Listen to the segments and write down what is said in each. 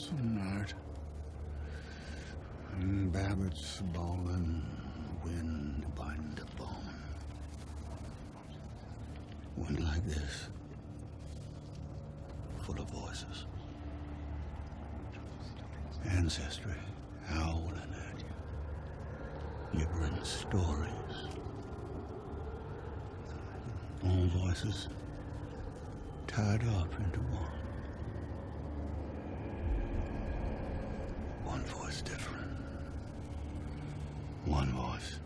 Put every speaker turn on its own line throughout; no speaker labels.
lonesome night. And Babbitt's bawling, wind biting the bone. Wind like this, full of voices. Ancestry howling at you. You bring stories. All voices tied up into one. One voice different. One voice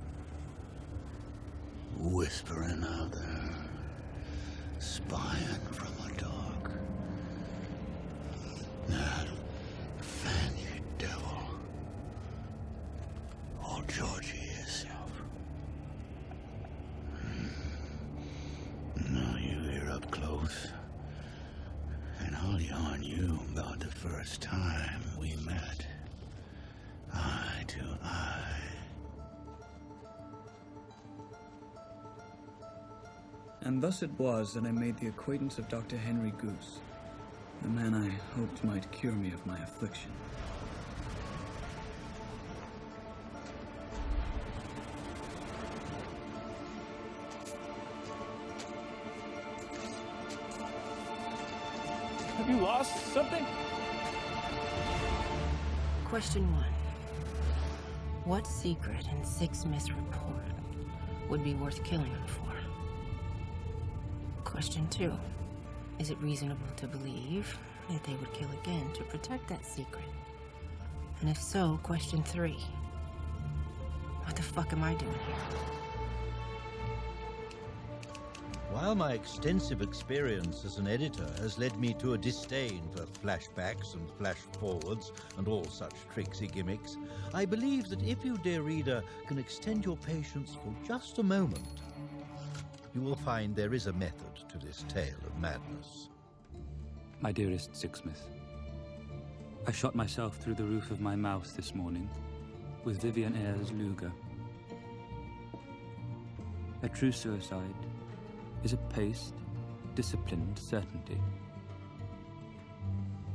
whispering out there, spying from the dark. That fancy devil, or Georgie herself. Now you hear up close, and I'll yarn you about the first time we met, eye to eye.
And thus it was that I made the acquaintance of Dr. Henry Goose, the man I hoped might cure me of my affliction.
Have you lost something?
Question 1. What secret in Sixsmith's report would be worth killing him for? Question 2. Is it reasonable to believe that they would kill again to protect that secret? And if so, question 3. What the fuck am I doing here?
While my extensive experience as an editor has led me to a disdain for flashbacks and flash-forwards and all such tricksy gimmicks, I believe that if you, dear reader, can extend your patience for just a moment, you will find there is a method to this tale of madness.
My dearest Sixsmith, I shot myself through the roof of my mouth this morning with Vivian Ayres Luger. A true suicide is a paced, disciplined certainty.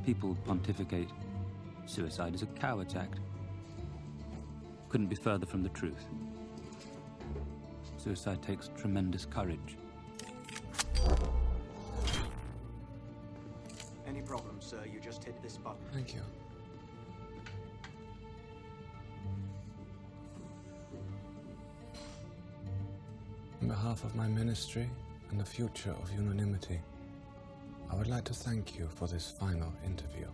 People pontificate. Suicide is a coward's act. Couldn't be further from the truth. Suicide takes tremendous courage.
Any problem, sir? You just hit this button.
Thank you. On behalf of my ministry and the future of unanimity, I would like to thank you for this final interview.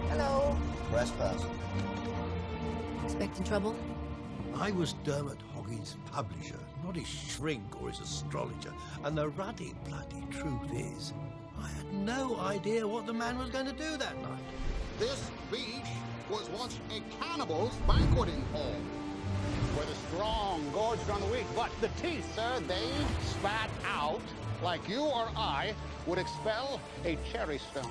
Hello.
Trespass.
Expecting trouble?
I was Dermot Hoggy's publisher, not his shrink or his astrologer, and the ruddy bloody truth is, I had no idea what the man was going to do that night.
This beach was once a cannibal's banqueting hall, where the strong gorged on the weak, but the teeth, sir, they spat out like you or I would expel a cherry stone.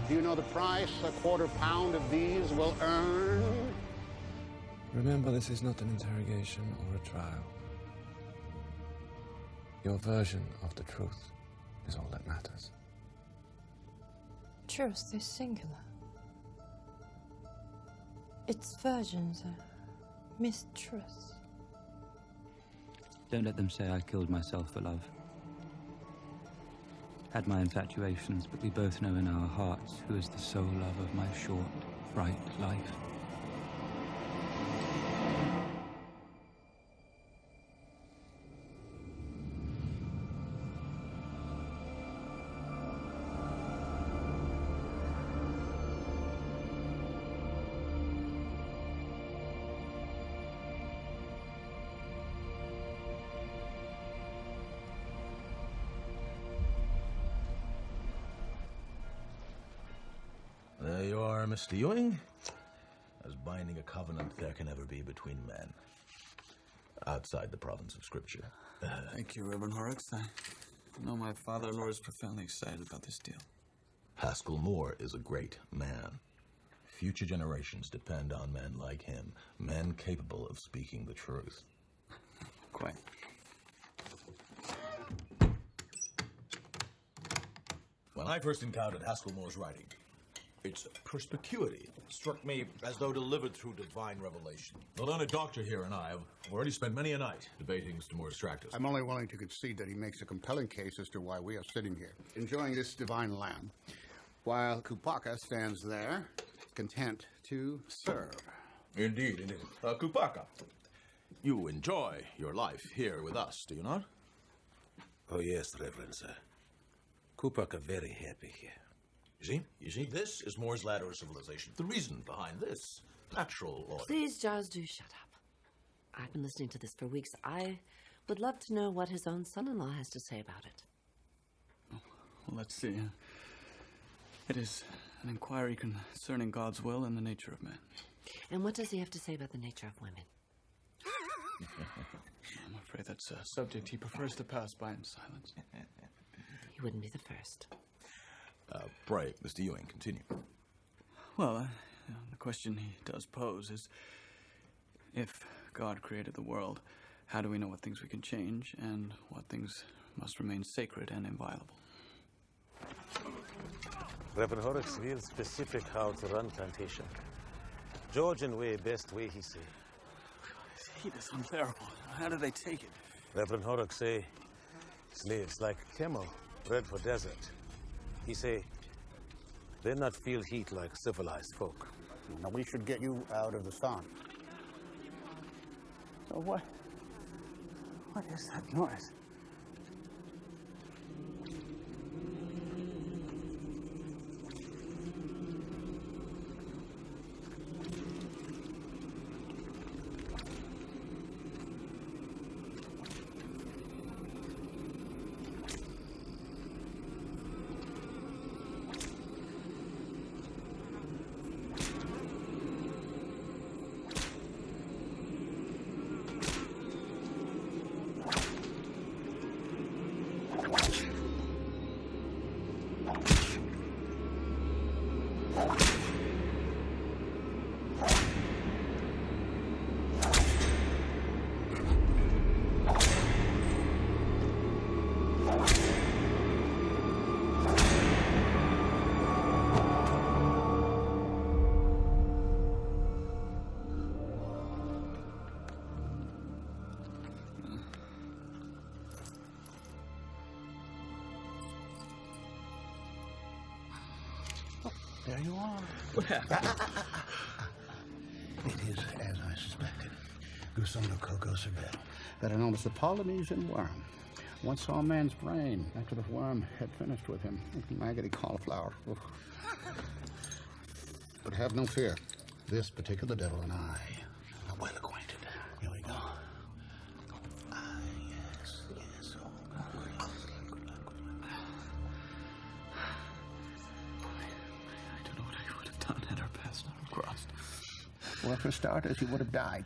Do you know the price a quarter pound of these will earn?
Remember, this is not an interrogation or a trial. Your version of the truth is all that matters.
Truth is singular. Its versions are mistruths.
Don't let them say I killed myself for love. Had my infatuations, but we both know in our hearts who is the sole love of my short, bright life.
There you are, Mr. Ewing. As binding a covenant there can ever be between men. Outside the province of Scripture.
Thank you, Reverend Horrocks. I know my father-in-law is profoundly excited about this deal.
Haskell Moore is a great man. Future generations depend on men like him, men capable of speaking the truth.
Quite.
When I first encountered Haskell Moore's writing, its perspicuity struck me as though delivered through divine revelation. The learned doctor here and I have already spent many a night debating Mr. Moore's tractors.
I'm only willing to concede that he makes a compelling case as to why we are sitting here, enjoying this divine lamb, while Kupaka stands there, content to serve.
Indeed, indeed. Kupaka, you enjoy your life here with us, do you not?
Oh, yes, Reverend, sir. Kupaka very happy here.
You see, this is Moore's ladder of civilization. The reason behind this natural order.
Please, Giles, do shut up. I've been listening to this for weeks. I would love to know what his own son-in-law has to say about it.
Well, let's see. It is an inquiry concerning God's will and the nature of man.
And what does he have to say about the nature of women?
I'm afraid that's a subject he prefers to pass by in silence.
He wouldn't be the first.
Pray, Mr. Ewing, continue.
Well, the question he does pose is, if God created the world, how do we know what things we can change and what things must remain sacred and inviolable?
Reverend Horrocks real specific how to run plantation. Georgian way, best way, he say.
This heat is unbearable. How do they take it?
Reverend Horrocks say, slaves like camel, bred for desert. He say, they not feel heat like civilized folk.
Now, we should get you out of the sun.
So what is that noise?
There you are.
What happened?
It is as I suspected. Gusano Coco Cervelle, better known as the Polynesian worm. Once saw a man's brain after the worm had finished with him. Maggoty cauliflower. Oof. But have no fear. This particular devil and I are well acquainted. Here we go. Ah, yes, yes. Oh, good.
I don't know what I would have done had our paths not crossed.
Well, for starters, you would have died.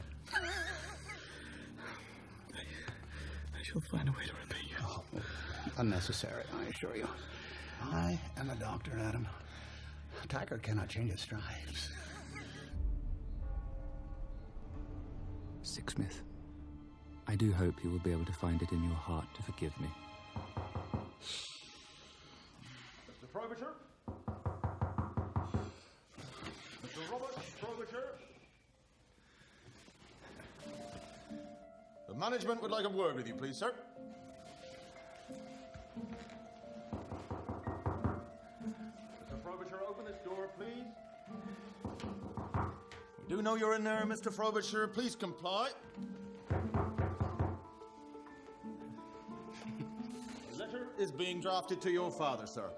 I shall find a way to repay you.
Oh, unnecessary, I assure you. I am a doctor, Adam. A tiger cannot change its stripes.
Sixsmith, I do hope you will be able to find it in your heart to forgive me.
Mr. Frobisher? Mr. Robert Frobisher? The management would like a word with you, please, sir. Mr. Frobisher, open this door, please. We do know you're in there, Mr. Frobisher. Please comply. A letter is being drafted to your father, sir.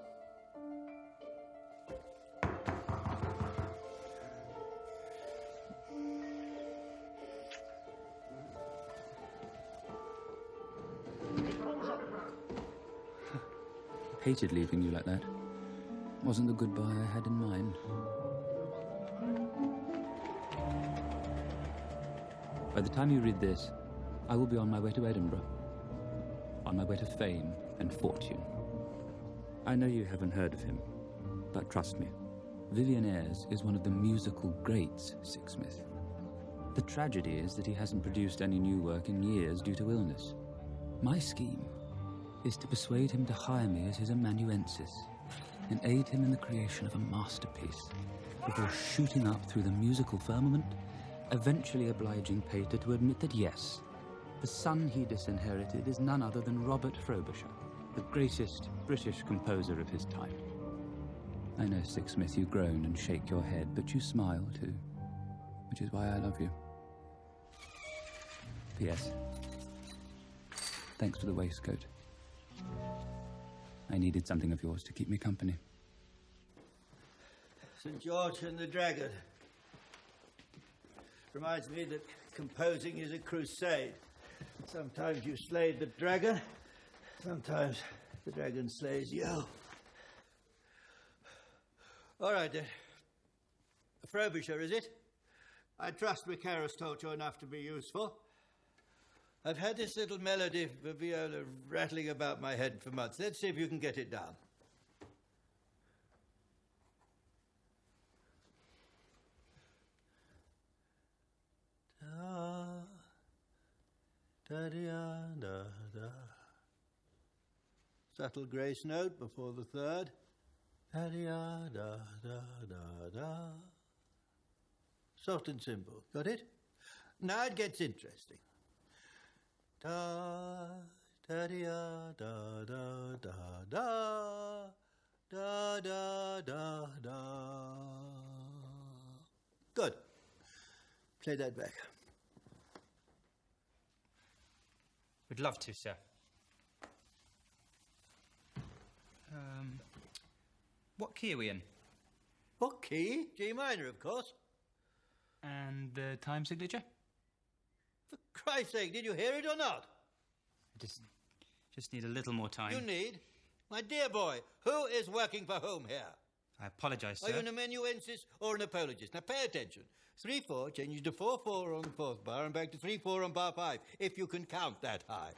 Hated leaving you like that. Wasn't the goodbye I had in mind. By the time you read this, I will be on my way to Edinburgh. On my way to fame and fortune. I know you haven't heard of him, but trust me, Vivian Ayres is one of the musical greats, Sixsmith. The tragedy is that he hasn't produced any new work in years due to illness. My scheme is to persuade him to hire me as his amanuensis and aid him in the creation of a masterpiece before shooting up through the musical firmament, eventually obliging Pater to admit that yes, the son he disinherited is none other than Robert Frobisher, the greatest British composer of his time. I know, Sixsmith, you groan and shake your head, but you smile too, which is why I love you. P.S. Thanks for the waistcoat. I needed something of yours to keep me company.
St. George and the Dragon. Reminds me that composing is a crusade. Sometimes you slay the dragon, sometimes the dragon slays you. All right, then. Frobisher, is it? I trust Macaris taught you enough to be useful. I've had this little melody for viola rattling about my head for months. Let's see if you can get it down. Da-da-da-da. Subtle grace note before the third. Da-da-da-da-da-da. Soft and simple. Got it? Now it gets interesting. Da-da-da-da-da-da. Da-da-da-da. Good. Play that back.
We'd love to, sir. What key are we in?
What key? G minor, of course.
And the time signature?
For Christ's sake, did you hear it or not?
Just need a little more time.
You need? My dear boy, who is working for whom here?
I apologise, sir.
Are you an amanuensis or an apologist? Now pay attention. 3-4 changes to 4-4 on the fourth bar and back to 3-4 on bar 5, if you can count that high.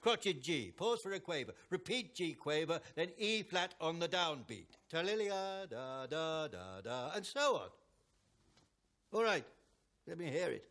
Crotchet G, pause for a quaver, repeat G quaver, then E flat on the downbeat. Talilia, da da da da, and so on. All right, let me hear it.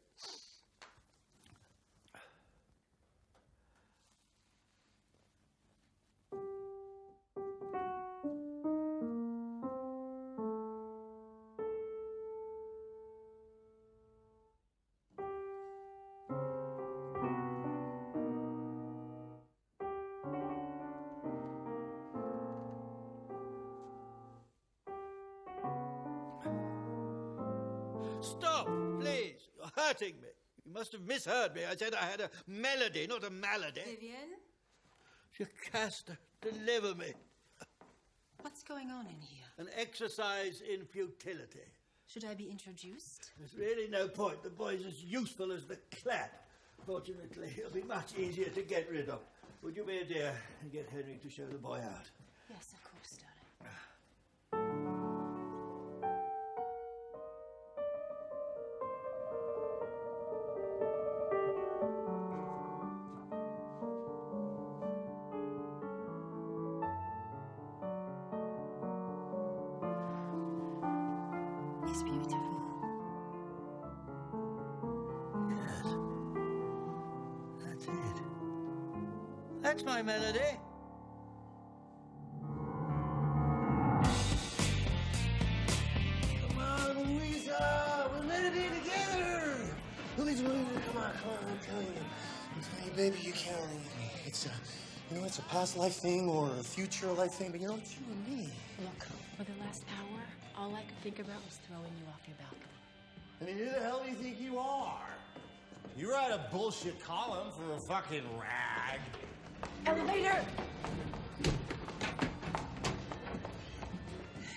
Stop, please. You're hurting me. You must have misheard me. I said I had a melody, not a malady.
Vivian?
Jocasta, deliver me.
What's going on in here?
An exercise in futility.
Should I be introduced?
There's really no point. The boy's as useful as the clap. Fortunately, he'll be much easier to get rid of. Would you be a dear and get Henry to show the boy out?
Yes, of course, darling. It's beautiful.
Yes. That's it. That's my melody. Come on, Louisa. We're melody together.
Louisa, come on, I'm telling you. Baby, you can't leave me. It's it's a past life thing or a future life thing, but it's you and me.
Look, for the last hour, all I could think about was throwing you off your balcony.
I mean, who the hell do you think you are? You write a bullshit column for a fucking rag.
Elevator!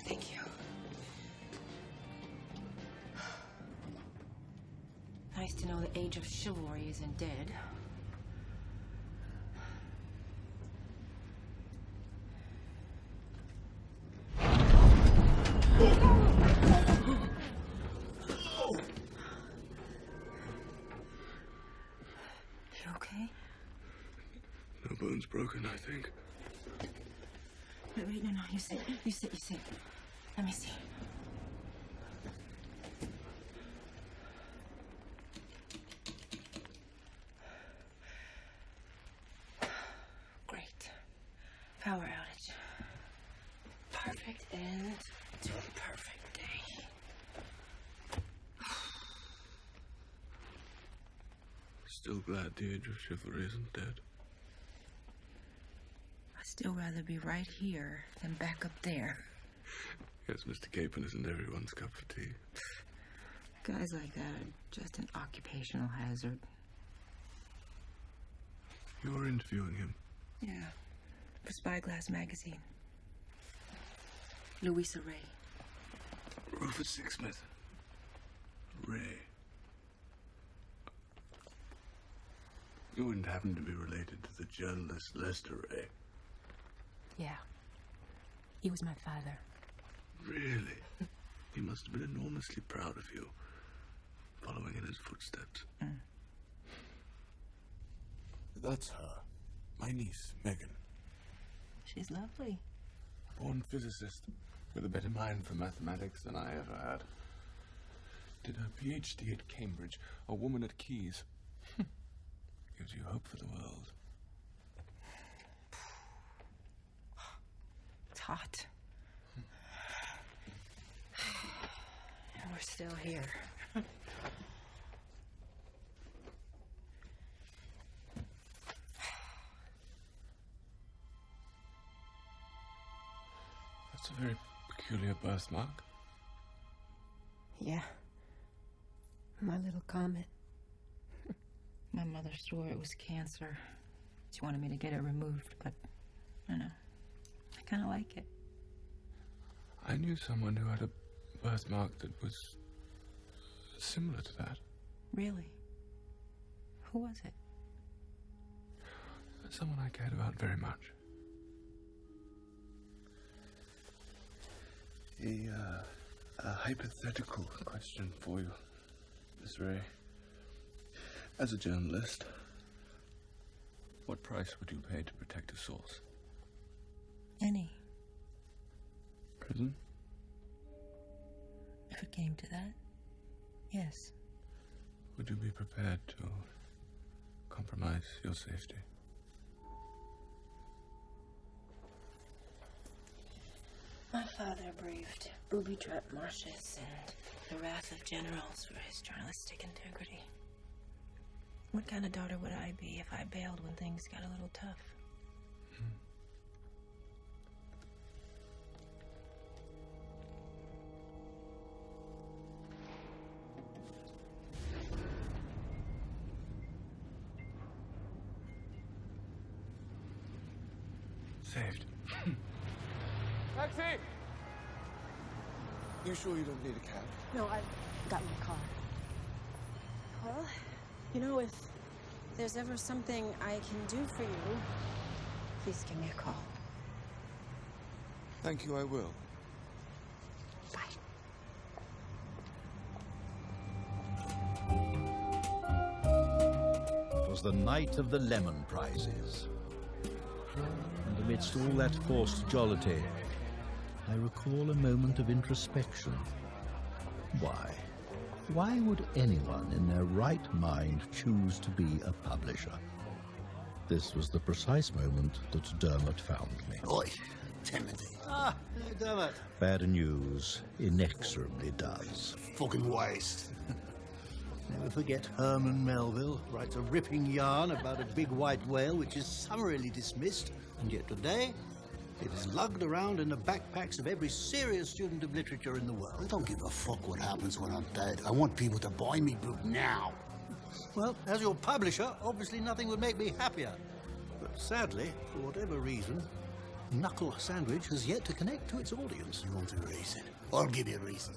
Thank you. Nice to know the age of chivalry isn't dead. You okay?
No bone's broken, I think.
Wait, no, you sit. Let me see. Power outage. Perfect end to a perfect day.
Still glad the age of chivalry isn't dead.
I'd still rather be right here than back up there.
Yes, Mr. Capon isn't everyone's cup of tea.
Guys like that are just an occupational hazard.
You're interviewing him?
Yeah, for Spyglass magazine. Louisa Ray.
Rufus Sixsmith. Ray. You wouldn't happen to be related to the journalist Lester Ray?
Yeah. He was my father.
Really? He must have been enormously proud of you, following in his footsteps. That's her. My niece, Megan.
She's lovely.
Born physicist, with a better mind for mathematics than I ever had. Did her PhD at Cambridge, a woman at Keys. Gives you hope for the world.
It's hot. And we're still here.
That's a very peculiar birthmark.
Yeah. My little comet. My mother swore it was cancer. She wanted me to get it removed, but I know. I kind of like it.
I knew someone who had a birthmark that was similar to that.
Really? Who was it?
Someone I cared about very much. A hypothetical question for you, Miss Ray. As a journalist, what price would you pay to protect a source?
Any.
Prison?
If it came to that, yes.
Would you be prepared to compromise your safety?
My father braved booby-trap marshes and the wrath of generals for his journalistic integrity. What kind of daughter would I be if I bailed when things got a little tough?
Saved.
Taxi!
You sure you don't need a cab?
No, I've got my car. Well, you know, if there's ever something I can do for you, please give me a call.
Thank you, I will.
Bye.
It was the night of the lemon prizes. And amidst all that forced jollity, I recall a moment of introspection. Why? Why would anyone in their right mind choose to be a publisher? This was the precise moment that Dermot found me.
Oi, Timothy.
Ah,
Dermot.
Bad news inexorably does.
Fucking waste.
Never forget Herman Melville writes a ripping yarn about a big white whale which is summarily dismissed, and yet today it is lugged around in the backpacks of every serious student of literature in the world.
I don't give a fuck what happens when I'm dead. I want people to buy me book now.
Well, as your publisher, obviously nothing would make me happier. But sadly, for whatever reason, Knuckle Sandwich has yet to connect to its audience.
You want a reason? I'll give you a reason.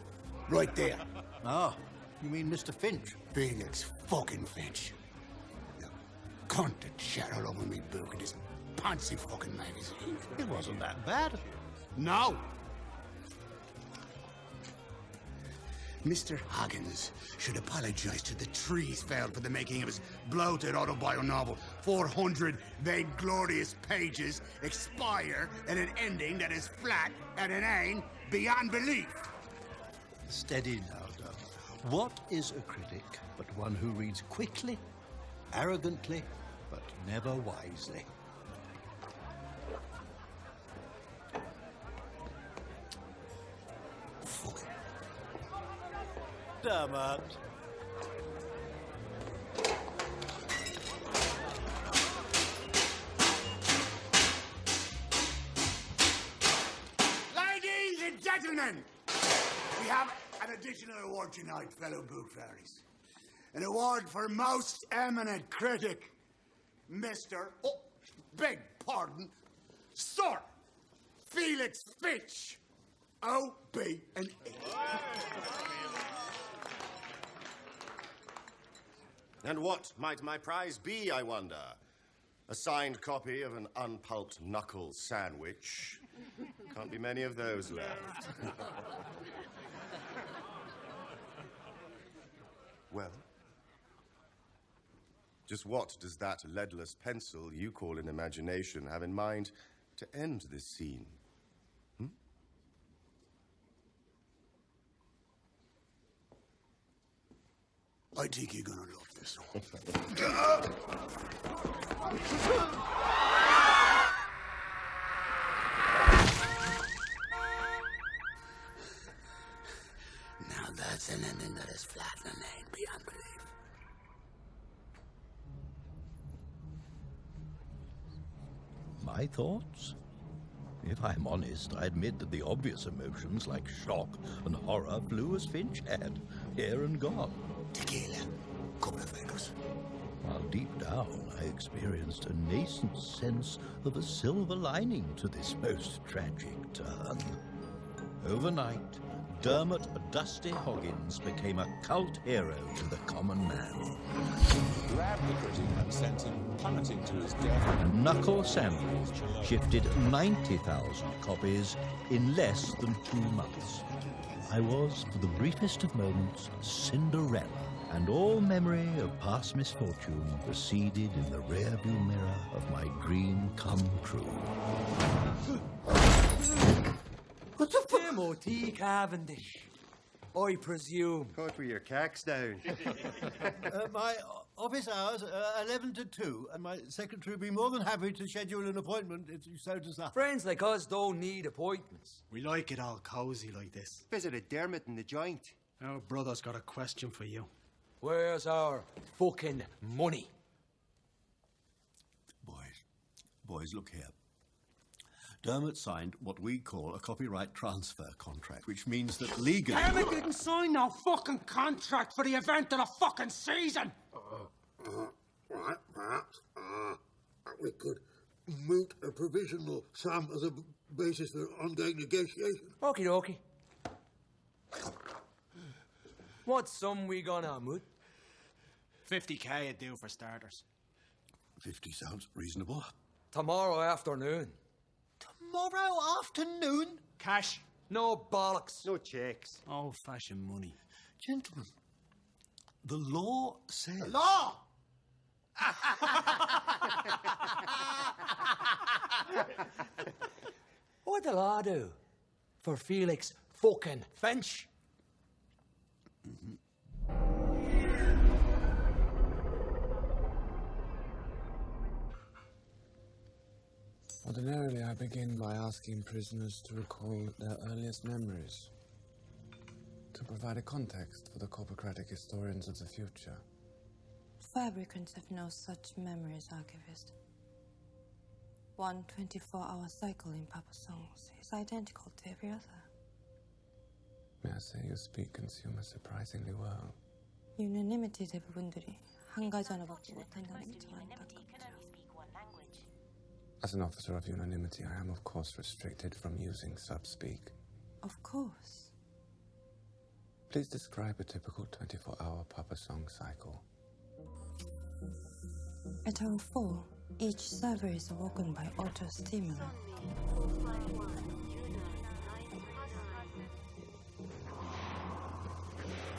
Right there.
Ah, you mean Mr. Finch?
Felix fucking Finch. You cunt that shat all over me book in this fancy fucking magazine.
It wasn't that bad.
No! Mr. Huggins should apologize to the trees felled for the making of his bloated autobio novel. 400 vainglorious pages expire at an ending that is flat and inane beyond belief.
Steady now, Doug. What is a critic but one who reads quickly, arrogantly, but never wisely? Dermot.
Ladies and gentlemen, we have an additional award tonight, fellow book fairies. An award for most eminent critic, Mr. Oh, beg pardon, Sir Felix Finch, O.B. and E.
And what might my prize be, I wonder? A signed copy of an unpulped knuckle sandwich? Can't be many of those left. Well, just what does that leadless pencil you call an imagination have in mind to end this scene?
I think you're gonna love this one. Now that's an ending that is flat and ain't beyond belief.
My thoughts? If I'm honest, I admit that the obvious emotions like shock and horror flew as Finch had, here and gone.
Tequila, couple of fingers.
While deep down, I experienced a nascent sense of a silver lining to this most tragic turn. Overnight, Dermot Dusty Hoggins became a cult hero to the common man.
Grabbed the critic and sent him plummeting to his death.
And Knuckle Sandwich shifted 90,000 copies in less than 2 months. I was, for the briefest of moments, Cinderella, and all memory of past misfortune receded in the rearview mirror of my dream come true.
What the fuck? M.O.T. Cavendish, I presume.
Caught with your cacks down.
My office hours are 11 to 2, and my secretary will be more than happy to schedule an appointment if you so desire.
Friends like us don't need appointments.
We like it all cozy like this.
Visited Dermot in the joint.
Our brother's got a question for you.
Where's our fucking money?
Boys, look here. Dermot signed what we call a copyright transfer contract, which means that legally...
Dermot didn't sign no fucking contract for the event of the fucking season!
We could moot a provisional sum as a basis for ongoing negotiation.
Okie dokie. What sum we gonna moot?
50k would do for starters.
50 sounds reasonable.
Tomorrow afternoon.
Tomorrow afternoon?
Cash.
No bollocks.
No checks.
Old-fashioned money.
Gentlemen, the law says...
Law!
What'll I do for Felix fucking Finch?
Ordinarily, I begin by asking prisoners to recall their earliest memories, to provide a context for the corpocratic historians of the future.
Fabricants have no such memories, archivist. One 24-hour cycle in Papa songs is identical to every other.
May I say you speak consumer surprisingly well.
Unanimity 대부분들이 한 가지 하나 받고 못한다는 게 좀 안타깝죠.
As an officer of unanimity, I am of course restricted from using sub-speak.
Of course.
Please describe a typical 24-hour Papa song cycle.
At hour 4, each server is awoken by auto-stimulant.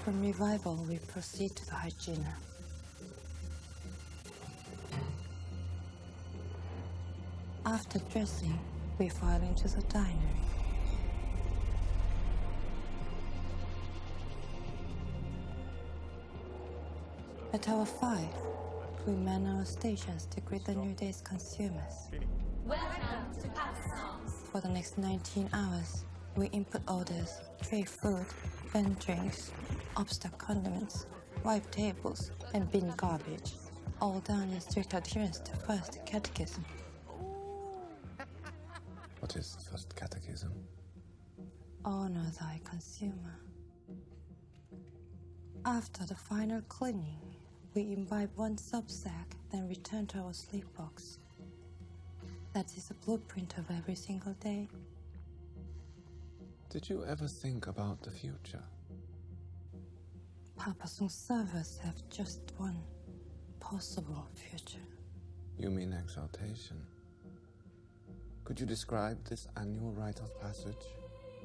From revival, we proceed to the hygiene. After dressing, we file into the diner. At hour 5, we man our stations to greet the new day's consumers.
Welcome to Papa Songs.
For the next 19 hours, We input orders, tray food, vend drinks, upstock condiments, wipe tables, and bin garbage. All done in strict adherence to First Catechism.
What is the first catechism?
Honor thy consumer. After the final cleaning, we imbibe one subsack, then return to our sleep box. That is a blueprint of every single day.
Did you ever think about the future?
Papa Song's servers have just one possible future.
You mean exaltation? Could you describe this annual rite of passage?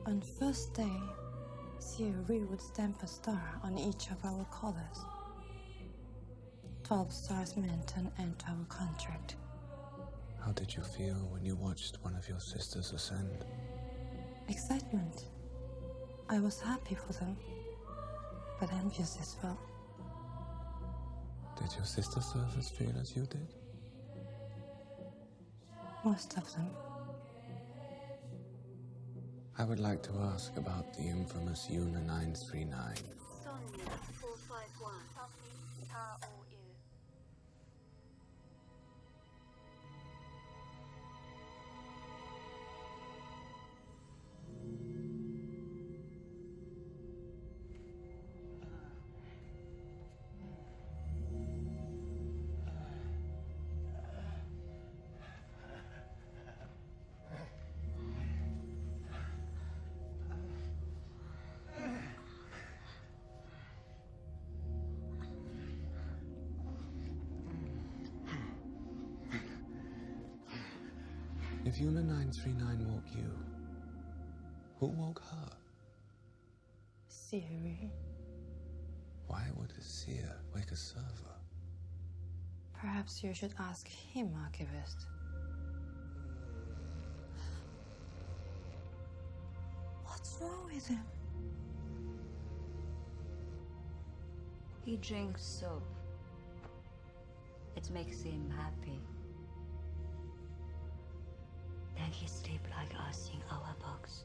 On first day, Siri would stamp a star on each of our collars. 12 stars meant an end to our contract.
How did you feel when you watched one of your sisters ascend?
Excitement. I was happy for them, but envious as well.
Did your sister servers feel as you did?
Most of them.
I would like to ask about the infamous Una 939.
Sonia 451.
If Una 939 woke you, who woke her?
Siri.
Why would a seer wake a server?
Perhaps you should ask him, Archivist. What's wrong with him?
He drinks soap. It makes him happy. Then he sleep like us in our box.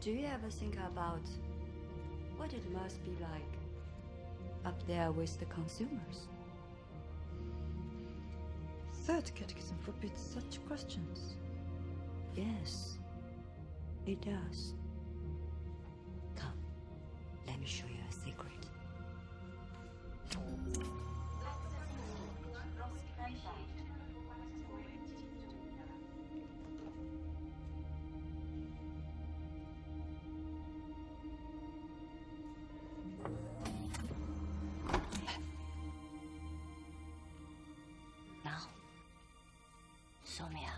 Do you ever think about what it must be like up there with the consumers?
Third Catechism forbids such questions.
Yes, it does. Come, let me show you a secret. Now, Sonia,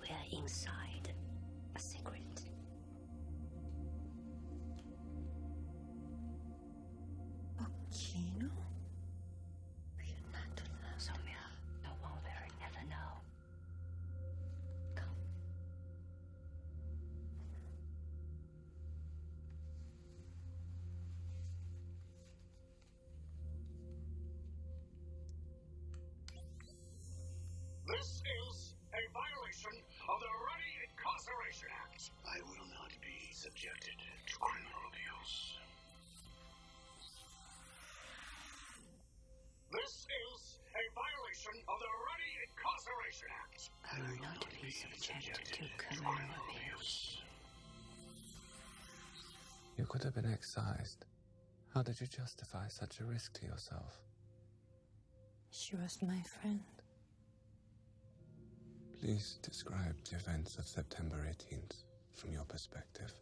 we are inside a secret.
Kino?
Sonia, no one will ever know. Come.
This is a violation of the Ready Incarceration Act.
I will not be subjected to criminal abuse.
This is a violation of the Ready Incarceration Act.
I will not be subjected to criminal abuse.
You could have been excised. How did you justify such a risk to yourself?
She was my friend.
Please describe the events of September 18th from your perspective.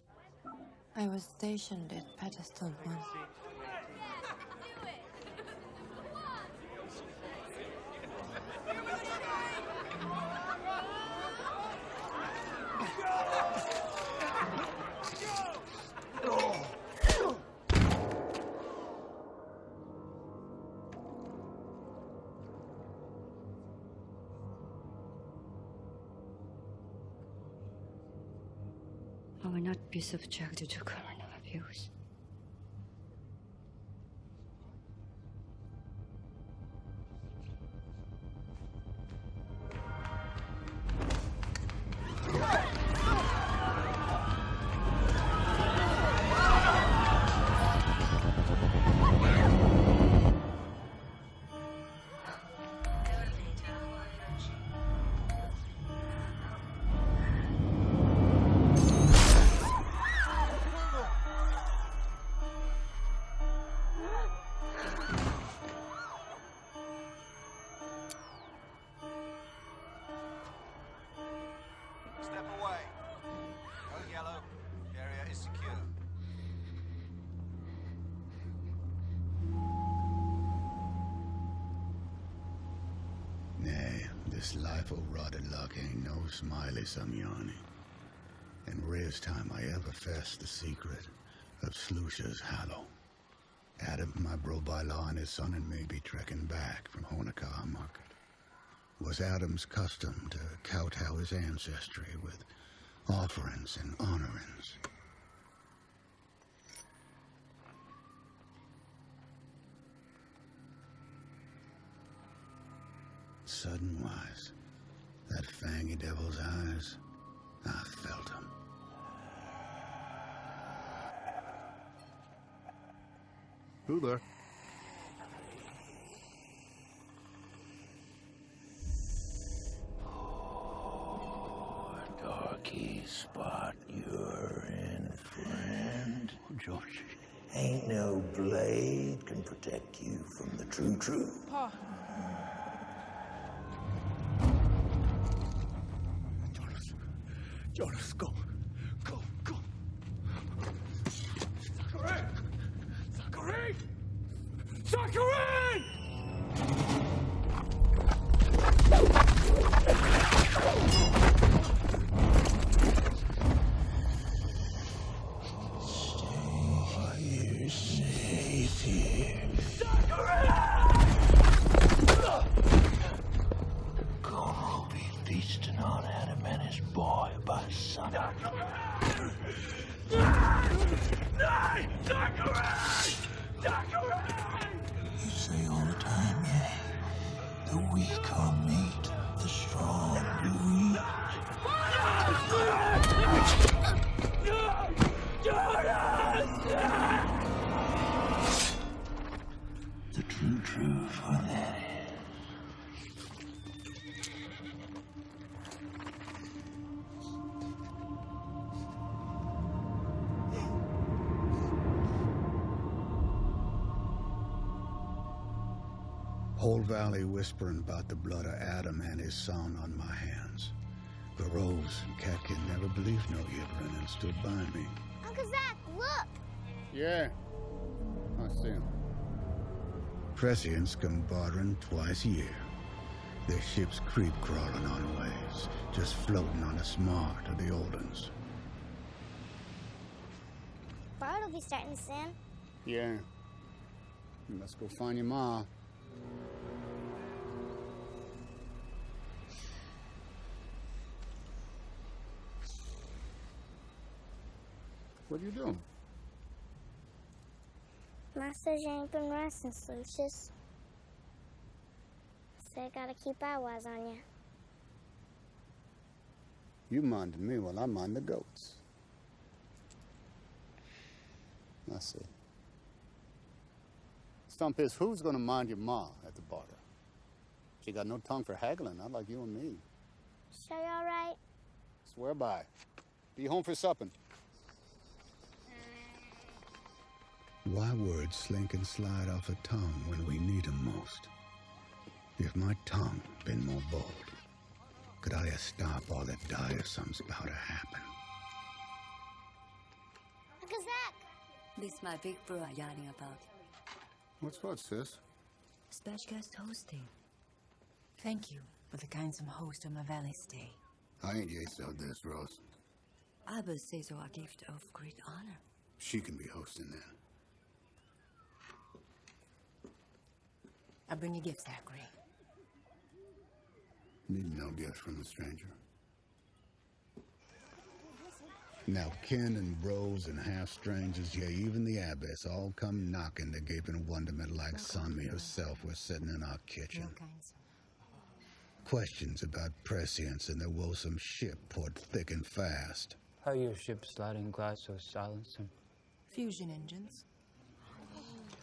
I was stationed at Pedestal 1.
I will not be subjected to criminal abuse.
This life of rotted luck ain't no smiley Samyani. And rare's time I ever fessed the secret of Slucha's Hallow. Adam, my bro by law, and his son and me be trekking back from Honokaa Market. Was Adam's custom to kowtow his ancestry with offerings and honorings. Sudden-wise, that fangy devil's eyes, I felt them.
Who there?
Darky Spot, you're in, friend. George. Ain't no blade can protect you from the true truth.
Pa.
Jonas, go. Go, go. Zachary! Zachary! Zachary! You're safe here. Gonna be feasting on Adam and his boy by sundown. You say all the time, yeah. The weak are meat, the strong do eat. The true truth, what that is.
Whole valley whispering about the blood of Adam and his son on my hands. But Rose and Catkin never believed no Yibrin and stood by me.
Uncle Zach, look!
Yeah, I see him.
Prescience come bartering twice a year. Their ships creep crawling on waves, just floating on the smart of the old uns.
Bart will be starting soon.
Yeah. You must go find your ma. What are you doing?
Master you ain't been resting, Lucius. So I gotta keep eyes on you.
You mind me while I mind the goats. I see. Stump is, who's gonna mind your ma at the border? She got no tongue for haggling, not like you and me.
Sure you all right?
Swear by. Be home for supping.
Why words slink and slide off a tongue when we need 'em most? If my tongue been more bold, could I have stopped all that dire some's about to happen?
Uncle Zach!
This my big bro are yarning about.
What's what, sis?
Special guest hosting.
Thank you for the kind host on my valley stay.
I ain't yet of this, Rose.
I will say so a gift of great honor.
She can be hosting then.
I bring you gifts, Zachary.
Need no gift from a stranger. Now kin and bros and half-strangers, yeah, even the abbess, all come knocking the gaping wonderment like Sonmi herself was sitting in our kitchen. Questions about prescience and the woesome ship poured thick and fast.
How your ship sliding glass so silencing?
Fusion engines.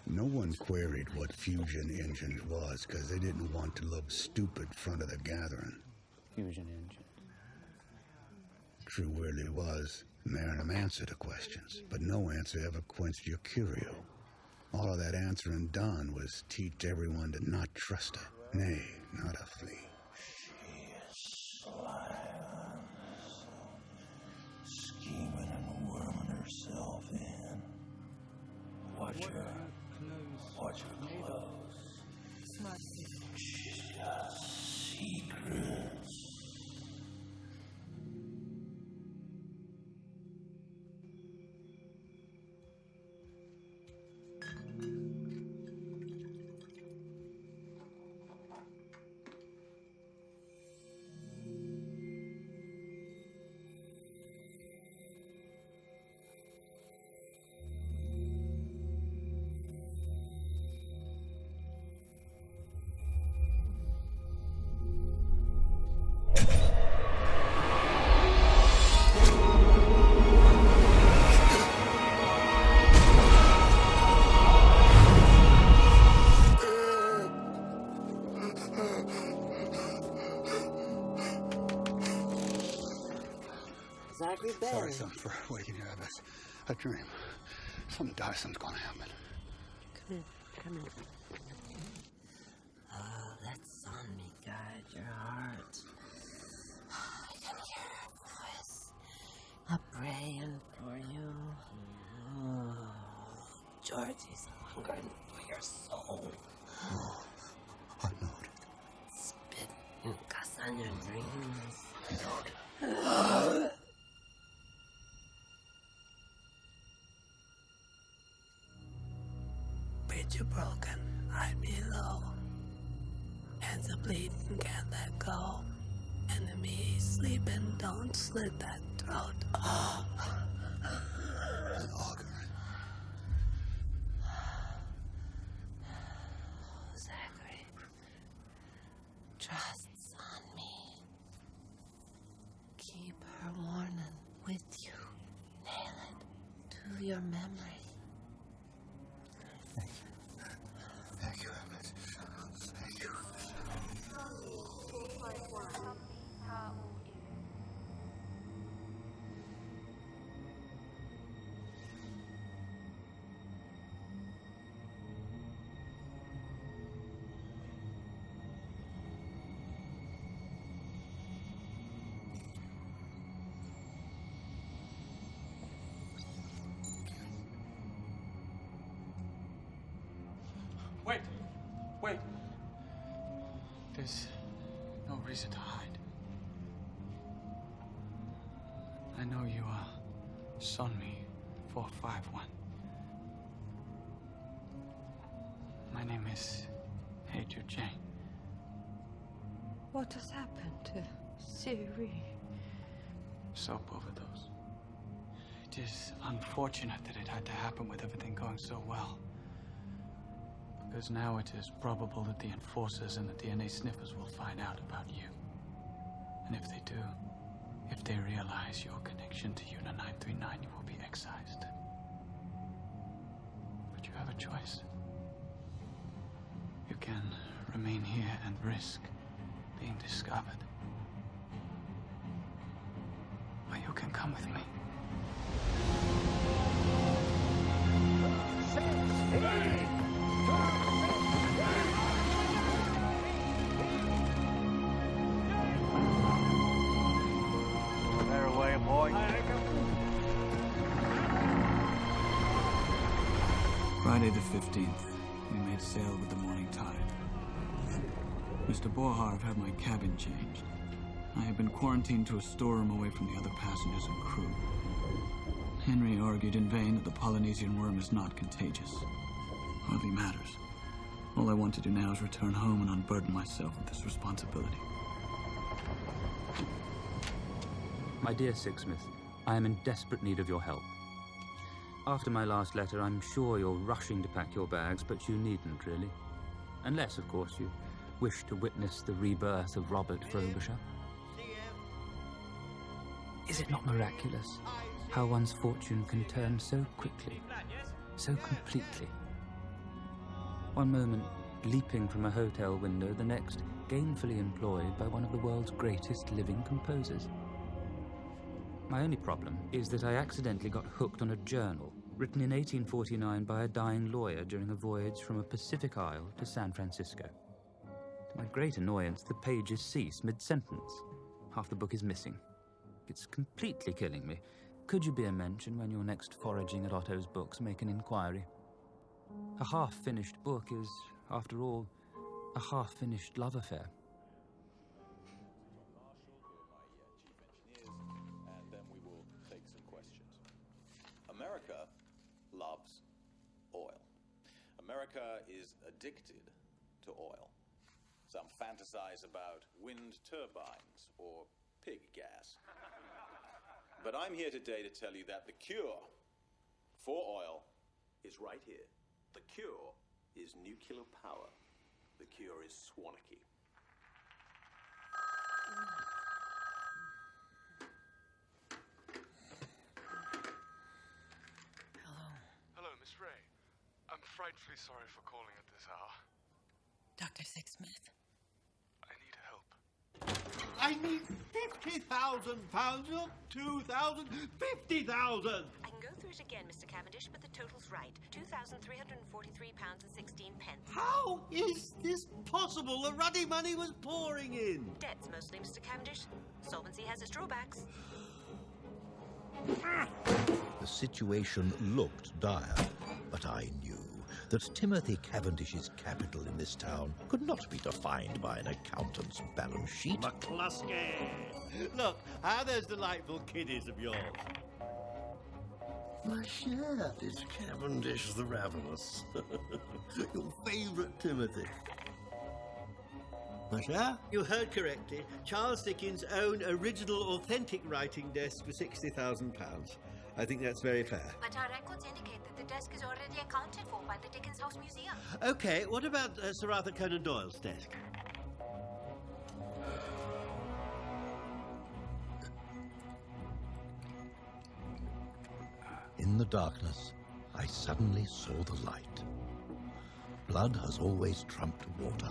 No one queried what fusion engines was, because they didn't want to look stupid front of the gathering.
Fusion engine.
True really was, Marinum answered the questions, but no answer ever quenched your curio. All of that answering done was teach everyone to not trust her, nay, not a flea.
She is scheming and worming herself in. Watch her. Watch her clothes.
Smart.
She's got a secret.
son, for waking you up. That's a dream. Something Dyson's gonna happen.
Come in. Come in. Oh, that sun guide your heart. I can hear her voice. I'm praying for you. Oh, Georgie's hungering for your soul.
I know it.
Spit and cuss on your dreams.
I know it.
Bridge are broken, right below. Hands are bleeding, can't let go. Enemy sleeping, don't slit that throat. Oh. Zachary, trusts on me. Keep her warning with you. Nail it to your memory.
Thank you, Agnes. Thank you.
Wait! Wait! There's no reason to hide. I know you, Sonmi 451. My name is Heiju Jane.
What has happened to Siri?
Soap overdose. It is unfortunate that it had to happen with everything going so well. Because now it is probable that the enforcers and the DNA sniffers will find out about you. And if they do, if they realize your connection to Una 939, you will be excised. But you have a choice. You can remain here and risk being discovered. Or you can come with me.
Better way, boy.
Friday the 15th, we made sail with the morning tide. Mr. Borharv had my cabin changed. I had been quarantined to a storeroom away from the other passengers and crew. Henry argued in vain that the Polynesian worm is not contagious. Hardly matters. All I want to do now is return home and unburden myself of this responsibility.
My dear Sixsmith, I am in desperate need of your help. After my last letter, I'm sure you're rushing to pack your bags, but you needn't, really. Unless, of course, you wish to witness the rebirth of Robert Frobisher. Is it not miraculous how one's fortune can turn so quickly, so completely? One moment leaping from a hotel window, the next gainfully employed by one of the world's greatest living composers. My only problem is that I accidentally got hooked on a journal written in 1849 by a dying lawyer during a voyage from a Pacific isle to San Francisco. To my great annoyance, the pages cease mid-sentence. Half the book is missing. It's completely killing me. Could you be a mention when you're next foraging at Otto's books? Make an inquiry. A half-finished book is, after all, a half-finished love affair.
America loves oil. America is addicted to oil. Some fantasize about wind turbines or pig gas. But I'm here today to tell you that the cure for oil is right here. The cure is nuclear power. The cure is Swanakey.
Hello, Miss Ray. I'm frightfully sorry for calling at this hour.
Dr. Sixsmith.
I need help.
I need £50,000, not 2,000, 50,000.
I can go through it again, Mr. Cavendish, but the total's right. £2,343.16.
How is this possible? The ruddy money was pouring in.
Debts mostly, Mr. Cavendish. Solvency has its drawbacks.
The situation looked dire, but I knew that Timothy Cavendish's capital in this town could not be defined by an accountant's balance sheet.
McCluskey! Look, how those delightful kiddies of yours.
My share is Cavendish the Ravenous. Your favourite Timothy.
My share? You heard correctly. Charles Dickens' own original authentic writing desk for £60,000. I think that's very fair.
But our records indicate that the desk is already accounted for by the Dickens House Museum.
Okay, what about Sir Arthur Conan Doyle's desk?
In the darkness, I suddenly saw the light. Blood has always trumped water.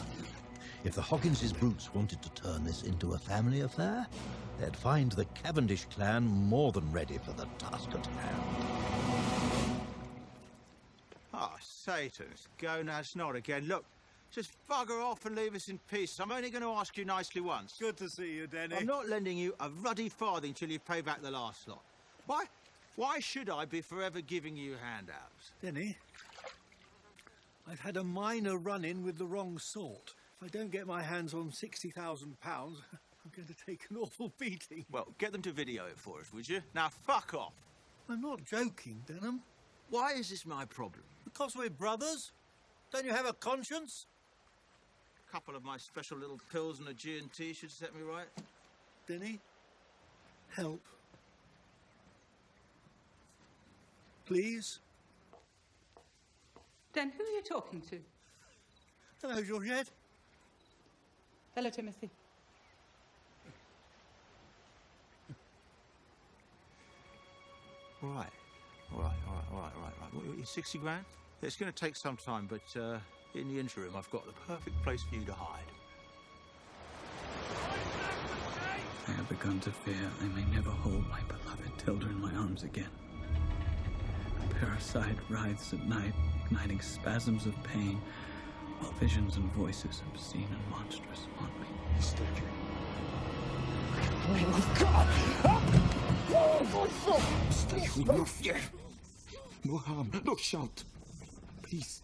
If the Hogginses' brutes wanted to turn this into a family affair, they'd find the Cavendish clan more than ready for the task at hand.
Oh, Satan's gonads not again. Look, just bugger off and leave us in peace. I'm only going to ask you nicely once.
Good to see you, Denny.
I'm not lending you a ruddy farthing till you pay back the last lot. Why? Why should I be forever giving you handouts?
Denny, I've had a minor run-in with the wrong sort. If I don't get my hands on £60,000, I'm going to take an awful beating.
Well, get them to video it for us, would you? Now, fuck off.
I'm not joking, Denham.
Why is this my problem?
Because we're brothers. Don't you have a conscience?
A couple of my special little pills and a G&T should set me right.
Denny, help. Please?
Then who are you talking to?
Hello, Georgette.
Hello, Timothy.
Right. What, you're 60 grand? It's going to take some time, but in the interim, I've got the perfect place for you to hide.
I have begun to fear I may never hold my beloved Tilda in my arms again. A parasite writhes at night, igniting spasms of pain, while visions and voices obscene and monstrous haunt me.
In the name of God!
Stay with no fear. No harm, no shout. Please.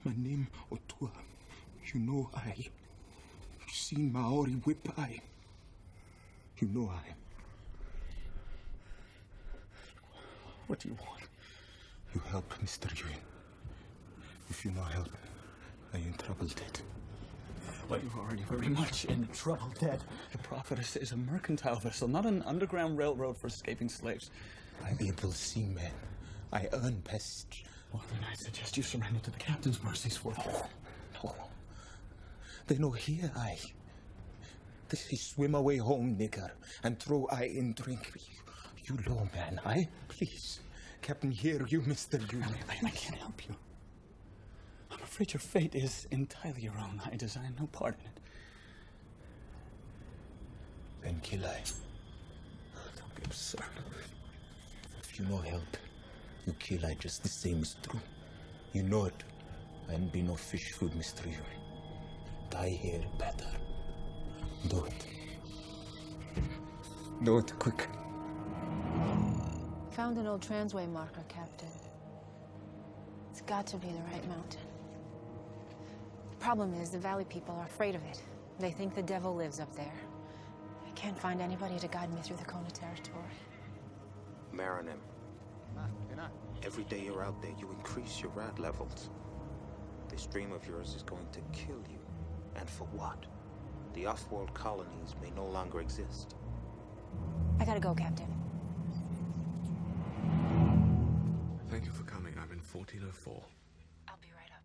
My name Otua. You know I. You seen Maori whip I. You know I. What do you want? You help Mr. Yuen. If you no help, I in trouble dead.
Well, you're already very much in trouble, dead. The Prophetess is a mercantile vessel, not an underground railroad for escaping slaves.
I'm able seaman. I earn passage.
Well, then I suggest you surrender to the captain's mercies for it.
No. They know here I. This is swim away home, nigger, and throw I in drink. You low man, I? Please. Captain, hear you, Mr. You.
I can't help you. I'm afraid your fate is entirely your own. I design no part in it.
Then kill I.
Don't be absurd.
If you no help, you kill I just the same is true. You know it. And be no fish food, Mr. Yuri. Die here better. Do it. Do it quick.
Found an old transway marker, Captain. It's got to be the right mountain. The problem is the valley people are afraid of it. They think the devil lives up there. I can't find anybody to guide me through the Kona territory.
Marinim, every day you're out there, you increase your rad levels. This dream of yours is going to kill you. And for what? The off-world colonies may no longer exist.
I gotta go, Captain.
Thank you for coming. I'm in 1404.
I'll be right up.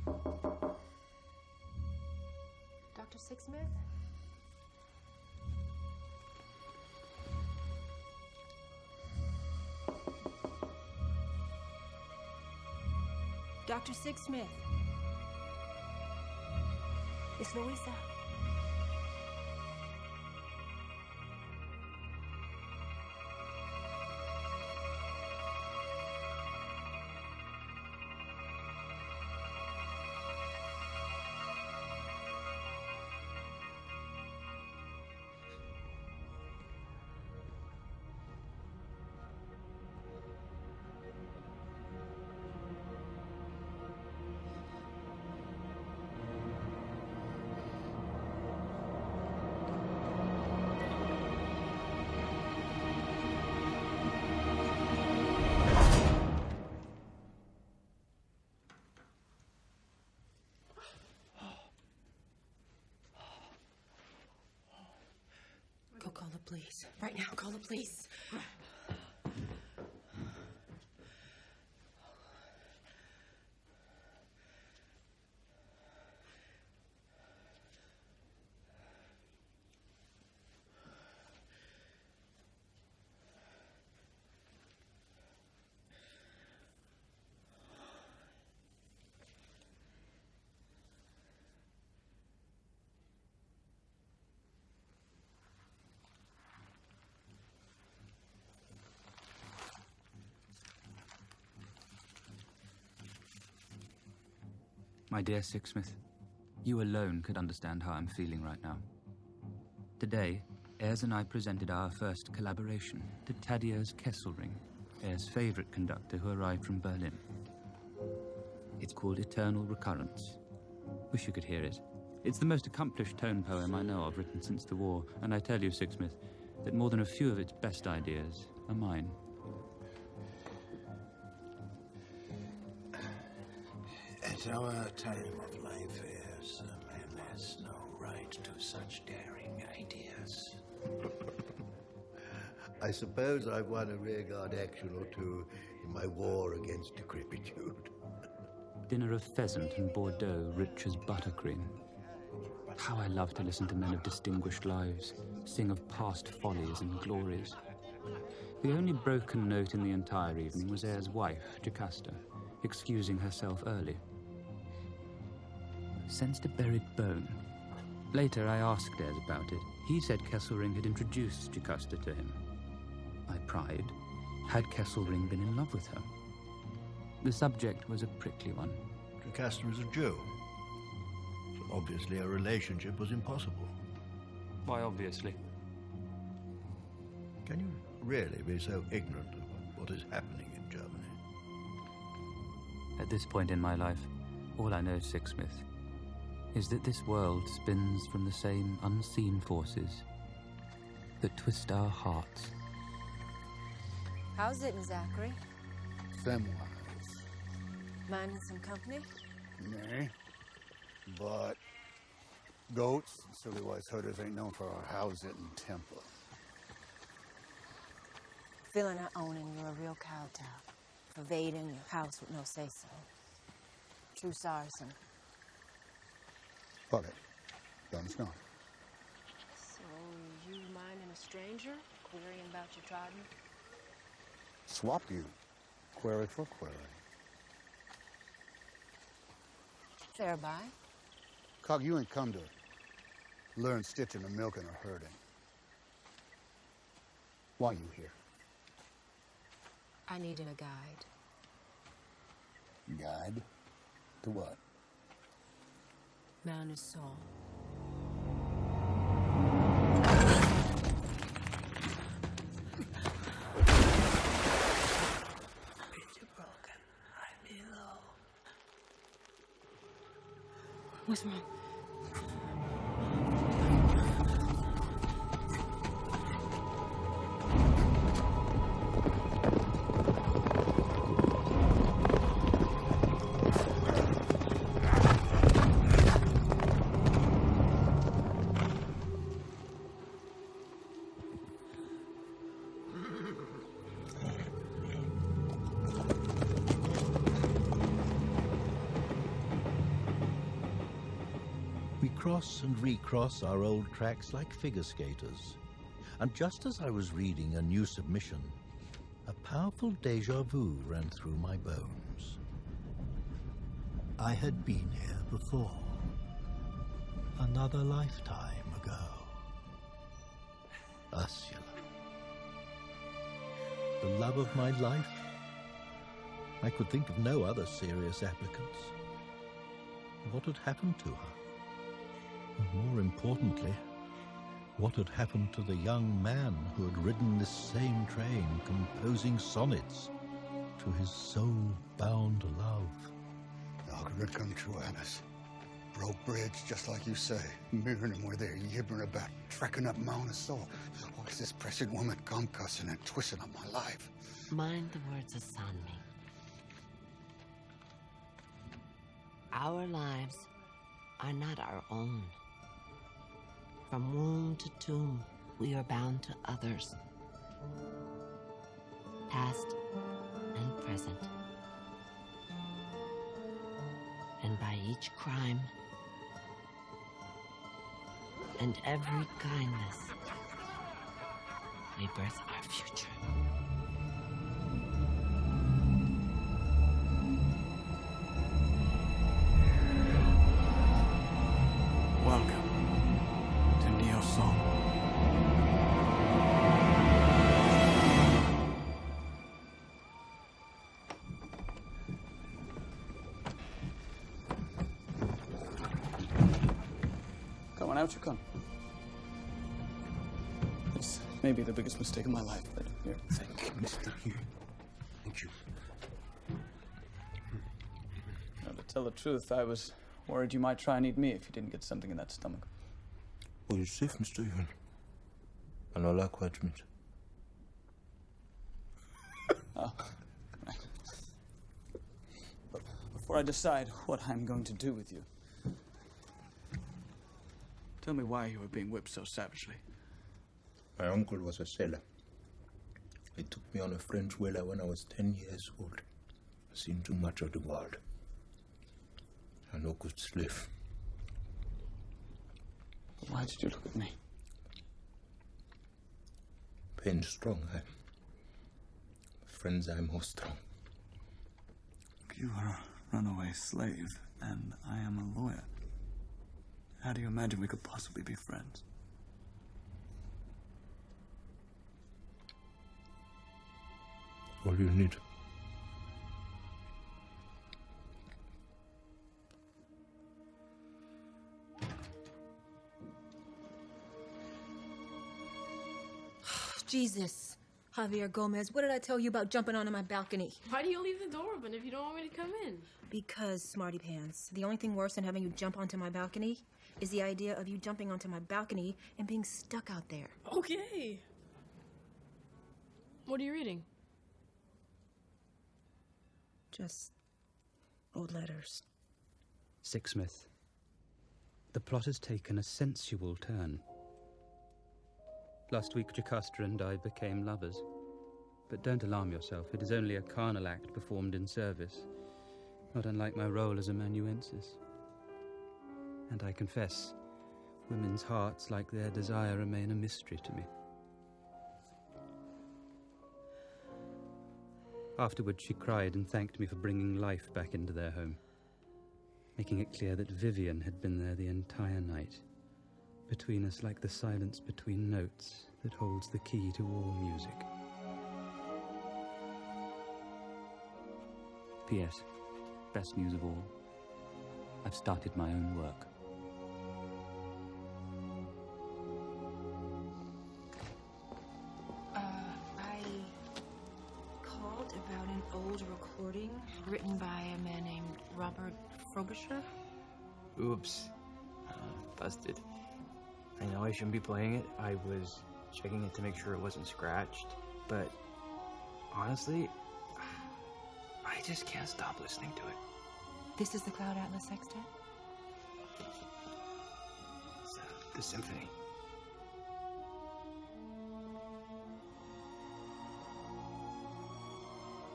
Dr. Sixsmith? Dr. Sixsmith. It's Louisa. Go call the police. Right now, call the police.
My dear Sixsmith, you alone could understand how I'm feeling right now. Today, Ayers and I presented our first collaboration to Thaddeus Kesselring, Ayers' favorite conductor who arrived from Berlin. It's called Eternal Recurrence. Wish you could hear it. It's the most accomplished tone poem I know of written since the war, and I tell you, Sixsmith, that more than a few of its best ideas are mine.
At our time of life, Ayers, a man has no right to such daring ideas.
I suppose I've won a rearguard action or two in my war against decrepitude.
Dinner of pheasant and Bordeaux, rich as buttercream. How I love to listen to men of distinguished lives, sing of past follies and glories. The only broken note in the entire evening was Ayers' wife, Jocasta, excusing herself early. Sensed a buried bone. Later, I asked Ayers about it. He said Kesselring had introduced Jocasta to him. I pried. Had Kesselring been in love with her? The subject was a prickly one.
Jocasta is a Jew. So obviously a relationship was impossible.
Why, obviously?
Can you really be so ignorant of what is happening in Germany?
At this point in my life, all I know, Sixsmith, is that this world spins from the same unseen forces that twist our hearts.
How's it, Zachary?
Femwise.
Minding some company?
Nay. But goats and silly wise herders ain't known for our house-it and temper.
Feeling I owning you're a real cowtow. Pervading your house with no say-so. True Saracen.
Fuck it. Guns gone.
So, you minding a stranger? Querying about your trodden?
Swap you. Query for query.
Fair buy.
Cog, you ain't come to learn stitching or milking or herding. Why you here?
I needed a guide.
Guide? To what?
Man is soul. Where's Mom?
cross and recross our old tracks like figure skaters. And just as I was reading a new submission, a powerful déjà vu ran through my bones. I had been here before. Another lifetime ago. Ursula. The love of my life? I could think of no other serious applicants. What had happened to her? And more importantly, what had happened to the young man who had ridden this same train, composing sonnets to his soul-bound love?
Margaret come true, Alice. Broke bridge, just like you say. Mirroring them where they're yibbering about, trekking up Mount Assault. Why is this precious woman come cussing and twisting up my life?
Mind the words of Sanmi. Our lives are not our own. From womb to tomb, we are bound to others. Past and present. And by each crime and every kindness, we birth our future.
Welcome to Neo Song. Come on out, you come. This may be the biggest mistake of my life, but here.
Thank you, Mr. Hugh. Thank you.
Now, to tell the truth, I was worried you might try and eat me if you didn't get something in that stomach.
Well, you're safe, Mr. Ewan. And I like white meat.
Oh, right. But before I decide what I'm going to do with you, tell me why you were being whipped so savagely.
My uncle was a sailor. He took me on a French whaler when I was 10 years old. I've seen too much of the world. I no good slave.
But why did you look at me?
Pain strong, friends I'm most strong.
You are a runaway slave, and I am a lawyer. How do you imagine we could possibly be friends?
All you need.
Jesus. Javier Gomez, what did I tell you about jumping onto my balcony?
Why do you leave the door open if you don't want me to come in?
Because, smarty pants, the only thing worse than having you jump onto my balcony is the idea of you jumping onto my balcony and being stuck out there.
Okay. What are you reading?
Just old letters.
Sixsmith. The plot has taken a sensual turn. Last week, Jocasta and I became lovers. But don't alarm yourself, it is only a carnal act performed in service, not unlike my role as amanuensis. And I confess, women's hearts, like their desire, remain a mystery to me. Afterwards, she cried and thanked me for bringing life back into their home, making it clear that Vivian had been there the entire night, between us like the silence between notes that holds the key to all music. P.S. Best news of all. I've started my own work.
I called about an old recording written by a man named Robert Frobisher.
Oops. Busted. I know I shouldn't be playing it. I was checking it to make sure it wasn't scratched. But honestly, I just can't stop listening to it.
This is the Cloud Atlas Sextet?
It's the symphony.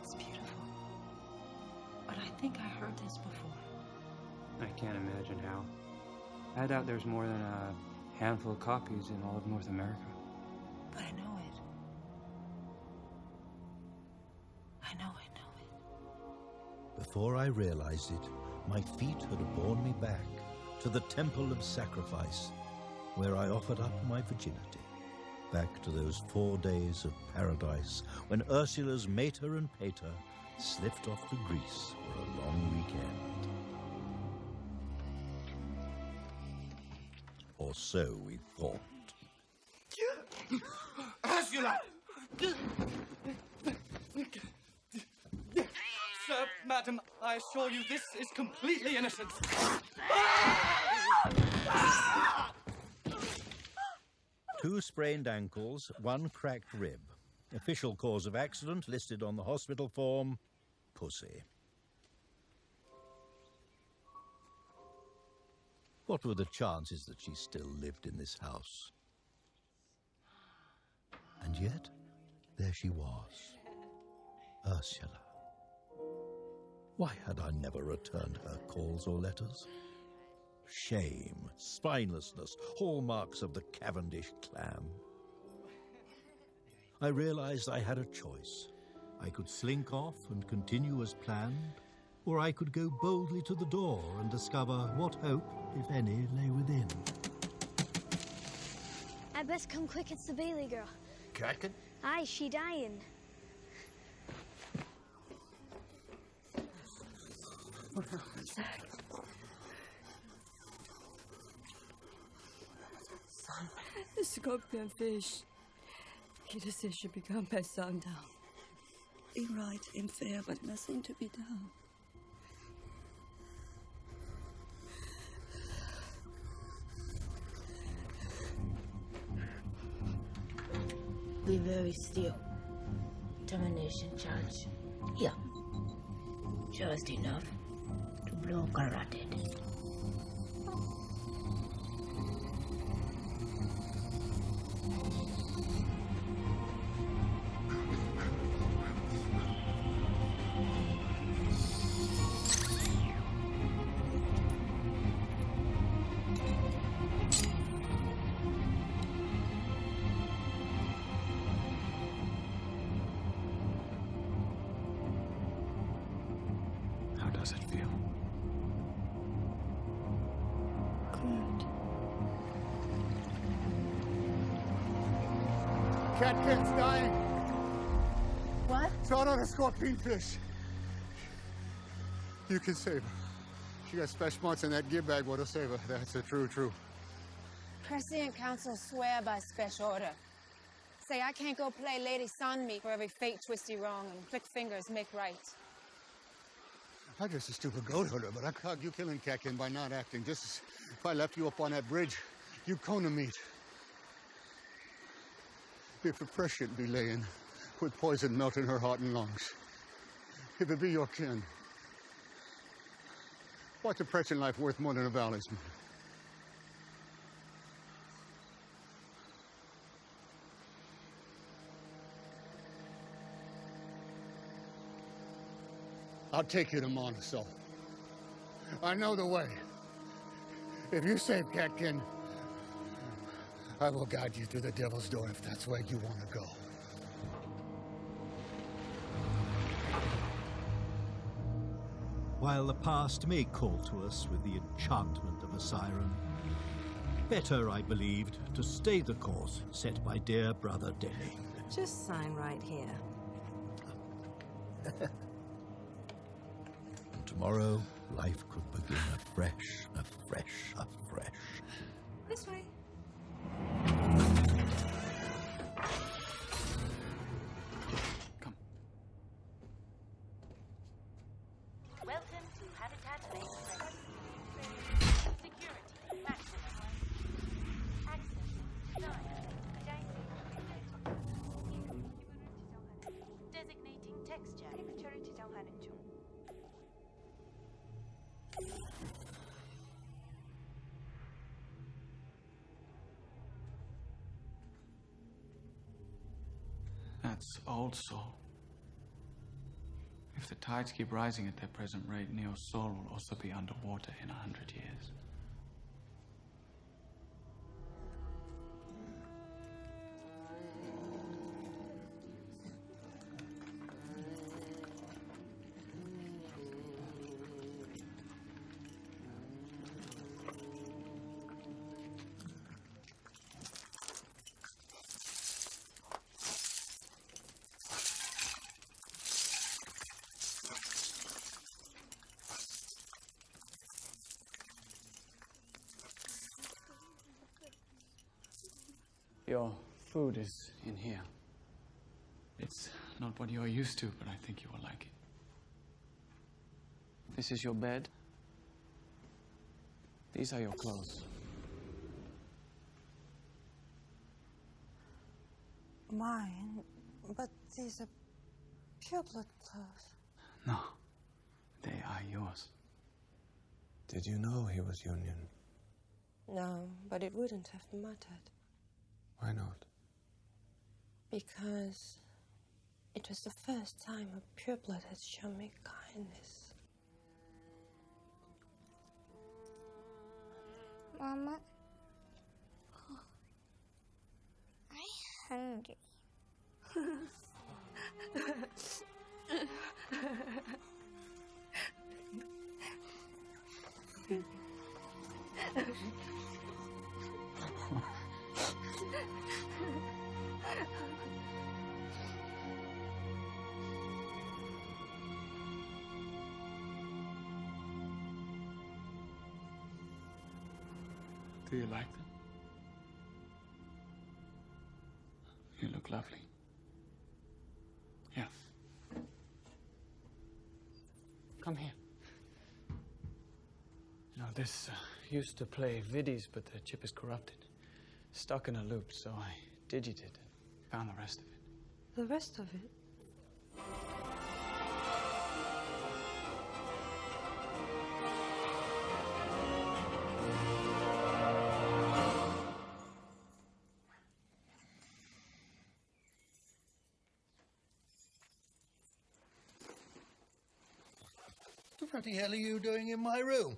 It's beautiful. But I think I heard this before.
I can't imagine how.
I doubt there's more than a handful of copies in all of North America.
But I know it. I know it.
Before I realized it, my feet had borne me back to the Temple of Sacrifice, where I offered up my virginity. Back to those 4 days of paradise when Ursula's mater and pater slipped off to Greece for a long weekend. Or so we thought.
Ursula! Sir, madam, I assure you this is completely innocent.
Two sprained ankles, one cracked rib. Official cause of accident listed on the hospital form, pussy. What were the chances that she still lived in this house? And yet, there she was, Ursula. Why had I never returned her calls or letters? Shame, spinelessness, hallmarks of the Cavendish clan. I realized I had a choice. I could slink off and continue as planned, or I could go boldly to the door and discover what hope, if any, lay within.
I best come quick, it's the Bailey girl.
Catkin?
Aye, she dying.
The scorpion fish. Peter says should be gone by sundown. Be right and fair, but nothing to be done.
Be very still. Termination charge. Yeah. Just enough to blow carotid.
How does it feel?
Good.
Catkin's dying.
What?
Saw another scorpion fish. You can save her. She got special smarts in that gear bag what'll save her. That's a true.
President Council swear by special order. Say I can't go play Lady Sun me for every fate twisty wrong and click fingers make right.
I'm just a stupid goat hunter, but I caught you killing Catkin by not acting. Just as if I left you up on that bridge, you'd cone of meat. If a prescient be laying with poison melting her heart and lungs, if it be your kin, what's a prescient life worth more than a valley's man? I'll take you to Monticello. I know the way. If you save Catkin, I will guide you through the devil's door if that's where you want to go.
While the past may call to us with the enchantment of a siren, better, I believed, to stay the course set by dear brother Denny.
Just sign right here.
Tomorrow, life could begin afresh.
This way.
Come.
Welcome to Habitat Base Presence. Security maximum. Access denied. Designating texture.
That's Old Sol. If the tides keep rising at their present rate, Neo Sol will also be underwater in 100 years.
Your food is in here. It's not what you're used to, but I think you will like it. This is your bed. These are your clothes.
Mine? But these are pureblood clothes.
No, they are yours.
Did you know he was Union?
No, but it wouldn't have mattered.
Why not?
Because it was the first time a pureblood had shown me kindness.
Mama, I'm hungry.
Do you like them? You look lovely. Here. Come here. You know, this used to play viddies, but the chip is corrupted. Stuck in a loop, so I digited and found the rest of it.
The rest of it?
What the hell are you doing in my room?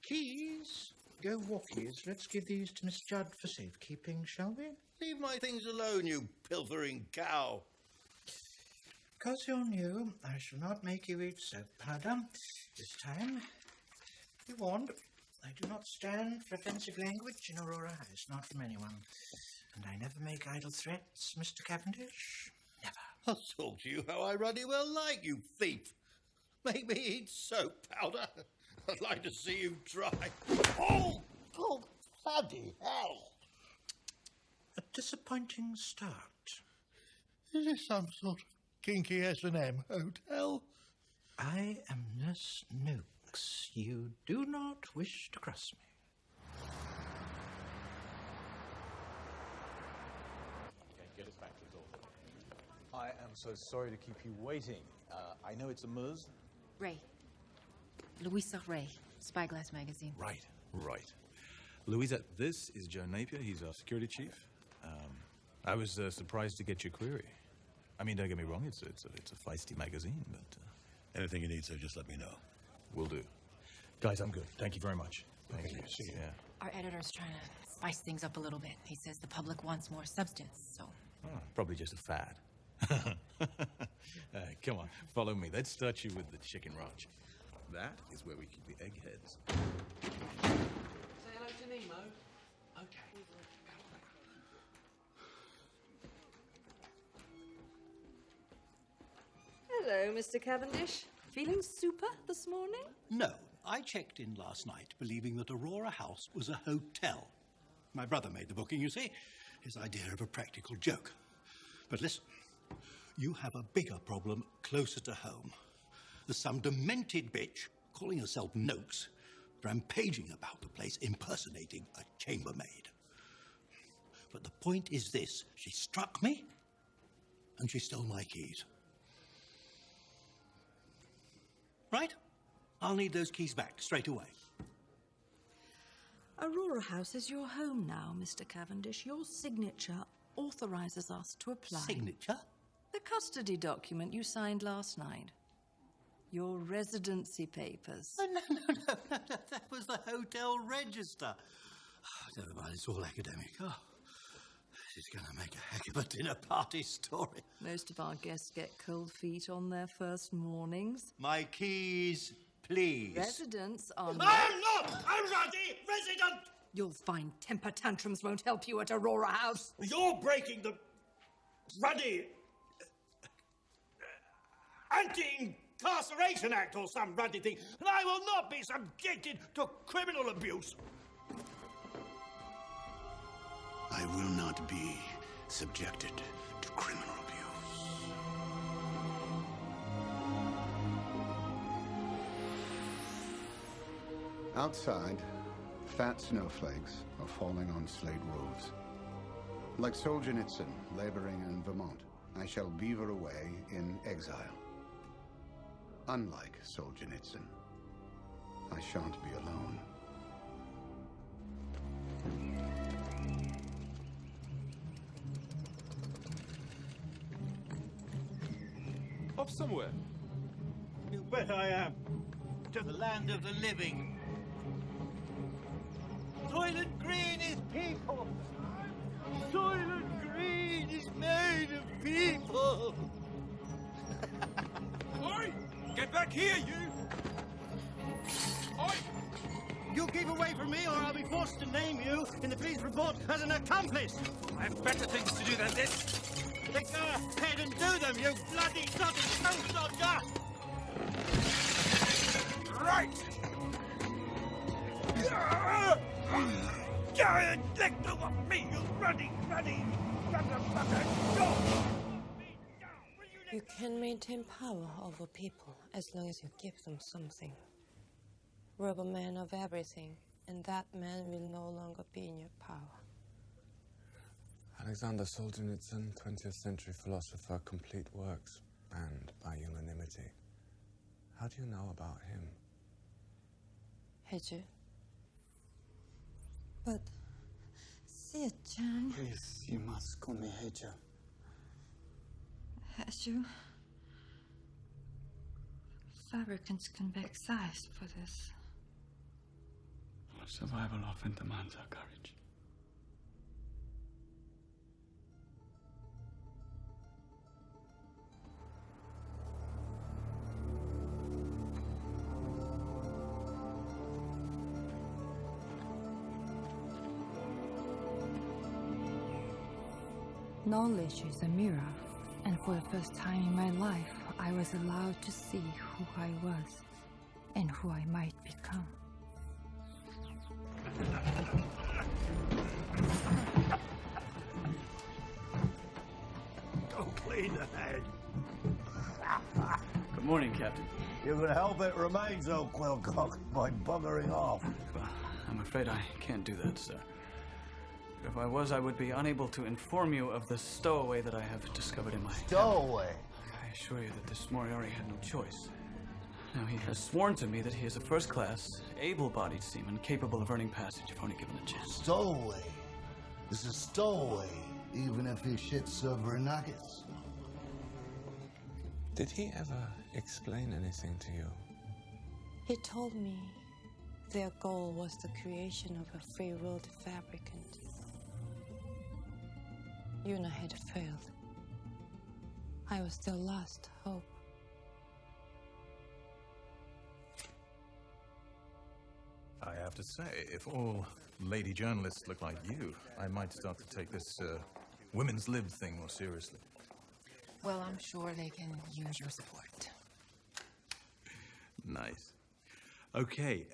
Keys? Go walkies. Let's give these to Miss Judd for safekeeping, shall we? Leave my things alone, you pilfering cow. Because you're new, I shall not make you eat soap powder. This time, be warned, I do not stand for offensive language in Aurora House, not from anyone. And I never make idle threats, Mr. Cavendish. Never. I'll talk to you how I ruddy well like, you thief. Make me eat soap powder. I'd like to see you try. Oh, bloody hell. A disappointing start. Is this some sort of kinky S&M hotel? I am Nurse Noakes. You do not wish to cross me.
Okay, get us back to the door. I am so sorry to keep you waiting. I know it's a Muz.
Ray. Louisa Ray, Spyglass magazine.
Right. Louisa, this is Joe Napier. He's our security chief. I was surprised to get your query. I mean, don't get me wrong, it's a feisty magazine, but...
Anything you need, sir, just let me know.
Will do. Guys, I'm good. Thank you very much. Thank you.
See you.
Yeah.
Our editor's trying to spice things up a little bit. He says the public wants more substance, so...
Probably just a fad. Come on, follow me. Let's start you with the chicken ranch. That is where we keep the eggheads.
Say hello to Nemo. Okay.
Hello, Mr. Cavendish. Feeling super this morning?
No, I checked in last night believing that Aurora House was a hotel. My brother made the booking, you see. His idea of a practical joke. But listen, you have a bigger problem closer to home. There's some demented bitch calling herself Noakes, rampaging about the place, impersonating a chambermaid. But the point is this, she struck me, and she stole my keys. Right? I'll need those keys back straight away.
Aurora House is your home now, Mr. Cavendish. Your signature authorizes us to apply.
Signature?
The custody document you signed last night. Your residency papers.
No, that was the hotel register. Oh, never mind, it's all academic. Oh, this is going to make a heck of a dinner party story.
Most of our guests get cold feet on their first mornings.
My keys, please.
Residents are
I'm not a ruddy resident!
You'll find temper tantrums won't help you at Aurora House.
You're breaking the ruddy Anti-Incarceration Act or some ruddy thing, and I will not be subjected to criminal abuse.
I will not be subjected to criminal abuse. Outside, fat snowflakes are falling on slate roofs. Like Solzhenitsyn laboring in Vermont, I shall beaver away in exile. Unlike Solzhenitsyn, I shan't be alone.
Off somewhere.
You bet I am. To the land of the living. Soylent Green is people. Soylent Green is made of people.
Oi! Get back here, you! Oi!
You keep away from me or I'll be forced to name you in the police report as an accomplice.
I have better things to do than this.
Then go ahead and do them, you bloody sodding co-soldier!
Right! Let go of me, you ruddy motherfucker! Go!
You can maintain power over people as long as you give them something. Rob a man of everything, and that man will no longer be in your power.
Alexander Solzhenitsyn, 20th century philosopher, complete works, banned by unanimity. How do you know about him?
Hedge.
But, Sia-chan,
Please, you must call me Heiju.
Heiju, fabricants can be excised for this.
Survival often demands our courage.
Knowledge is a mirror, and for the first time in my life, I was allowed to see who I was and who I might become.
Go clean the head.
Good morning, Captain.
You can help it remains, old Quillcock, by buggering off.
I'm afraid I can't do that, sir. If I was, I would be unable to inform you of the stowaway that I have discovered in my...
Stowaway?
I assure you that this Moriarty had no choice. Now, he has sworn to me that he is a first-class, able-bodied seaman capable of earning passage if only given a chance.
Stowaway. This is stowaway, even if he shits silver nuggets.
Did he ever explain anything to you?
He told me their goal was the creation of a free-willed fabricant. Una had failed. I was their last hope.
I have to say, if all lady journalists look like you, I might start to take this women's lib thing more seriously.
Well, I'm sure they can use your support.
Nice. Okay,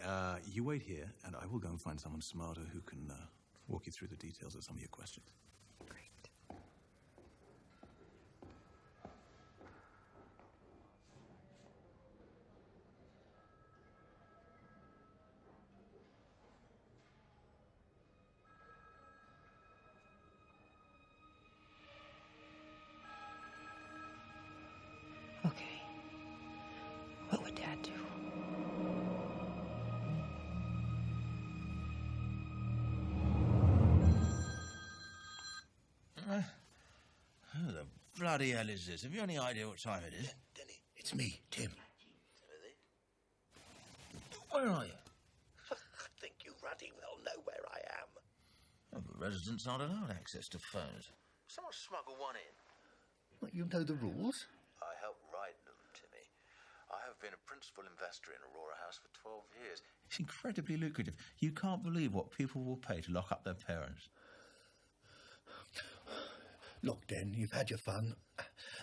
you wait here, and I will go and find someone smarter who can walk you through the details of some of your questions.
Okay. What would Dad do?
Who the bloody hell is this? Have you any idea what time it is?
Denny, it's me, Tim.
Where are you?
I think you ruddy well know where I am.
Oh, but residents aren't allowed access to phones. Someone smuggled one in.
What, you know the rules?
I helped write them, Timmy. I have been a principal investor in Aurora House for 12 years. It's incredibly lucrative. You can't believe what people will pay to lock up their parents.
Look, Den, you've had your fun.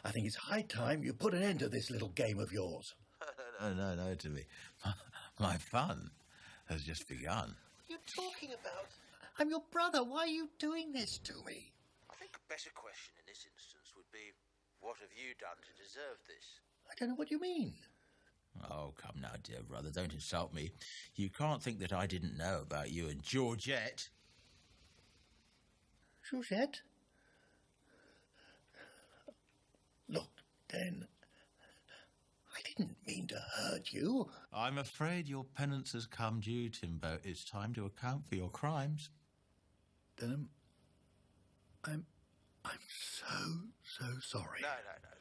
I think it's high time you put an end to this little game of yours.
No, Timmy. My fun has just begun.
What are you talking about? I'm your brother. Why are you doing this to me?
I think a better question in this instance would be, what have you done to deserve this?
I don't know what you mean.
Oh, come now, dear brother, don't insult me. You can't think that I didn't know about you and Georgette.
Georgette? Look, then, I didn't mean to hurt you.
I'm afraid your penance has come due, Timbo. It's time to account for your crimes.
Then I'm so sorry.
No,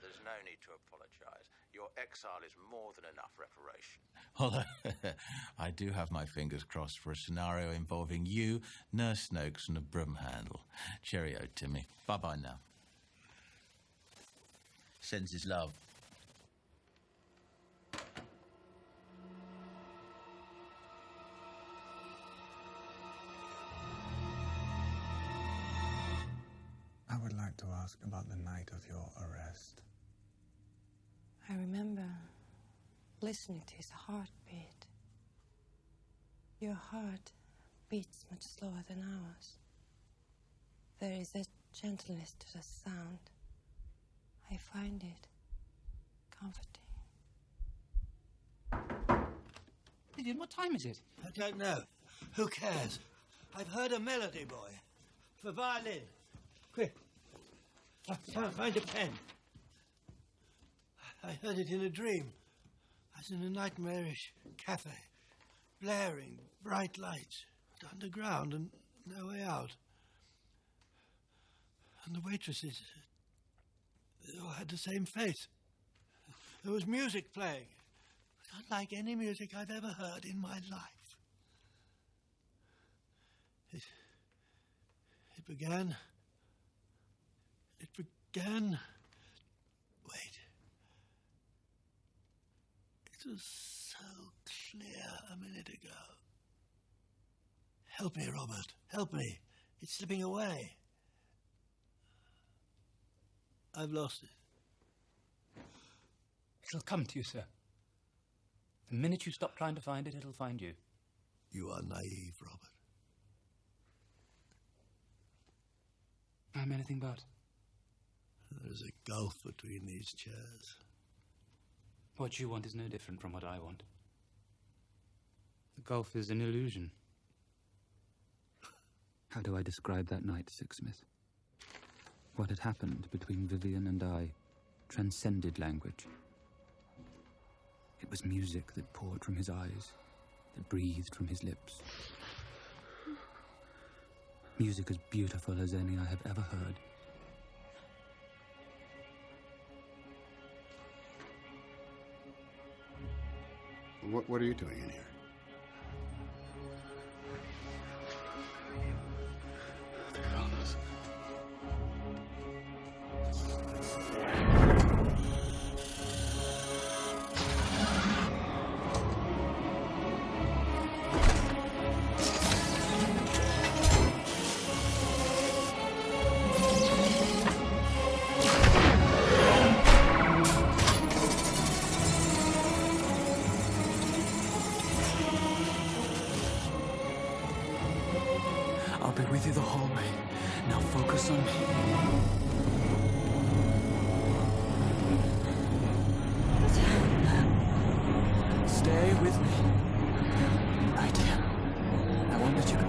there's no need to apologise. Your exile is more than enough reparation. Although, I do have my fingers crossed for a scenario involving you, Nurse Snokes, and a broom handle. Cheerio, Timmy. Bye-bye now. Sends his love.
I would like to ask about the night of your arrest.
I remember listening to his heartbeat. Your heart beats much slower than ours. There is a gentleness to the sound. I find it comforting.
Vivian, what time is it?
I don't know. Who cares? I've heard a melody, boy. For violin. Quick. Find a pen. I heard it in a dream. I was in a nightmarish cafe. Blaring, bright lights. But underground and no way out. And the waitresses, they all had the same face. There was music playing. Unlike any music I've ever heard in my life. It began... Wait. It was so clear a minute ago. Help me, Robert. Help me. It's slipping away. I've lost it.
It'll come to you, sir. The minute you stop trying to find it, it'll find you.
You are naive, Robert.
I'm anything but.
There's a gulf between these chairs.
What you want is no different from what I want. The gulf is an illusion. How do I describe that night, Sixsmith? What had happened between Vivian and I transcended language. It was music that poured from his eyes, that breathed from his lips. Music as beautiful as any I have ever heard.
What are you doing in here? They found us.
I'll be with you the whole way. Now focus on me. Stay with me. Right here. I won't let you go.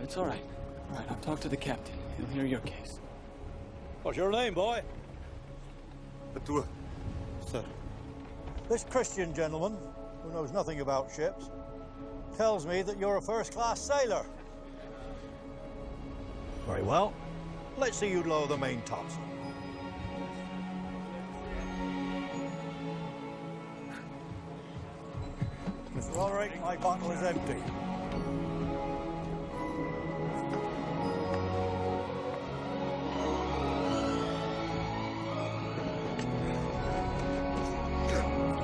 It's all right. All right, I've talked to the captain. He'll hear your case.
What's your name, boy?
Atua.
Sir. This Christian gentleman, who knows nothing about ships, tells me that you're a first-class sailor. Very well. Let's see you lower the main topsail. Mr. Roderick, my bottle is empty.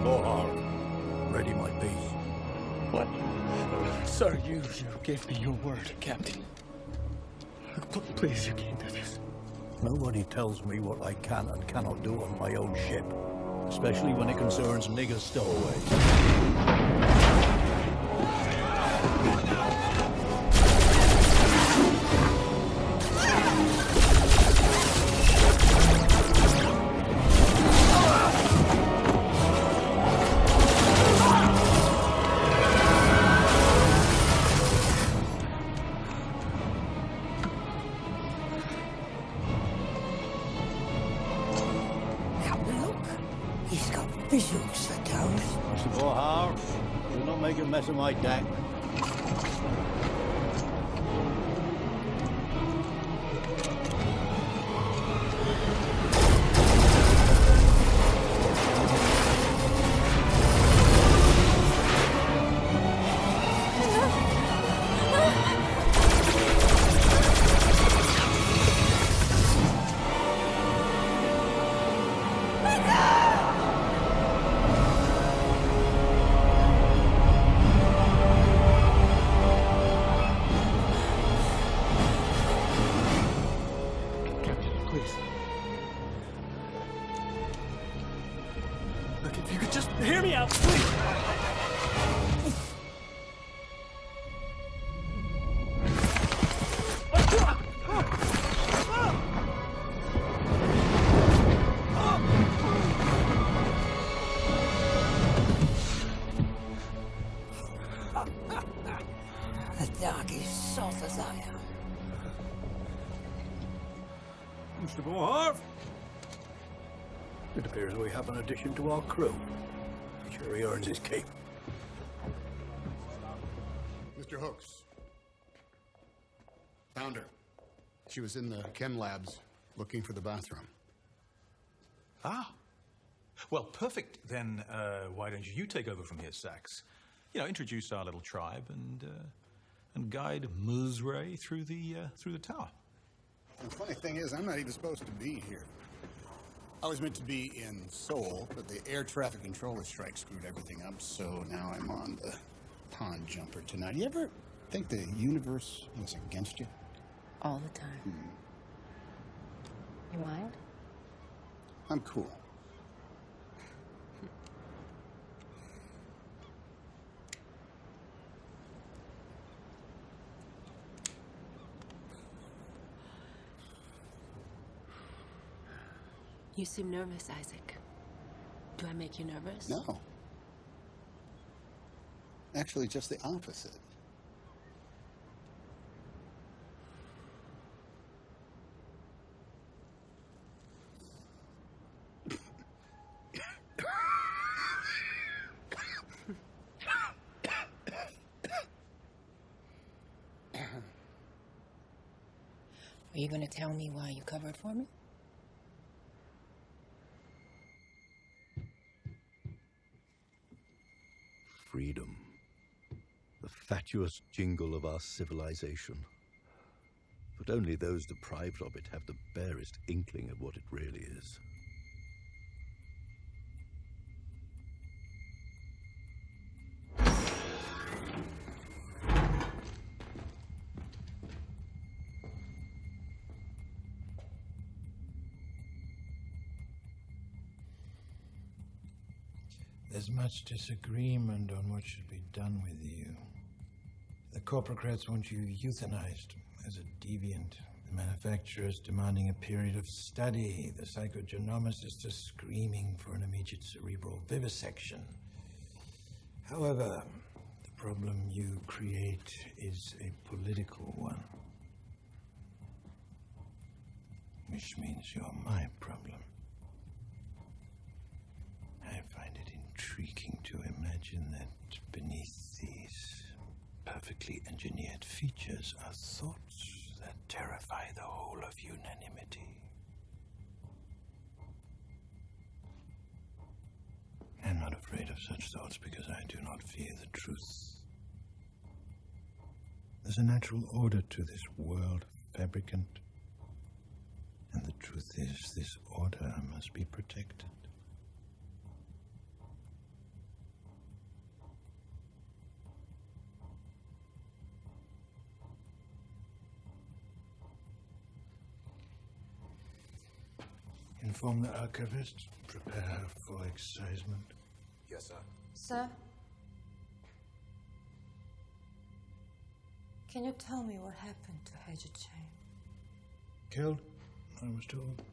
Lord, ready my piece.
Sir, you gave me your word, Captain. Please, you can't do this.
Nobody tells me what I can and cannot do on my own ship, especially when it concerns nigger stowaways.
He's got visuals for those.
Mr. Borhar, do not make a mess of my deck.
Please. Look, if you could just hear me out, please.
The dark is soft as I am.
Mr. Borhar, it appears we have an addition to our crew. Sure he earns his keep.
Mr. Hooks. Found her. She was in the chem labs looking for the bathroom.
Ah. Well, perfect. Then why don't you take over from here, Sax? You know, introduce our little tribe and guide Muzray through the tower.
The funny thing is, I'm not even supposed to be here. I was meant to be in Seoul, but the air traffic controller strike screwed everything up, so now I'm on the pond jumper tonight. You ever think the universe was against you?
All the time. You mind?
I'm cool.
You seem nervous, Isaac. Do I make you nervous?
No. Actually, just the opposite.
Are you going to tell me why you covered for me?
Freedom. The fatuous jingle of our civilization. But only those deprived of it have the barest inkling of what it really is.
There's much disagreement on what should be done with you. The corporocrats want you euthanized as a deviant. The manufacturers demanding a period of study. The psychogenomicists are screaming for an immediate cerebral vivisection. However, the problem you create is a political one. Which means you're my problem. I find it intriguing to imagine that beneath these perfectly engineered features are thoughts that terrify the whole of unanimity. I'm not afraid of such thoughts because I do not fear the truth. There's a natural order to this world, fabricant. And the truth is, this order must be protected. inform the archivist. Prepare her for excisement.
Yes, sir.
Sir? Can you tell me what happened to Hejichay?
Killed, I was told.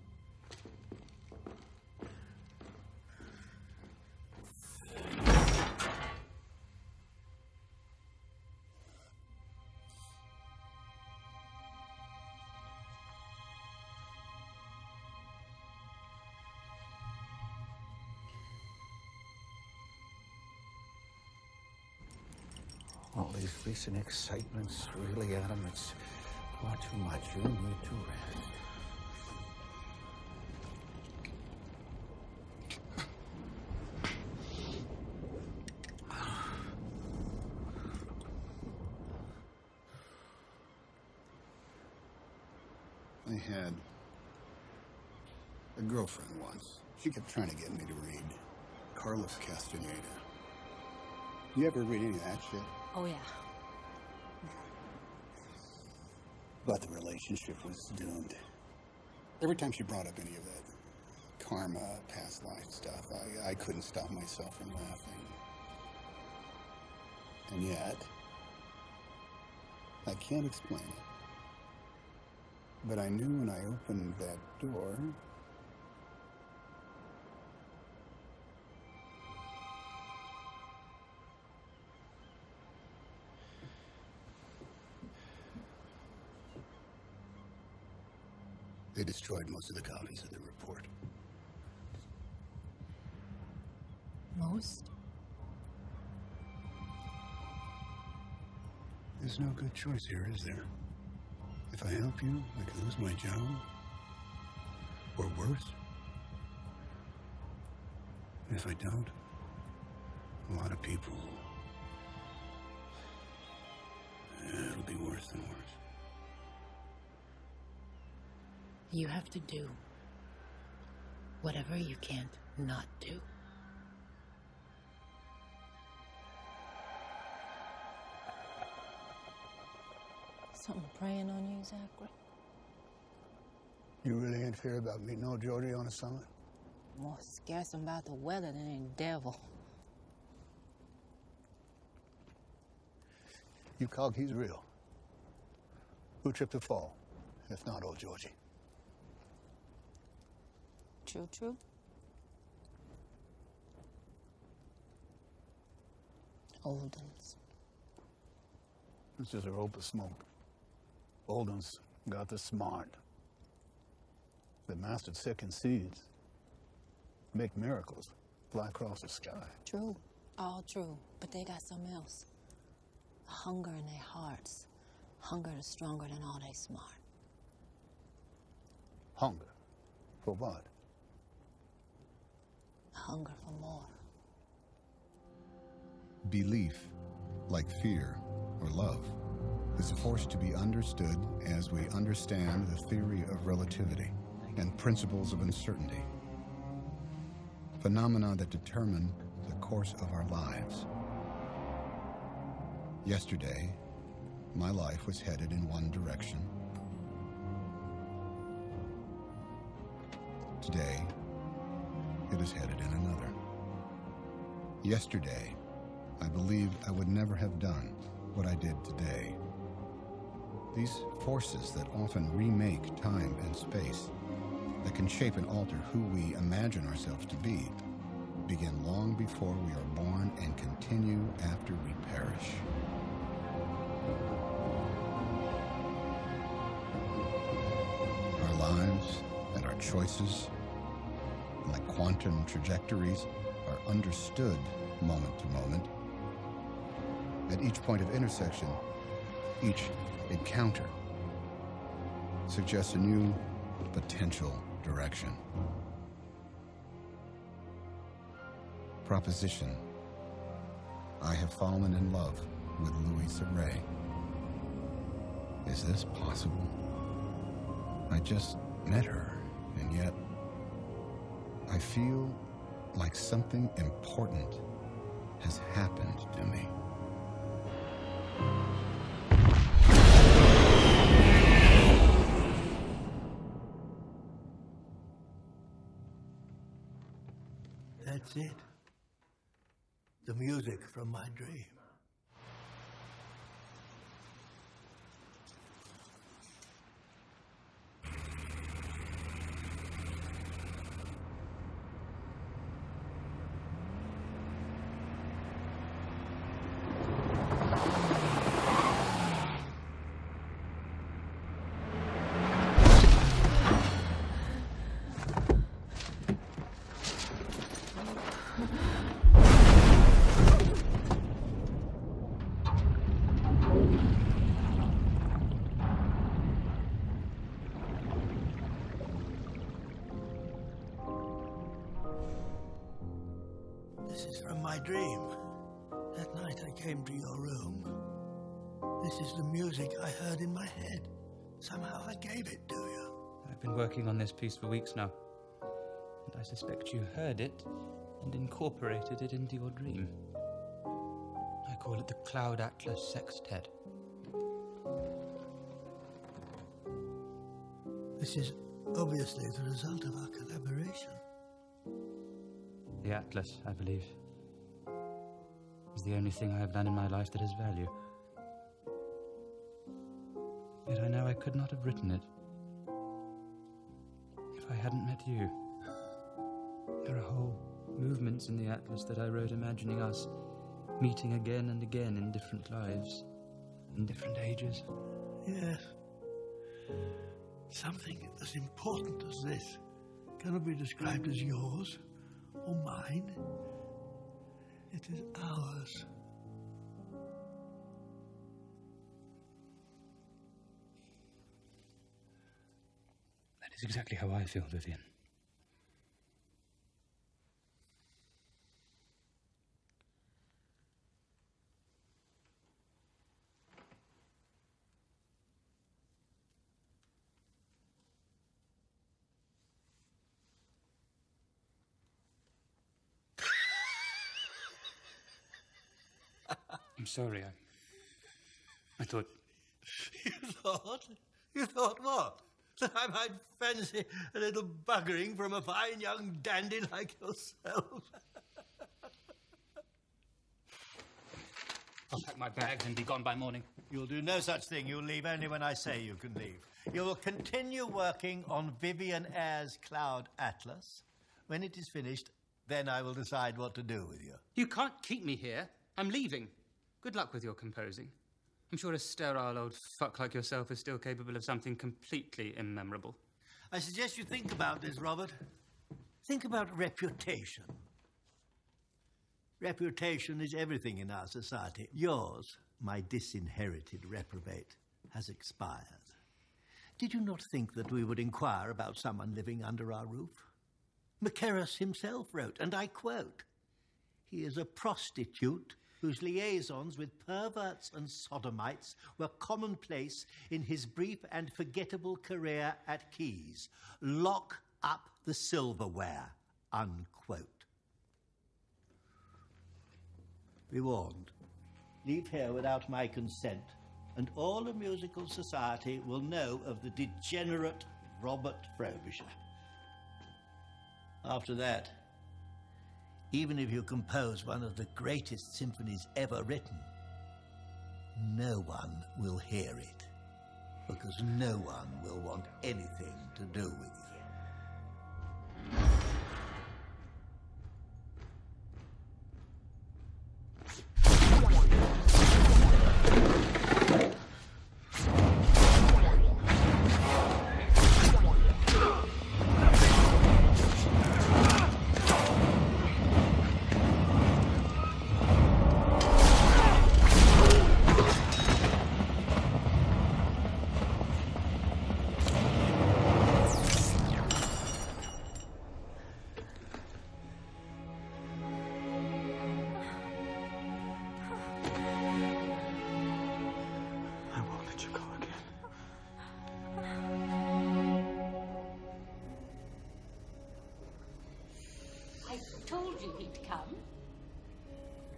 All these recent excitements, really, Adam, it's far too much. You need to rest. I had a girlfriend once. She kept trying to get me to read Carlos Castaneda. You ever read any of that shit?
Oh, yeah.
But the relationship was doomed. Every time she brought up any of that karma, past life stuff, I couldn't stop myself from laughing. And yet, I can't explain it. But I knew when I opened that door, they destroyed most of the copies of the report.
Most?
There's no good choice here, is there? If I help you, I could lose my job. Or worse. And if I don't, a lot of people... it'll be worse than worse.
You have to do whatever you can't not do.
Something preying on you, Zachary?
You really ain't fear about meeting old Georgie on a summit?
More scarce about the weather than any devil.
You cog he's real. Who tripped the fall, if not old Georgie?
True, true. Oldens.
It's just a rope of smoke. Oldens got the smart. They mastered second seeds. Make miracles. Fly across the sky.
True. All true. But they got something else. A hunger in their hearts. Hunger is stronger than all they smart.
Hunger? For what?
A hunger for more.
Belief, like fear or love, is a force to be understood as we understand the theory of relativity and principles of uncertainty. Phenomena that determine the course of our lives. Yesterday, my life was headed in one direction. Today, it is headed in another. Yesterday, I believed I would never have done what I did today. These forces that often remake time and space, that can shape and alter who we imagine ourselves to be, begin long before we are born and continue after we perish. Our lives and our choices, like quantum trajectories, are understood moment to moment. At each point of intersection, each encounter suggests a new potential direction. Proposition: I have fallen in love with Louisa Ray. Is this possible? I just met her, and yet I feel like something important has happened to me.
That's it. The music from my dream. This is from my dream. That night I came to your room. This is the music I heard in my head. Somehow I gave it to you.
I've been working on this piece for weeks now, and I suspect you heard it and incorporated it into your dream. I call it the Cloud Atlas Sextet.
This is obviously the result of our collaboration.
The Atlas, I believe, is the only thing I have done in my life that has value. Yet I know I could not have written it if I hadn't met you. There are whole movements in the Atlas that I wrote imagining us meeting again and again in different lives, in different ages.
Yes. Something as important as this cannot be described as yours or mine. It is ours.
That is exactly how I feel, Vivian. I'm sorry, I thought...
You thought what? That I might fancy a little buggering from a fine young dandy like yourself?
I'll pack my bags and be gone by morning.
You'll do no such thing. You'll leave only when I say you can leave. You will continue working on Vivian Ayre's Cloud Atlas. When it is finished, then I will decide what to do with you.
You can't keep me here. I'm leaving. Good luck with your composing. I'm sure a sterile old fuck like yourself is still capable of something completely immemorable.
I suggest you think about this, Robert. Think about reputation. Reputation is everything in our society. Yours, my disinherited reprobate, has expired. Did you not think that we would inquire about someone living under our roof? Macaris himself wrote, and I quote, "He is a prostitute whose liaisons with perverts and sodomites were commonplace in his brief and forgettable career at Keys. Lock up the silverware," unquote. Be warned. Leave here without my consent, and all the musical society will know of the degenerate Robert Frobisher. After that, even if you compose one of the greatest symphonies ever written, no one will hear it, because no one will want anything to do with you.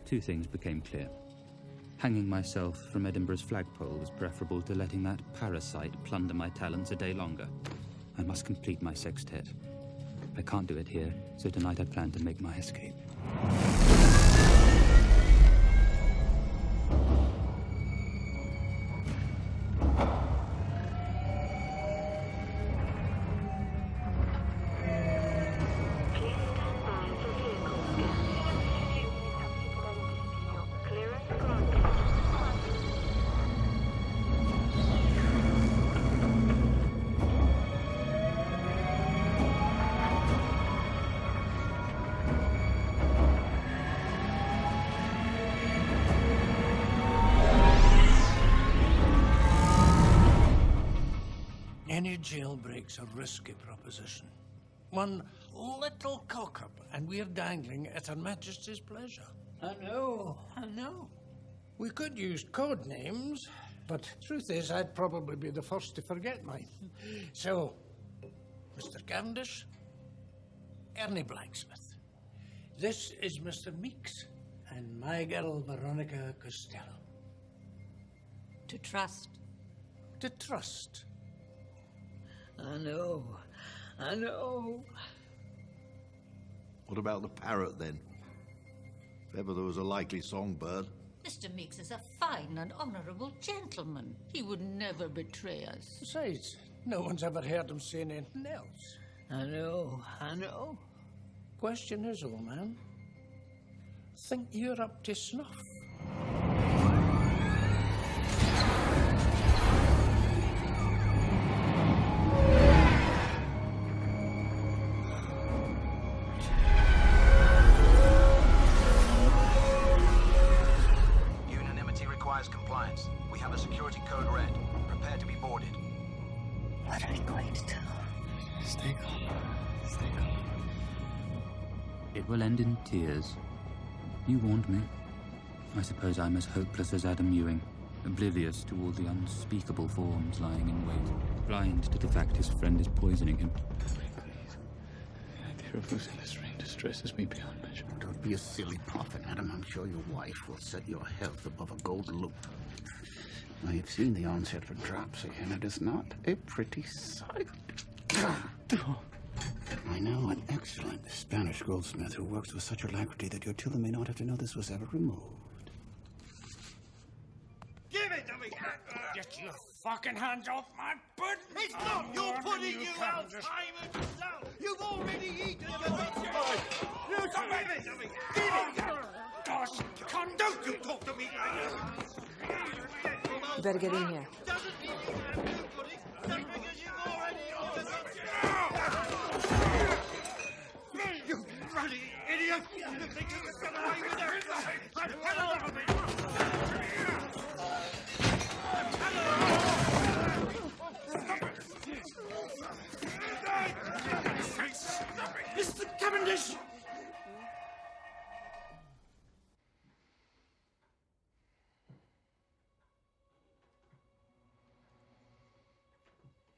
Two things became clear. Hanging myself from Edinburgh's flagpole was preferable to letting that parasite plunder my talents a day longer. I must complete my sextet. I can't do it here, so tonight I plan to make my escape.
Any jailbreak's a risky proposition. One little cock-up, and we're dangling at Her Majesty's pleasure. I know. We could use code names, but truth is, I'd probably be the first to forget mine. So, Mr. Cavendish, Ernie Blacksmith. This is Mr. Meeks, and my girl, Veronica Costello.
To trust.
To trust.
I know. What about the parrot, then? If ever there was a likely songbird.
Mr. Meeks is a fine and honourable gentleman. He would never betray us.
Besides, no one's ever heard him saying anything else.
I know.
Question is, old man, think you're up to snuff?
Compliance. We have a security code red. Prepare to be boarded.
What are you going to do?
Stay calm.
It will end in tears. You warned me. I suppose I'm as hopeless as Adam Ewing, oblivious to all the unspeakable forms lying in wait, blind to the fact his friend is poisoning him.
Please. The idea of losing this ring distresses me beyond measure.
Don't be a silly prophet, Adam. I'm sure your wife will set your health above a gold loop. I have seen the onset for dropsy, and it is not a pretty sight. I know an excellent Spanish goldsmith who works with such alacrity that your Tilla may not have to know this was ever removed.
Give it to me! Get your fucking hands off my butt!
It's not your pudding, you Alzheimer's! You've already eaten the You stop it! Give it!
Gosh,
Don't you talk to me!
You better get in here.
You bloody idiot! You think you can get away with everything? Hello!
Mr. Cavendish!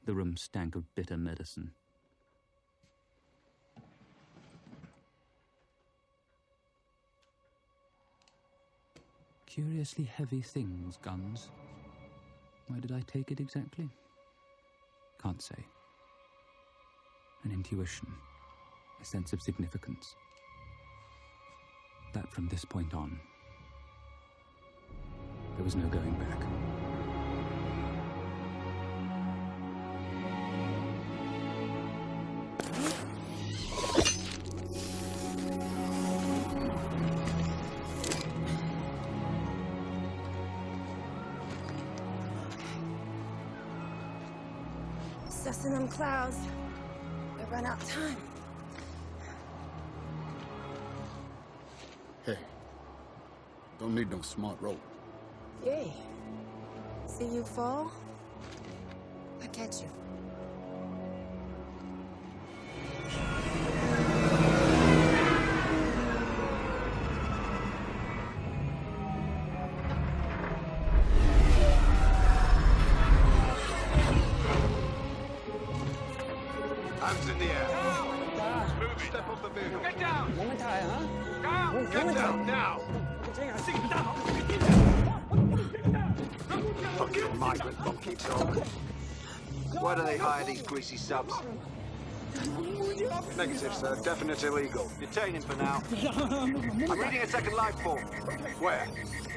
The room stank of bitter medicine. Curiously heavy things, guns. Why did I take it exactly? Can't say. An intuition, a sense of significance. That from this point on, there was no going back.
Sussing them clouds. We run out of time.
Hey, don't need no smart rope.
Yay. See you fall, I catch you.
Hands in the air. Move it. Step off the vehicle. Get down. Down. Get down now. Fucking migrant monkey dog. Why do they hire these greasy subs? Negative, sir. Definite illegal.
Detain him for now. I'm reading a second life form.
Where?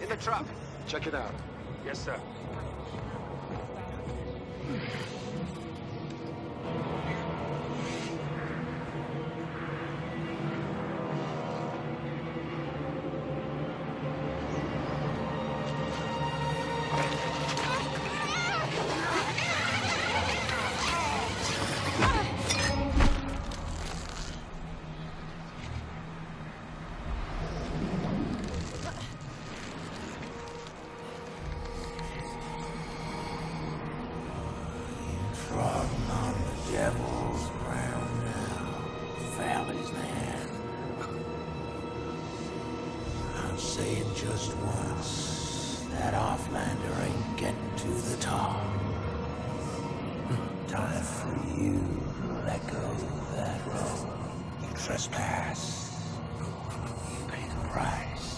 In the truck.
Check it out.
Yes, sir.
Trodden on the devil's ground now. Valley's land. I'm saying just once, that Offlander ain't getting to the top. Time for you to let go of that road. You trespass. You pay the price.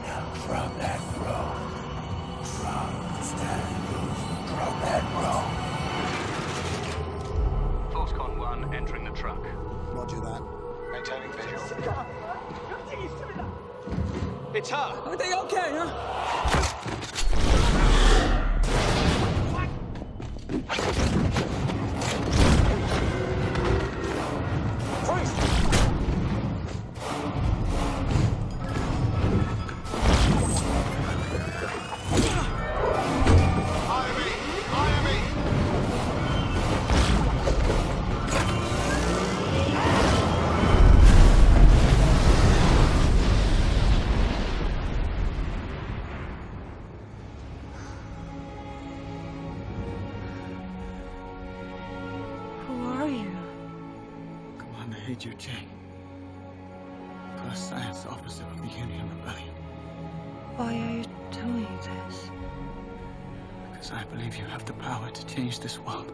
Now drop that road. Drop that road.
Foxconn 1 entering the truck.
Roger that.
Maintaining visual.
It's her!
Are they okay, huh?
Who are you?
Commander Heiju Chang. First science officer of the Union Rebellion.
Why are you doing this?
Because I believe you have the power to change this world.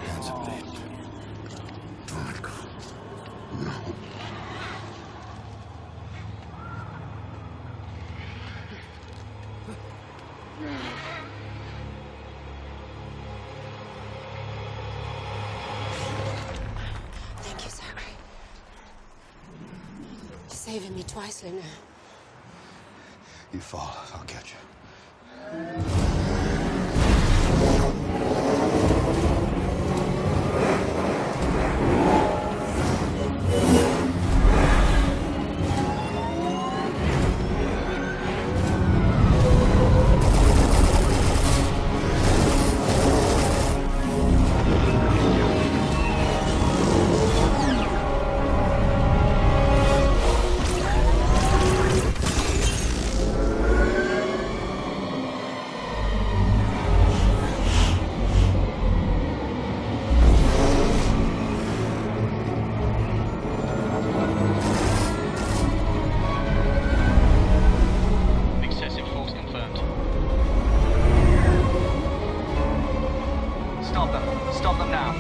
Hands up, David. Don't go. No.
Thank you, Zachary. You're saving me twice, Luna.
You fall, I'll catch you.
Excessive force confirmed. Stop them. Stop them now.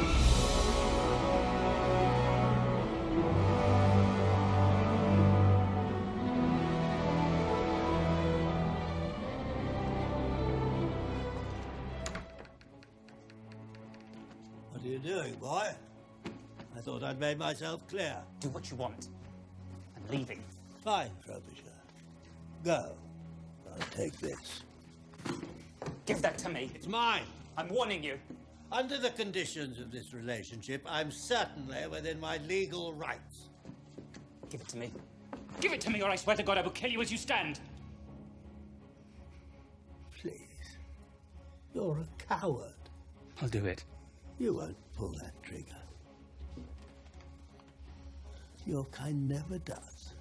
What are you doing, boy? I thought I'd made myself clear.
Do what you want. I'm leaving.
Fine, Frobisher. Go. I'll take this.
Give that to me.
It's mine.
I'm warning you.
Under the conditions of this relationship, I'm certainly within my legal rights.
Give it to me. Give it to me, or I swear to God I will kill you as you stand.
Please. You're a coward.
I'll do it.
You won't pull that trigger. Your kind never does.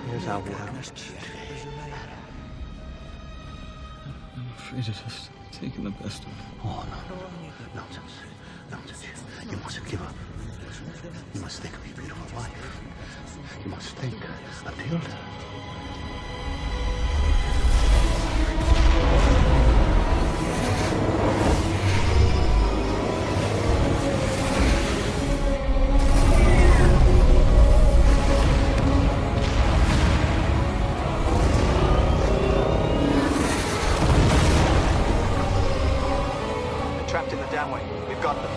Here's our word. I'm afraid it has taken the best of me.
Oh, no. Nonsense. Nonsense. You mustn't give up. You must think of your beautiful wife. You must think of Tilda.
Trapped in the downway. We've got them.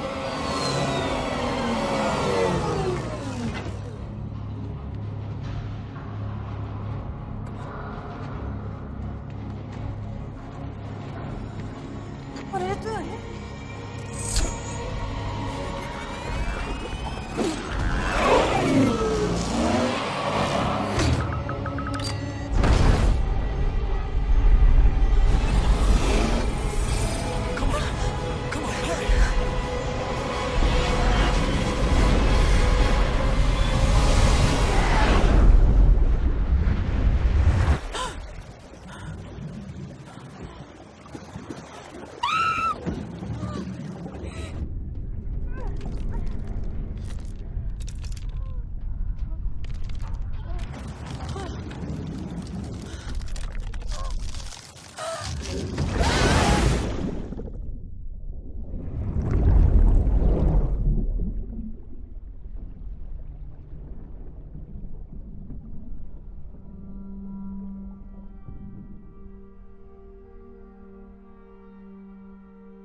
What are you doing?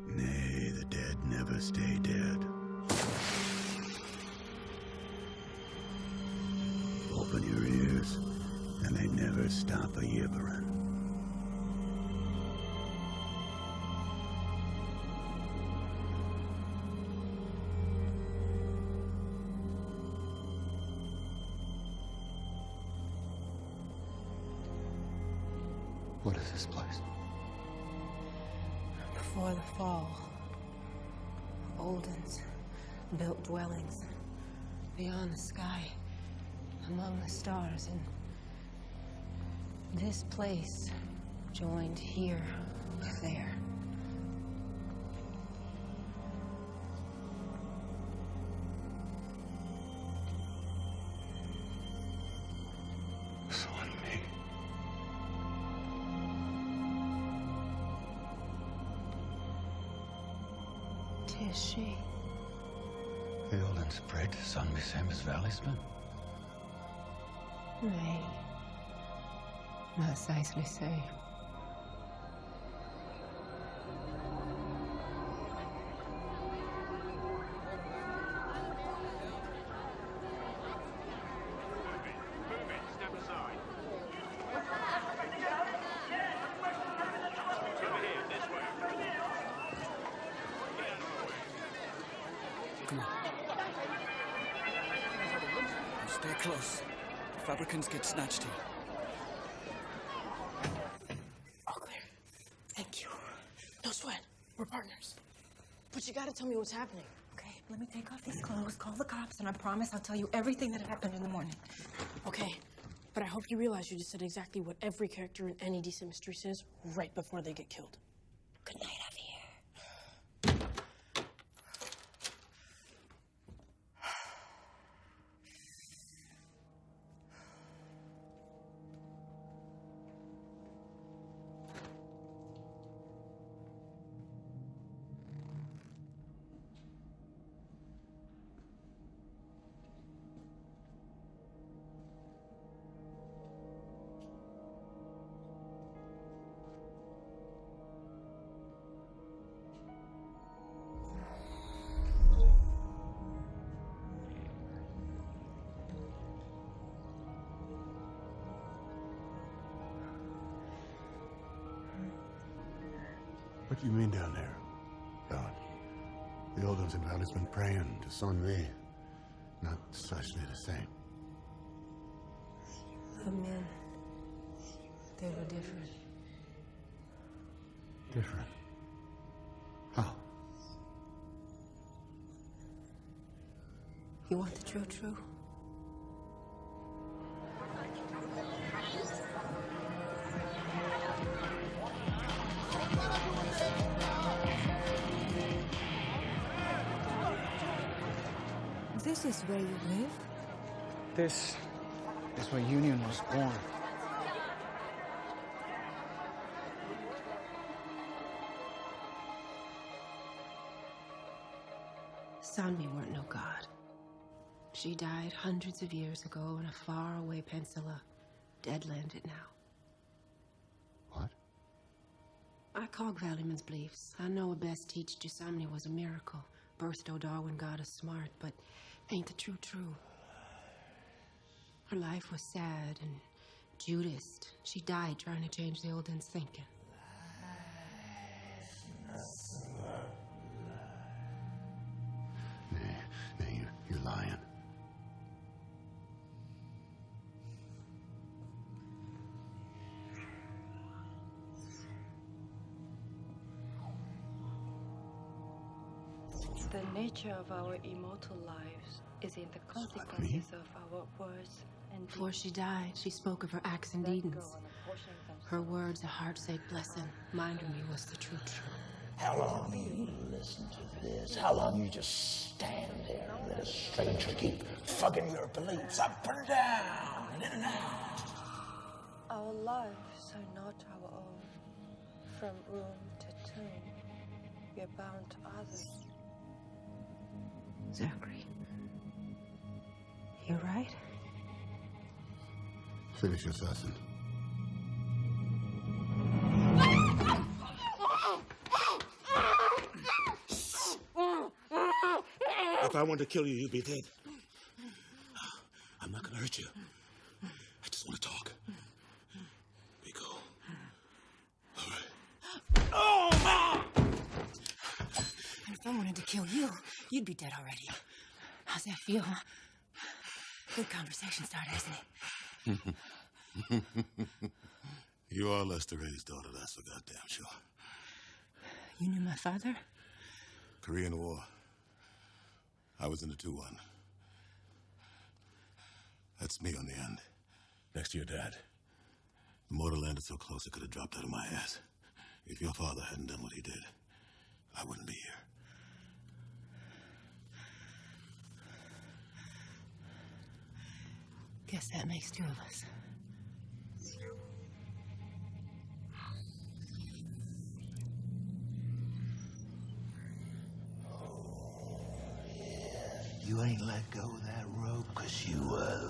Nay, the dead never stay dead. Open your ears, and they never stop a yibbering. What is this place?
Before the fall, Oldens built dwellings beyond the sky, among the stars, and this place joined here with there.
Son me.
Tis she.
The Oldens prayed to Son me same as Valley's-man.
Nay, not precisely so.
Come on. Stay close. Fabricants get snatched here.
All clear. Thank you. No sweat. We're partners. But you gotta tell me what's happening.
Okay, let me take off these clothes, call the cops, and I promise I'll tell you everything that happened in the morning.
Okay. But I hope you realize you just said exactly what every character in any decent mystery says right before they get killed. Good night, Javier.
What do you mean down there, God? The Oldens and Valley's been praying to Son me. Not precisely the same.
The men, they were different.
Different? How?
You want the true?
Is this where you live?
This is where Union was born.
Sanmi weren't no god. She died hundreds of years ago in a faraway peninsula, dead-landed now.
What?
I cog Valleyman's beliefs. I know a best teach Samni was a miracle. Birthed O'Darwin god is smart, but ain't the true. Her life was sad and Judas. She died trying to change the old un's thinking.
Nay, you're lying.
The nature of our immortal lives is in the consequences of our words and
Before she died, she spoke of her acts and deedings. Her words, a heart-sake blessing, minding me was the true.
How long do you listen to this? How long you just stand there and let a stranger keep fucking your beliefs up and down and in and out?
Our lives are not our own. From room to tomb, we are bound to others.
Zachary, you're right.
Finish your fussing.
If I wanted to kill you, you'd be dead. I'm not gonna hurt you. I just want to talk. Be cool. All right. Oh!
And if I wanted to kill you, you'd be dead already. How's that feel, huh? Good conversation starter, isn't it?
You are Lester Ray's daughter, that's for goddamn sure.
You knew my father?
Korean War. I was in the 2-1. That's me on the end, next to your dad. The mortar landed so close it could have dropped out of my ass. If your father hadn't done what he did, I wouldn't be here.
Guess that makes two of us.
You ain't let go of that rope because you were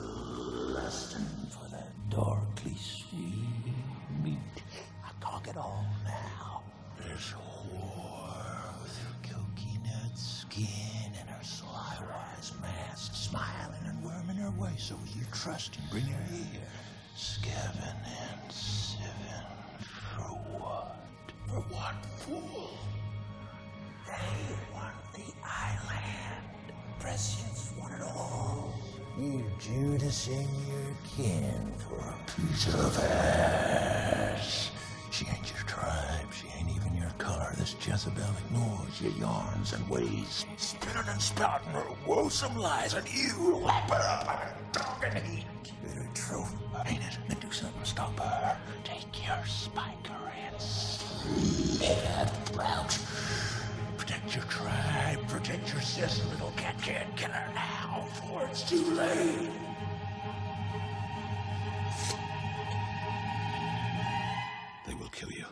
lusting for that darkly sweet meat. I talk it all now. This whore with her coconut skin and her sly-wise mask, smiling and worming her way so you trust and bring her here. Skiven and sieving for what? For what, fool? They want the island. Prescience want it all. You Judasing your kin for a piece of ass. She ain't your tribe. She ain't even your color. This Jezebel ignores your yarns and ways, spinning and spouting her woesome lies, and you lap her up like a dog in heat. Bitter truth, ain't it? Then do something to stop her. Take your spiker and slit that route. Protect your tribe, protect your sis, little cat can't kill her now, before it's too late. They will kill you.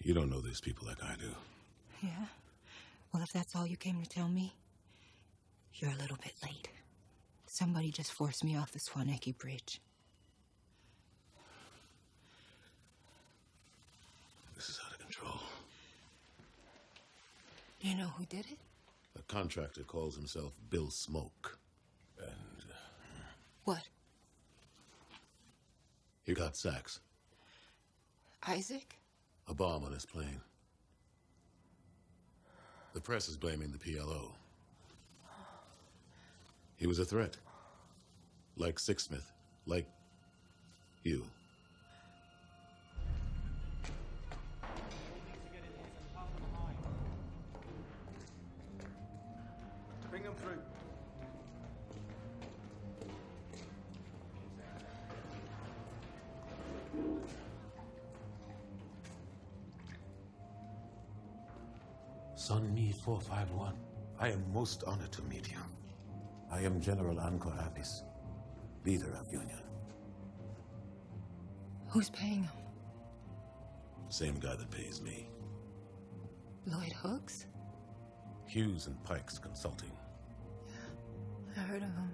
You don't know these people like I do.
Yeah? Well, if that's all you came to tell me, you're a little bit late. Somebody just forced me off the Swaneki Bridge.
This is out of control.
Do you know who did it?
A contractor calls himself Bill Smoke. And
What?
he got sacks.
Isaac?
A bomb on his plane. The press is blaming the PLO. He was a threat. Like Sixsmith. Like you.
Bring them through.
Sunmi 451. I am most honored to meet you.
I am General Anko Apis, leader of Union.
Who's paying him?
Same guy that pays me.
Lloyd Hooks?
Hughes and Pikes Consulting.
I heard of them.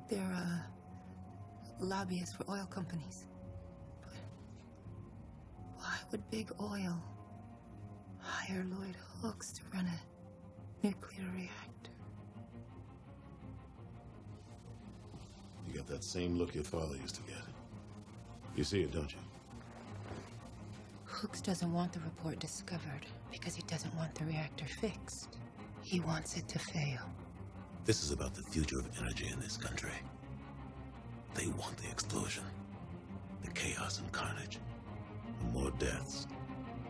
They're, lobbyists for oil companies. But why would Big Oil hire Lloyd Hooks to run a nuclear reactor?
You got that same look your father used to get. You see it, don't you?
Hooks doesn't want the report discovered because he doesn't want the reactor fixed. He wants it to fail.
This is about the future of energy in this country. They want the explosion, the chaos and carnage. The more deaths,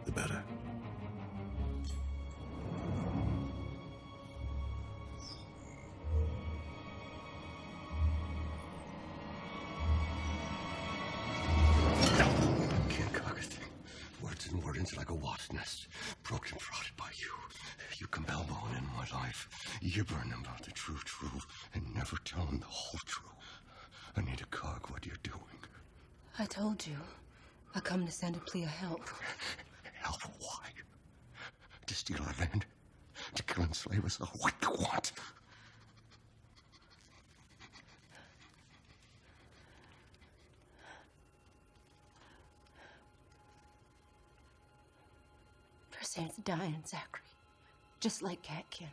the better.
Can't cock it. Words and wordings like a wasp nest, broken and rotted by you. You compel bone in my life. You burn them about the true and never tell them the whole truth. I need a cog what you're doing.
I told you. I come to send a plea of help.
Help why? To steal our land? To kill and slave us all? What do you want?
Persene's dying, Zachary. Just like Catkin.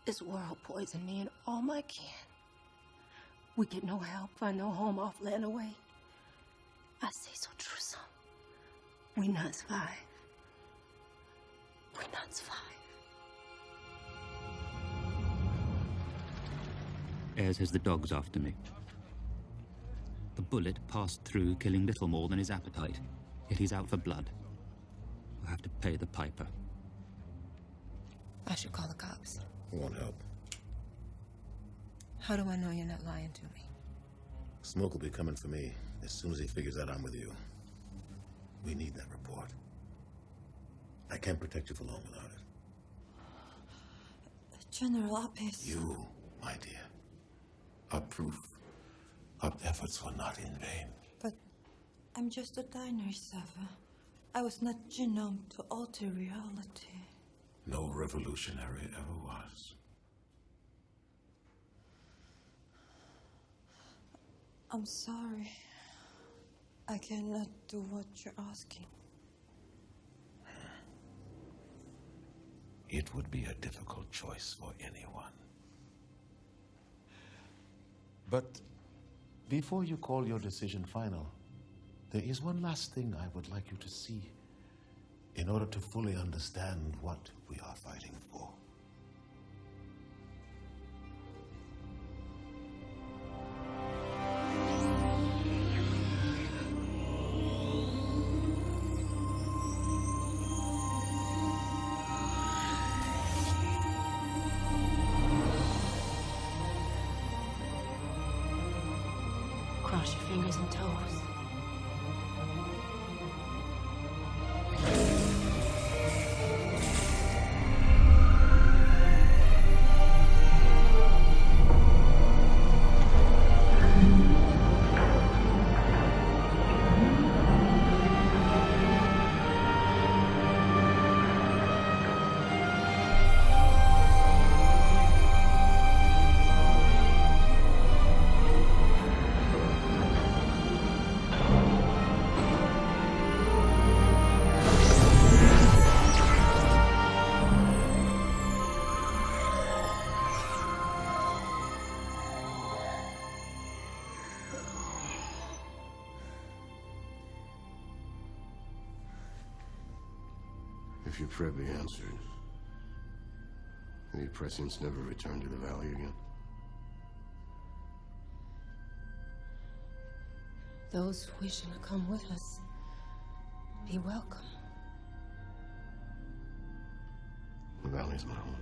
This world poisoned me and all my kin. We get no help, find no home off land away. I say so true, son. We not survive. We not survive.
Ayres has the dogs after me. The bullet passed through, killing little more than his appetite. Yet he's out for blood. We'll have to pay the piper.
I should call the cops.
Won't help.
How do I know you're not lying to me?
Smoke will be coming for me as soon as he figures out I'm with you. We need that report. I can't protect you for long without it.
General Apis.
You, my dear, are proof our efforts were not in vain.
But I'm just a diner server. I was not genomed to alter reality.
No revolutionary ever was.
I'm sorry. I cannot do what you're asking.
It would be a difficult choice for anyone. But before you call your decision final, there is one last thing I would like you to see in order to fully understand what we are fighting for.
Cross your fingers and toes.
If your prayer be answered, will your prescience never return to the valley again?
Those wishing to come with us, be welcome.
The valley's my home.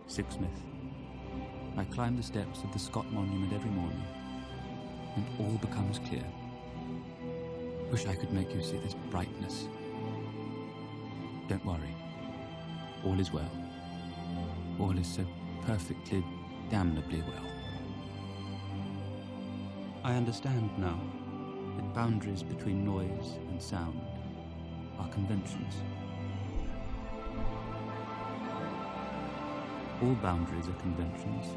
Sixsmith. I climb the steps of the Scott Monument every morning, and all becomes clear. Wish I could make you see this brightness. Don't worry. All is well. All is so perfectly, damnably well. I understand now that boundaries between noise and sound are conventions. All boundaries are conventions,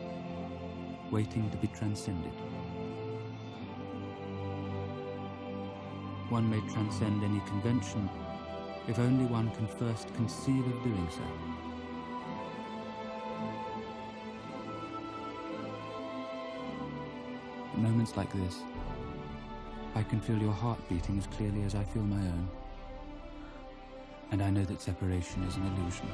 waiting to be transcended. One may transcend any convention if only one can first conceive of doing so. At moments like this, I can feel your heart beating as clearly as I feel my own. And I know that separation is an illusion.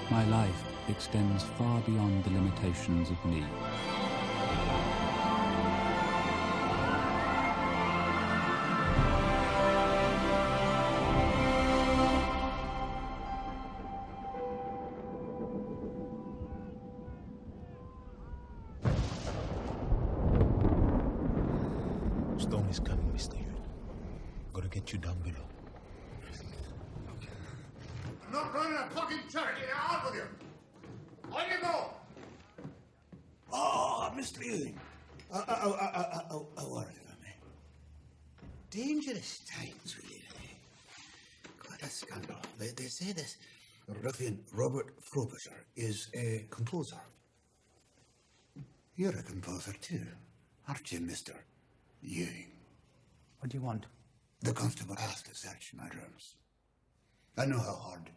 My life extends far beyond the limitations of me.
Storm is coming, Mr. Yun. Gotta get you down below.
I'm not running a fucking charity. Out with you. On you go.
Oh, Mr. Ewing. A word, if I may. Dangerous times, really. Quite a scandal. They say this ruffian Robert Frobisher is a composer. You're a composer too, aren't you, Mr. Ewing?
What do you want?
The constable asked to search my rooms. I know how hard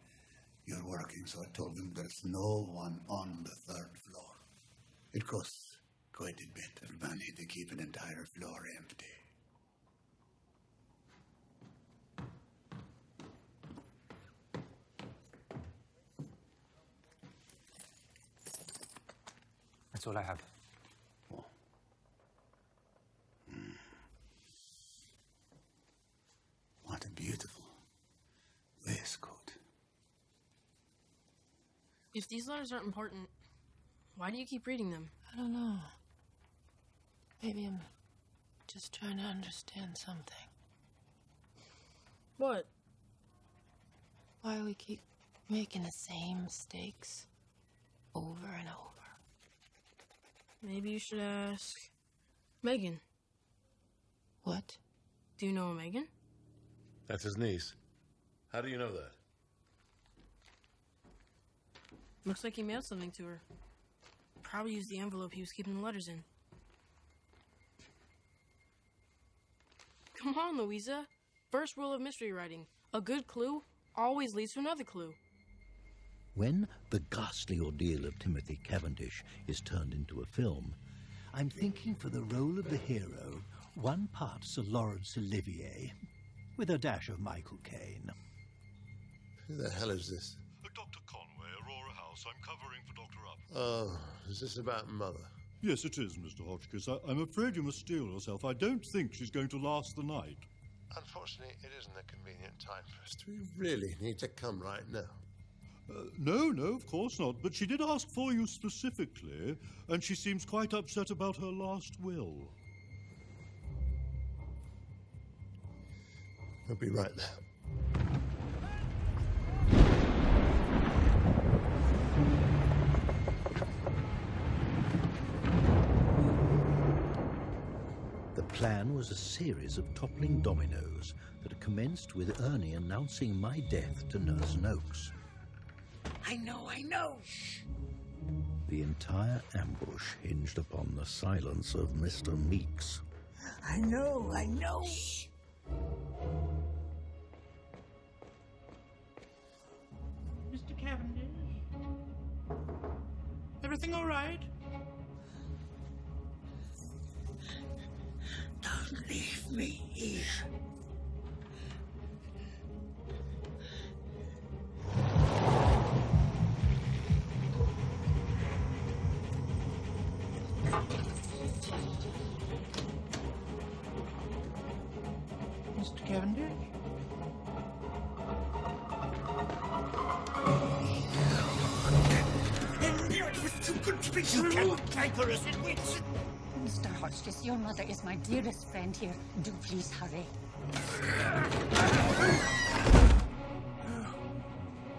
you're working, so I told them there's no one on the third floor. It costs quite a bit of money to keep an entire floor empty.
That's all I have.
What a beautiful waistcoat.
If these letters aren't important, why do you keep reading them?
I don't know. Maybe I'm just trying to understand something.
What?
Why we keep making the same mistakes over and over.
Maybe you should ask Megan.
What?
Do you know a Megan?
That's his niece. How do you know that?
Looks like he mailed something to her. Probably used the envelope he was keeping the letters in. Come on, Louisa. First rule of mystery writing. A good clue always leads to another clue.
When the ghastly ordeal of Timothy Cavendish is turned into a film, I'm thinking for the role of the hero, one part Sir Laurence Olivier, with a dash of Michael Caine.
Who the hell is this?
Dr. Conway, Aurora House. I'm covering for Dr. Up.
Oh, is this about Mother?
Yes, it is, Mr. Hotchkiss. I'm afraid you must steel yourself. I don't think she's going to last the night.
Unfortunately, it isn't a convenient time for us. Do we really need to come right now?
No, of course not. But she did ask for you specifically, and she seems quite upset about her last will.
I'll be right there.
The plan was a series of toppling dominoes that commenced with Ernie announcing my death to Nurse Noakes.
I know.
The entire ambush hinged upon the silence of Mr. Meeks.
I know.
Mr. Cavendish? Everything all right?
Don't leave me here.
Mr. Cavendish? Speak to him! You cankerous witch!
Mr. Hotchkiss, your mother is my dearest friend here. Do please hurry.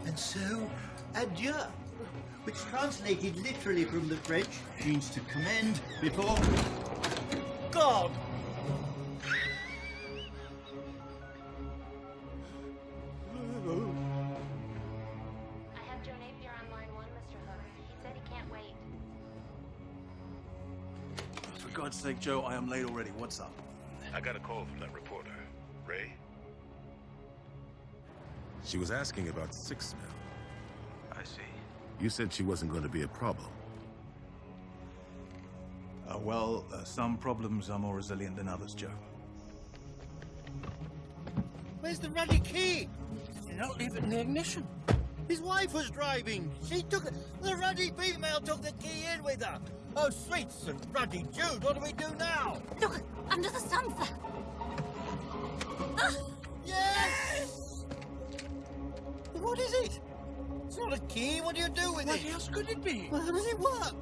And so, adieu, which translated literally from the French means to commend before God.
I have Joe Napier on line 1, Mr. Hook. He said he can't wait.
For God's sake, Joe, I am late already. What's up?
I got a call from that reporter. Ray? She was asking about Sixsmith.
I see.
You said she wasn't going to be a problem.
Some problems are more resilient than others, Joe.
Where's the ruddy key?
Did you not leave it in the ignition?
His wife was driving. She took it. The ruddy female took the key in with her. Oh, sweet St. Ruddy Jude, what do we do now?
Look, under the sofa.
Yes! What is it? It's not a key. What do you do with it?
What else could it be?
Well, how does it work?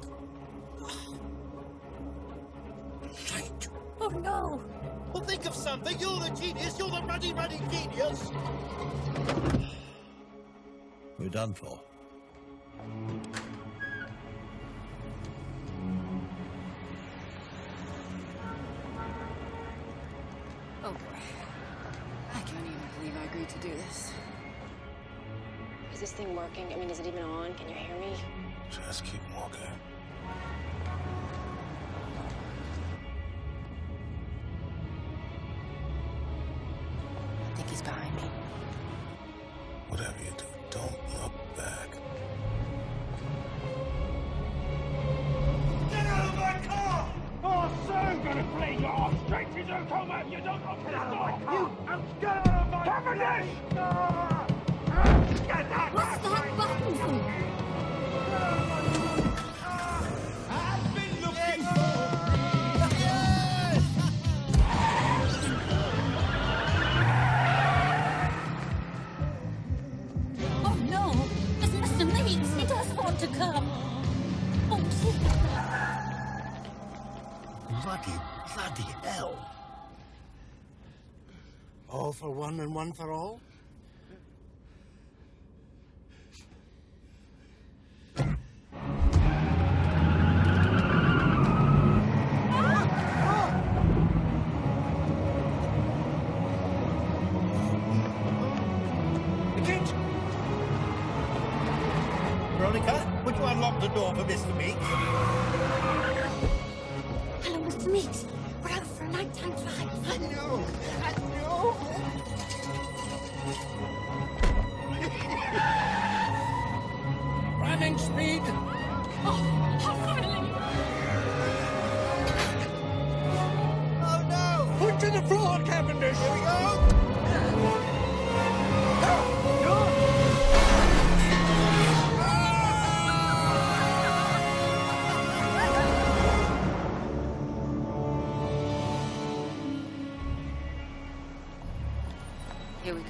Oh, no.
Well, think of something. You're the genius. You're the ruddy genius.
We're done for.
Oh boy. I can't even believe I agreed to do this. Is this thing working? I mean, is it even on? Can you hear me?
Just keep walking.
I think he's behind me.
Whatever you do, don't look back.
Get out of my car! Oh, sir, I'm gonna play your arse straight to your coma if you don't open the door! You get out of my Cavendish! Get that!
What's that button for?
I've been looking for...
Oh, no. It's Mr. Meeks. He does want to come. Oh,
Bloody hell.
All for one and one for all?
Veronica, would you unlock the door for Mr. Meeks?
hello, Mr. Meeks. We're out for a nighttime drive.
I know.
Running speed.
Oh, finally.
Oh, no.
Put to the floor, Cavendish.
Here we go.
Here we go.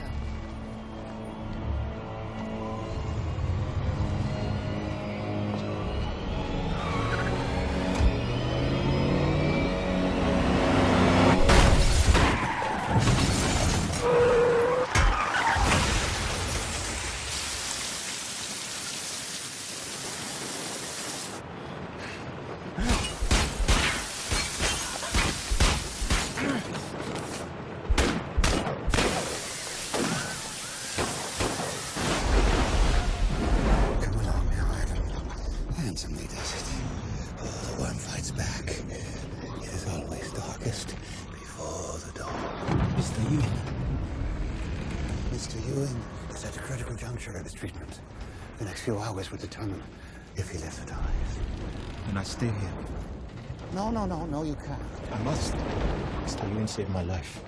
Handsomely does it. Oh, the worm fights back. It is always darkest before the dawn.
Mr. Ewing.
Mr. Ewing is at a critical juncture of his treatment. The next few hours will determine if he lives or dies.
Can I stay here?
No, you can't.
I must. Mr. Ewing saved my life.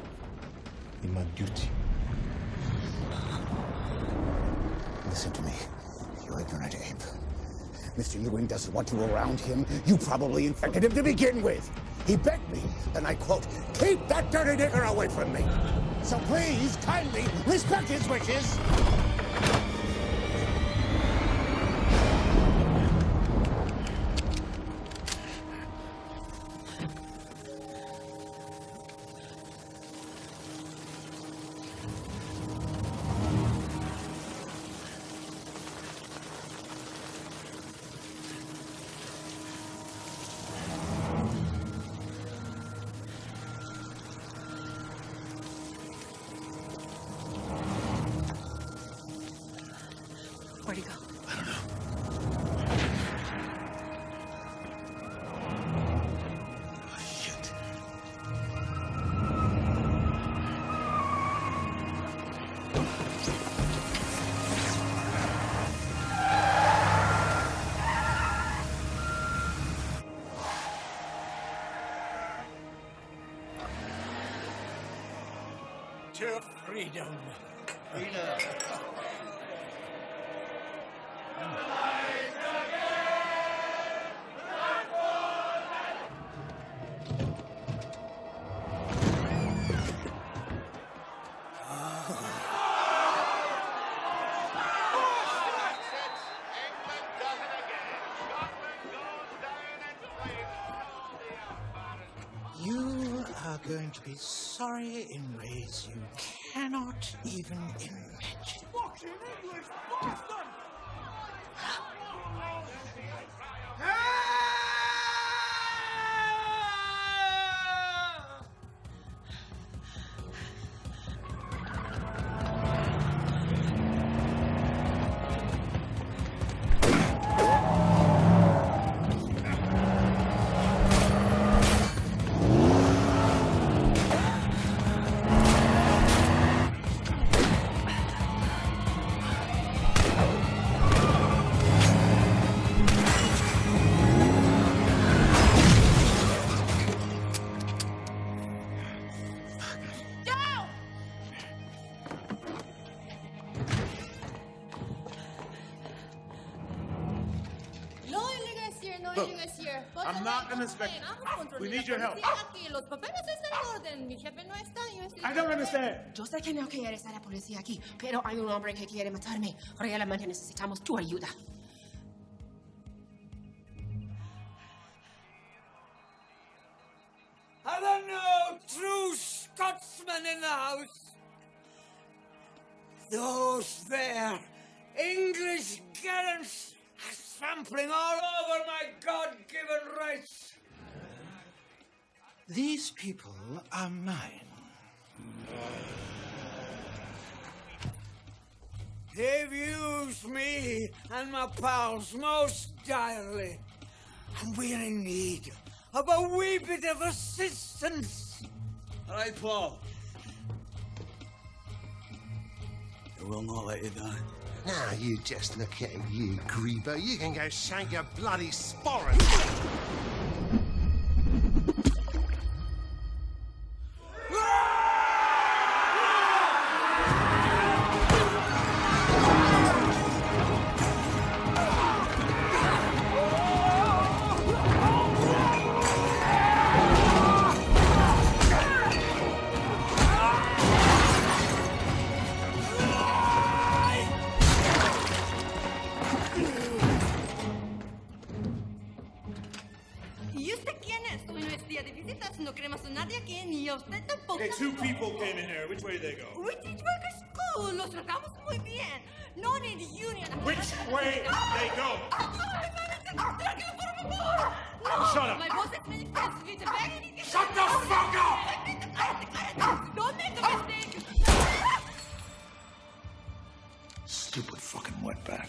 In my duty.
Listen to me, you ignorant ape. Mr. Ewing doesn't want you around him. You probably infected him to begin with. He begged me, and I quote, "Keep that dirty nigger away from me." So please, kindly, respect his wishes.
to freedom.
Freedom.
You are going to be sorry in ways you cannot even imagine.
Fucking English bastard!
Look, I'm not an inspector. We need your help. I don't understand.
Yo sé que no quieres a la policía aquí, pero hay un hombre que quiere matarme. Realmente necesitamos tu ayuda.
Are there no true Scotsmen in the house? Those there English gallants are trampling all over my God-given rights. These people are mine. They've used me and my pals most direly, and we're in need of a wee bit of assistance.
All right, Paul. We'll not let you down.
Now, you just look at you, Griever. You can go shank your bloody sporran.
Okay, two people came in here. Which way did they go?
We teach workers school. Los tratamos muy bien. No need union.
Which way did they go? Shut up.
My boss is many friends with the bag.
Shut the fuck up!
Don't make a mistake.
Stupid fucking wetback.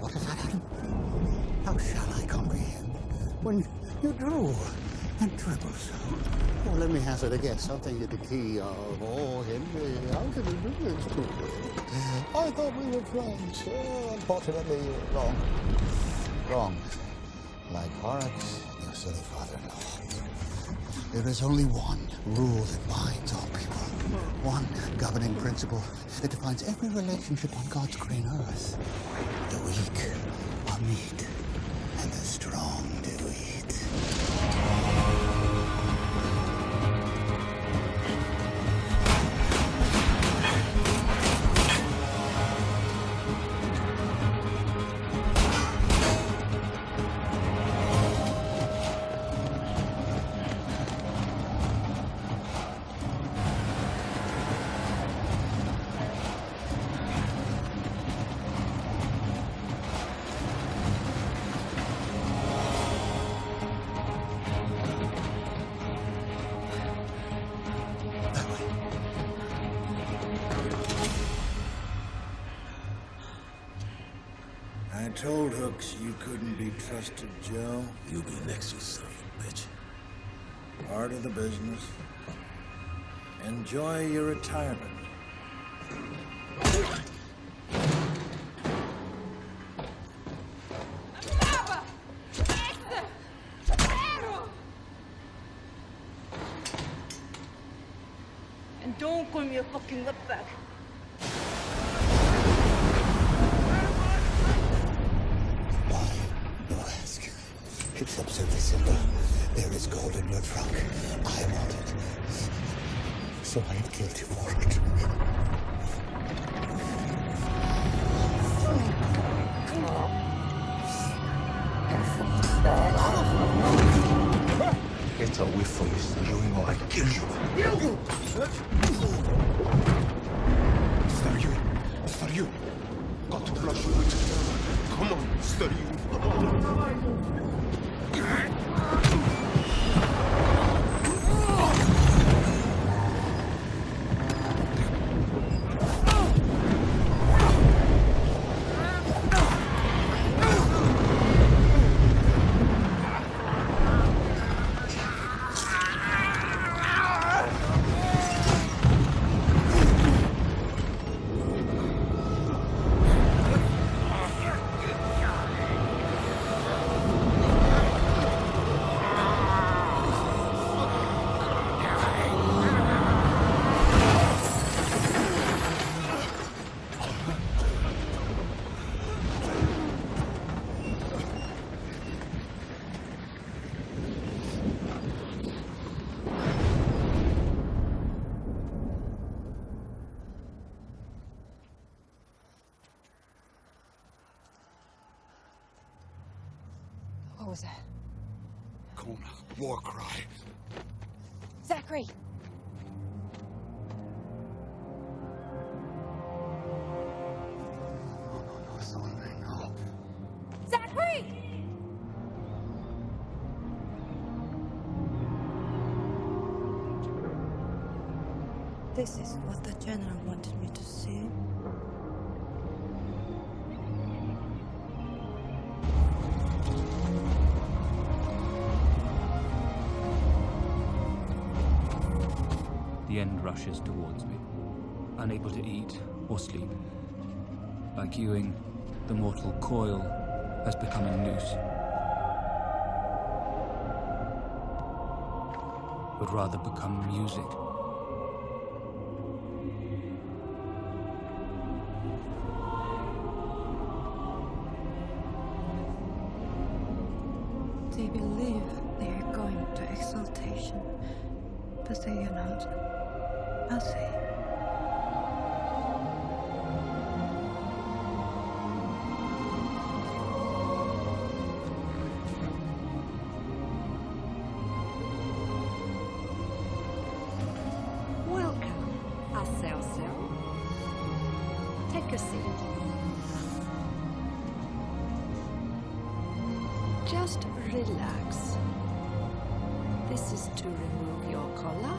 What has happened? How shall I comprehend when you drew and trembled so? Well, let me hazard a guess. I'll think you're the key of Henry. How can you do this to me? I thought we were friends. Unfortunately, wrong. Wrong. Like Horrocks, your silly father-in-law. There is only one rule that binds all people. One governing principle that defines every relationship on God's green earth. The weak are meat, and the strong do eat.
I told Hooks you couldn't be trusted, Joe.
You'll be next, you son of a bitch.
Part of the business. Enjoy your retirement.
Don't call me a fucking wetback.
No ask. It's absolutely simple. There is gold in your trunk. I want it. So I have killed you for it. Get away from me, Sterio, or I kill you. Sterio, got to flush you. Come on, Sterio.
What was that?
Kona, war cry.
Zachary!
No, Soleil, no.
Zachary!
This is what the general wanted me to see.
The end rushes towards me, unable to eat or sleep. Like Ewing, the mortal coil has become a noose. Would rather become music.
They believe they are going to exaltation, but they are not, are they?
Welcome, Aselso. Take a seat. Just relax. This is to remove your collar.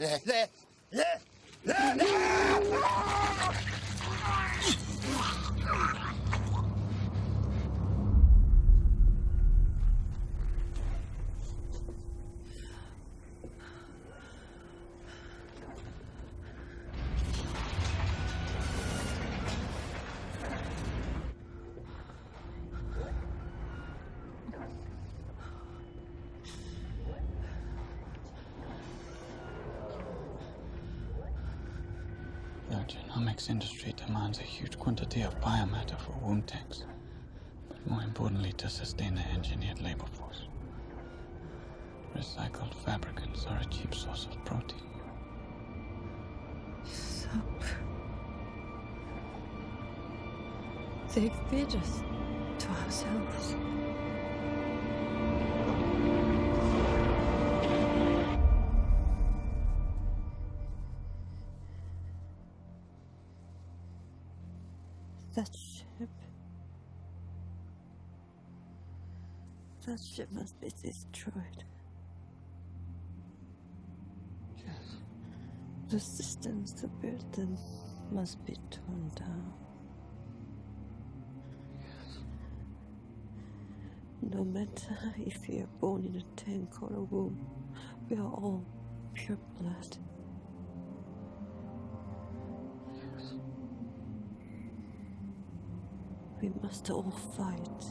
The genomics industry demands a huge quantity of biomatter for wound tanks, but more importantly to sustain the engineered labor force. Recycled fabricants are a cheap source of protein.
Soap. They feed us to ourselves. That ship must be destroyed. Yes. The systems that built them must be torn down. Yes. No matter if you're born in a tank or a womb, we are all pure blood. Yes. We must all fight.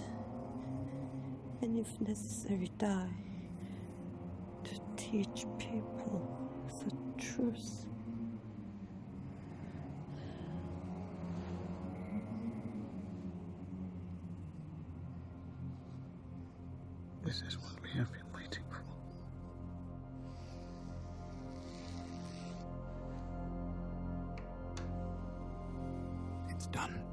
And if necessary, die to teach people the truth.
This is what we have been waiting for. It's done.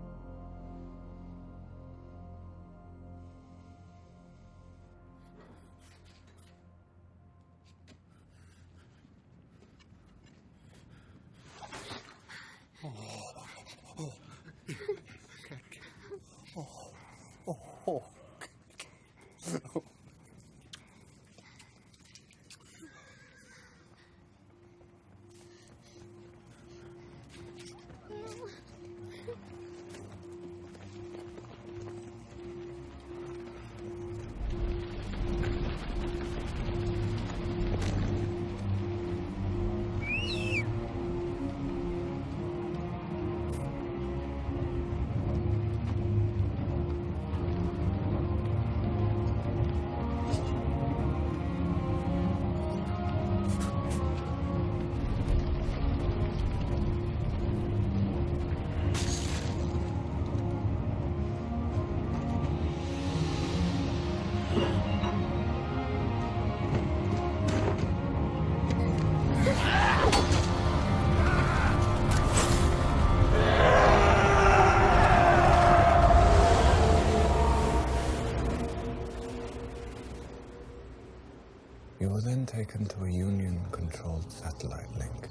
You were then taken to a Union-controlled satellite link.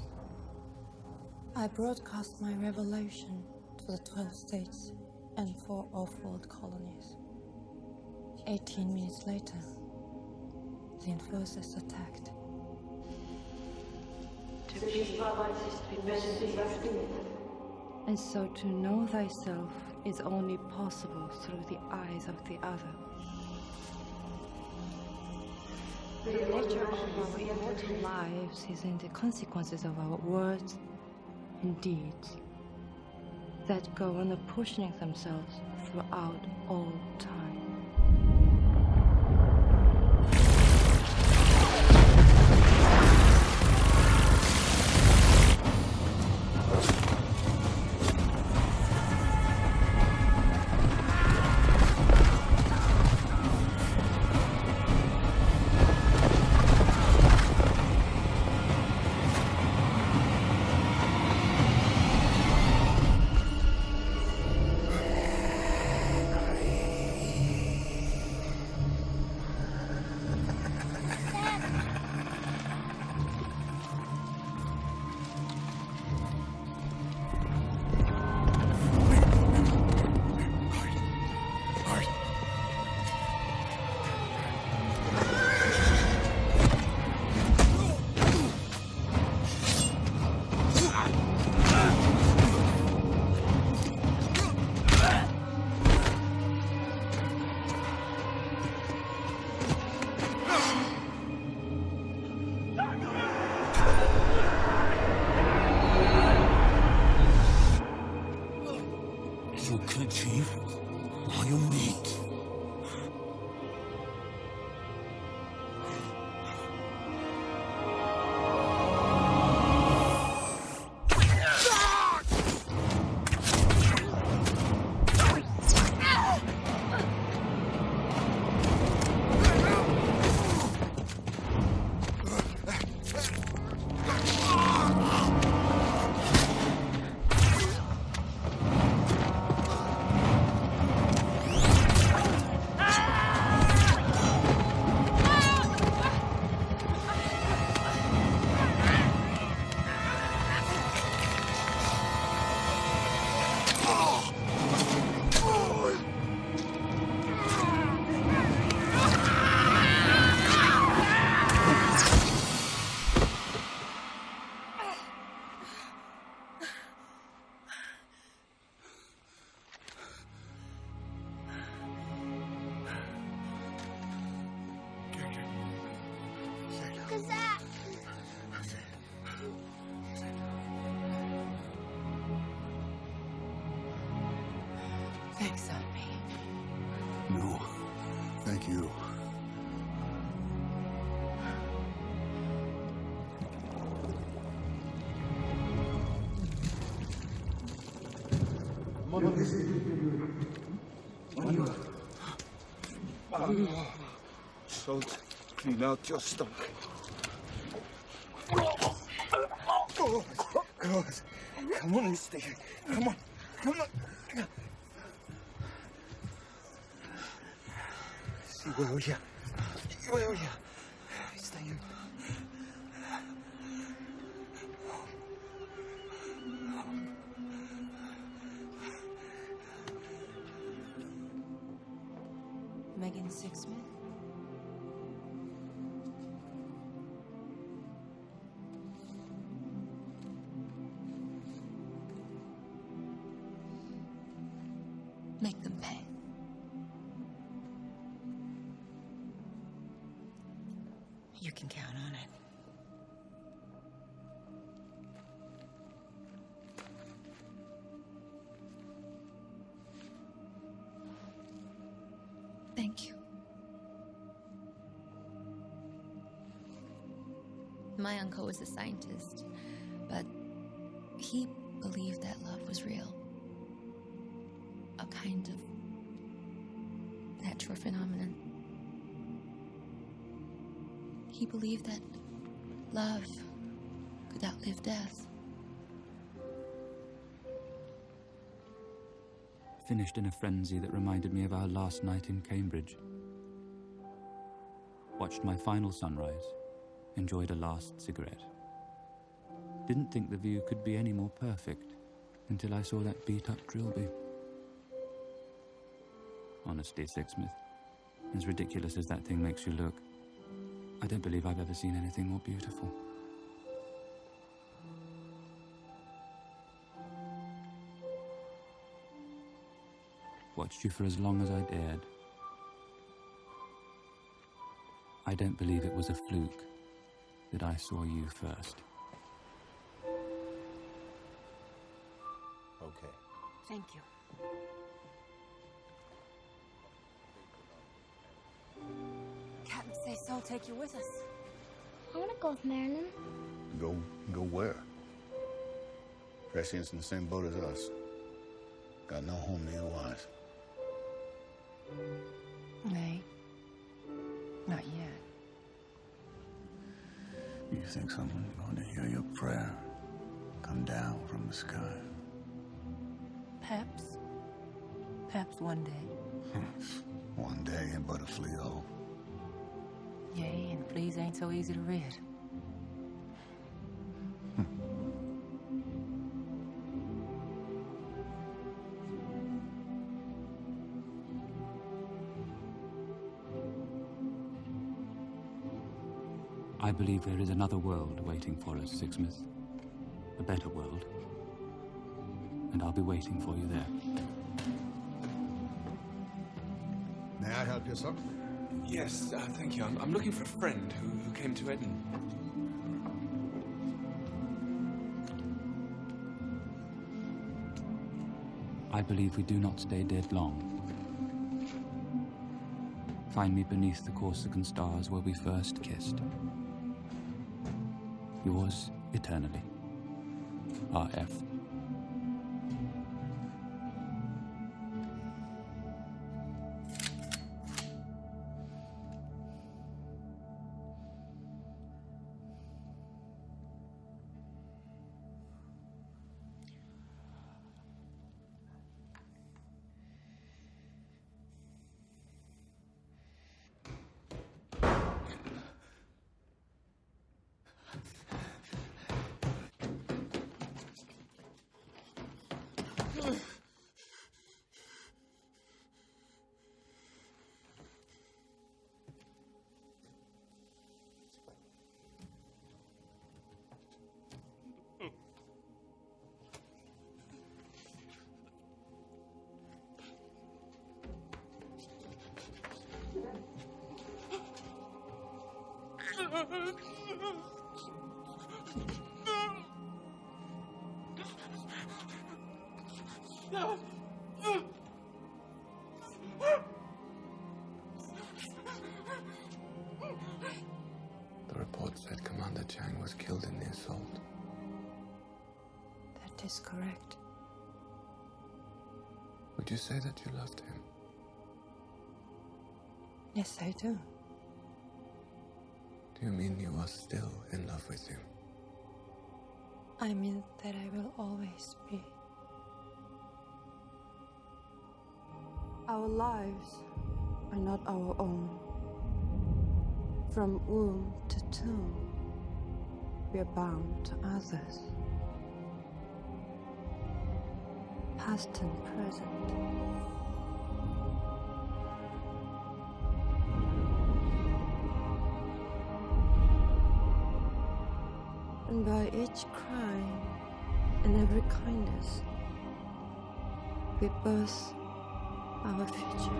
I broadcast my revelation to the 12 states and 4 off-world colonies. 18 minutes later, the enforcers attacked. And so to know thyself is only possible through the eyes of the other. The nature of our immortal lives is in the consequences of our words and deeds that go on apportioning themselves throughout all time.
you can achieve while you meet.
Thanks, Army.
No. Thank you.
Salt, clean out your stomach.
Oh, God. Come on, mister. Come on. Come on. See, where are you? Where are you? Stay in.
Megan Sixsmith?
Make them pay. You can count on it.
Thank you. My uncle was a scientist, but he believed that love was real. A kind of natural phenomenon. He believed that love could outlive death.
Finished in a frenzy that reminded me of our last night in Cambridge. Watched my final sunrise, enjoyed a last cigarette. Didn't think the view could be any more perfect until I saw that beat-up Trilby. Honestly, Sixsmith, as ridiculous as that thing makes you look, I don't believe I've ever seen anything more beautiful. Watched you for as long as I dared. I don't believe it was a fluke that I saw you first.
Okay.
Thank you. Captain say so. Take you with us.
I want to go with Marilyn.
Go where? Prescient's in the same boat as us. Got no home neither-wise.
Nay. Not yet.
You think someone's going to hear your prayer? Come down from the sky?
Perhaps. Perhaps one day.
One day and but a flea hole.
Yea, and fleas ain't so easy to rid.
I believe there is another world waiting for us, Sixsmith. A better world. And I'll be waiting for you there.
May I help you, sir?
Yes, thank you. I'm looking for a friend who came to Eden.
I believe we do not stay dead long. Find me beneath the Corsican stars where we first kissed. Yours eternally, R.F.
The report said Commander Chang was killed in the assault.
That is correct.
Would you say that you loved him?
Yes, I do.
Do you mean you are still in love with him?
I mean that I will always be. Our lives are not our own. From womb to tomb, we are bound to others. Past and present. And by each crime and every kindness, we birth our future.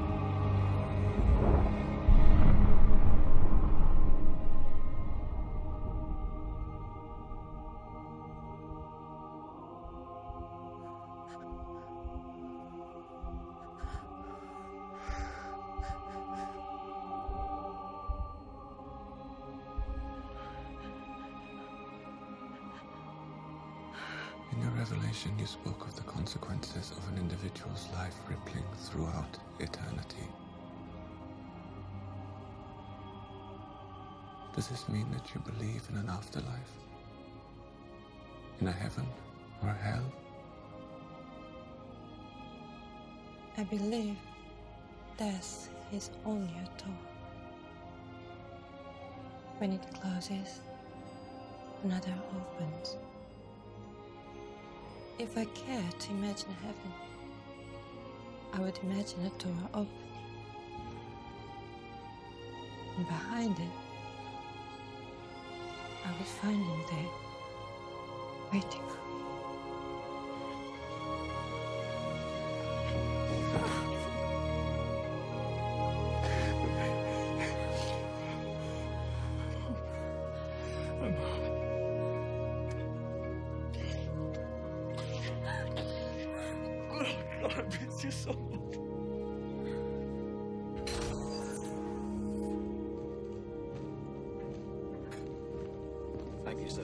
In your revelation, you spoke of the consequences of an individual's life rippling throughout eternity. Does this mean that you believe in an afterlife? In a heaven or a hell?
I believe death is only a door. When it closes, another opens. If I care to imagine heaven, I would imagine a door opening. And behind it, I would find him there, waiting for me.
I miss you so much. Thank you, sir.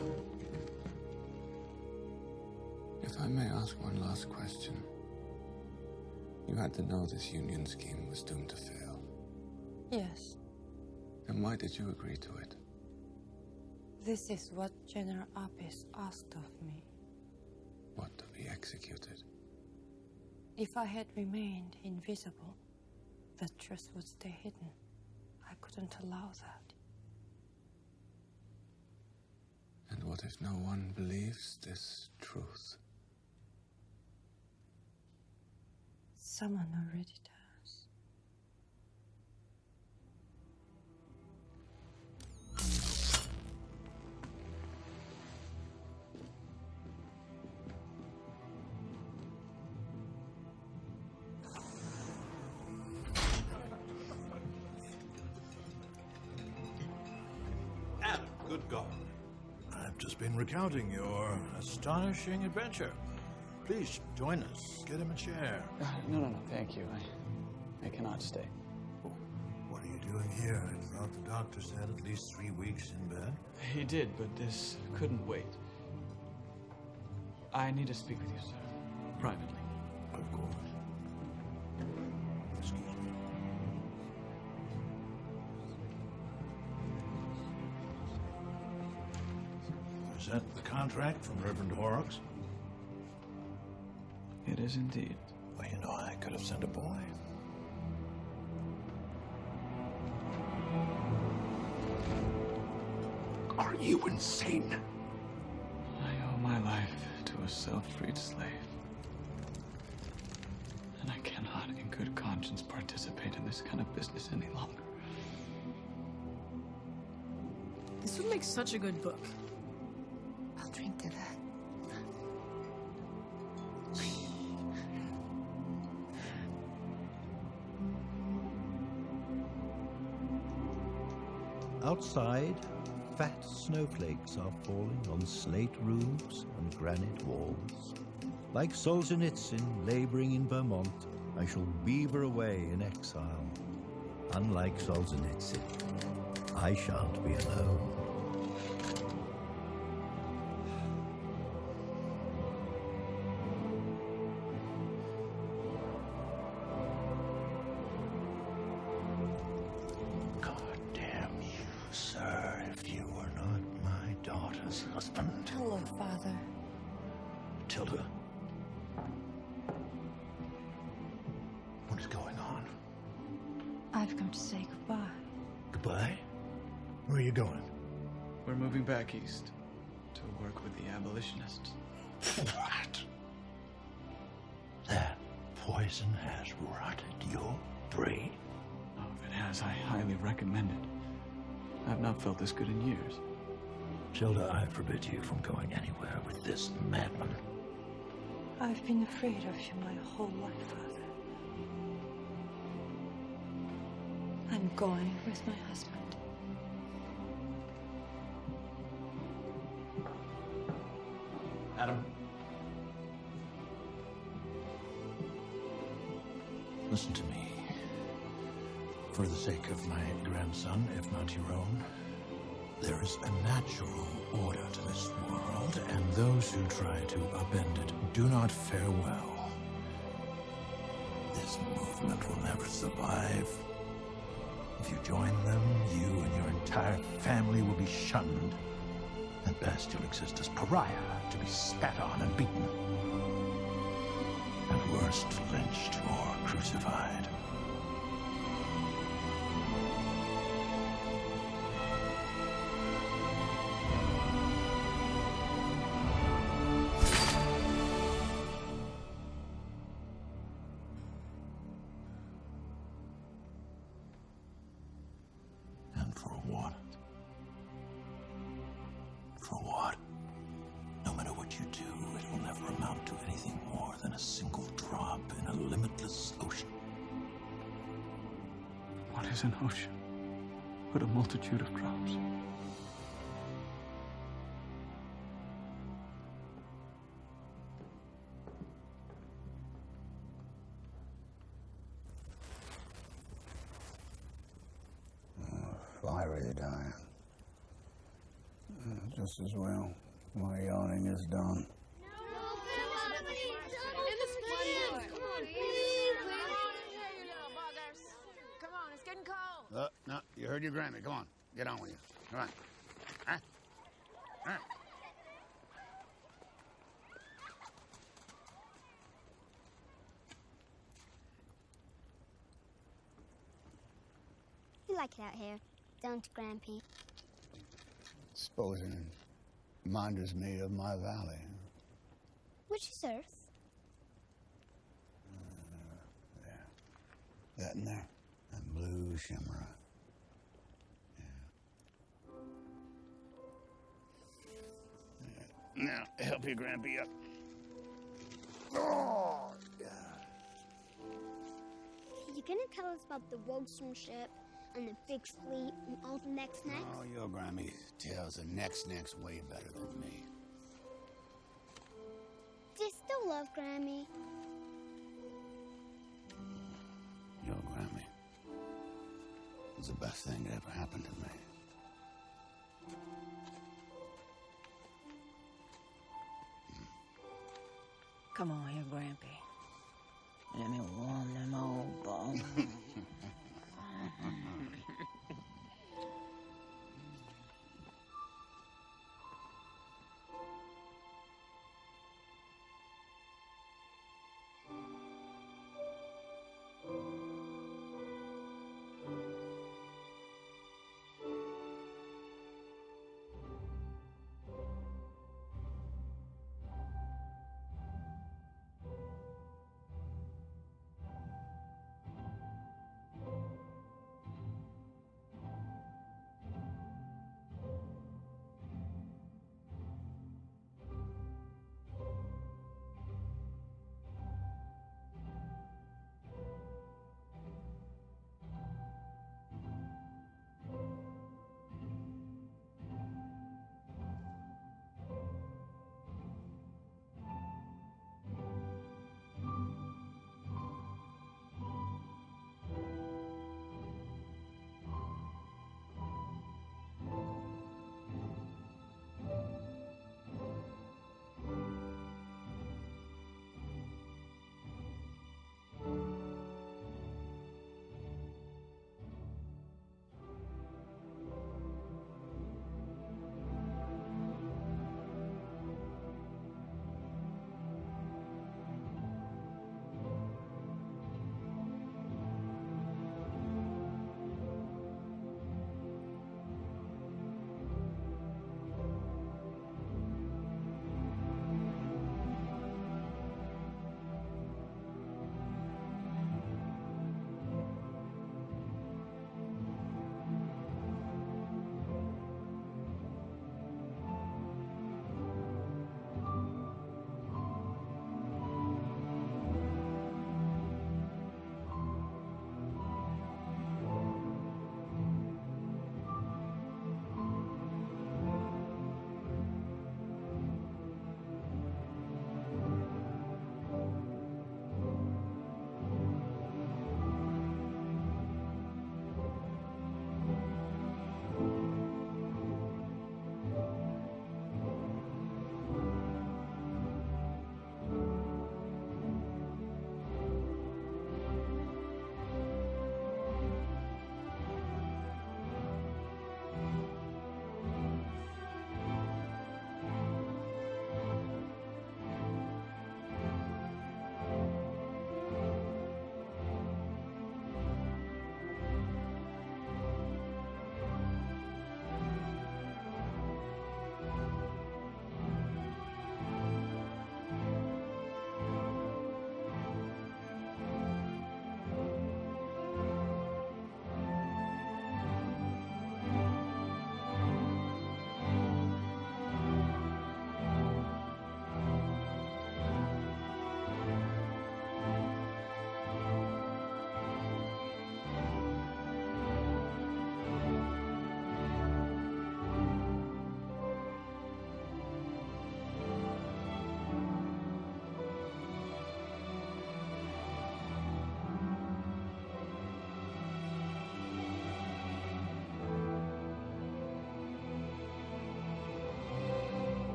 If I may ask one last question. You had to know this union scheme was doomed to fail.
Yes,
Then why did you agree to it?
this is what General Apis asked of me.
What, to be executed?
If I had remained invisible, the truth would stay hidden. I couldn't allow that.
And what if no one believes this truth?
Someone already does.
Adam, good God. I've just been recounting your astonishing adventure. Please, join us. Get him a chair.
No, thank you. I cannot stay.
What are you doing here? I thought the doctor said at least 3 weeks in bed.
He did, but this couldn't wait. I need to speak with you, sir. Privately.
Of course. Excuse me. Is that the contract from Reverend Horrocks?
It is indeed.
Well, you know, I could have sent a boy.
Are you insane?
I owe my life to a self-freed slave. And I cannot, in good conscience, participate in this kind of business any longer.
This would make such a good book.
I'll drink to that.
Outside, fat snowflakes are falling on slate roofs and granite walls. Like Solzhenitsyn laboring in Vermont, I shall beaver away in exile. Unlike Solzhenitsyn, I shan't be alone.
Husband.
Hello, Father.
Tilda. What is going on?
I've come to say goodbye.
Goodbye? Where are you going?
We're moving back east to work with the abolitionists.
What? That poison has rotted your brain?
Oh, if it has, I highly recommend it. I've not felt this good in years.
Tilda, I forbid you from going anywhere with this madman.
I've been afraid of you my whole life, Father. I'm going with my husband.
Adam. Listen to me. For the sake of my grandson, if not your own, there is a natural order to this world, and those who try to upend it do not fare well. This movement will never survive. If you join them, you and your entire family will be shunned. At best, you'll exist as pariah, to be spat on and beaten. At worst, lynched or crucified.
An ocean, but a multitude of drops.
Fiery dying. Just as well. My yawning is done. No, you heard your Grammy. Come on, get on with you. Come on. Huh? All right.
You like it out here, don't you, Grampy?
Supposing it reminders me of my valley.
Which is Earth?
That in there. That blue shimmer. Yeah. Now, help your Grampy up. Oh, yeah.
You gonna tell us about the Wogsum ship and the big fleet and all the next?
Oh, your Grammy tells the next way better than me.
Do you still love Grammy.
Your Grammy was the best thing that ever happened to me.
Come on here, Grampy.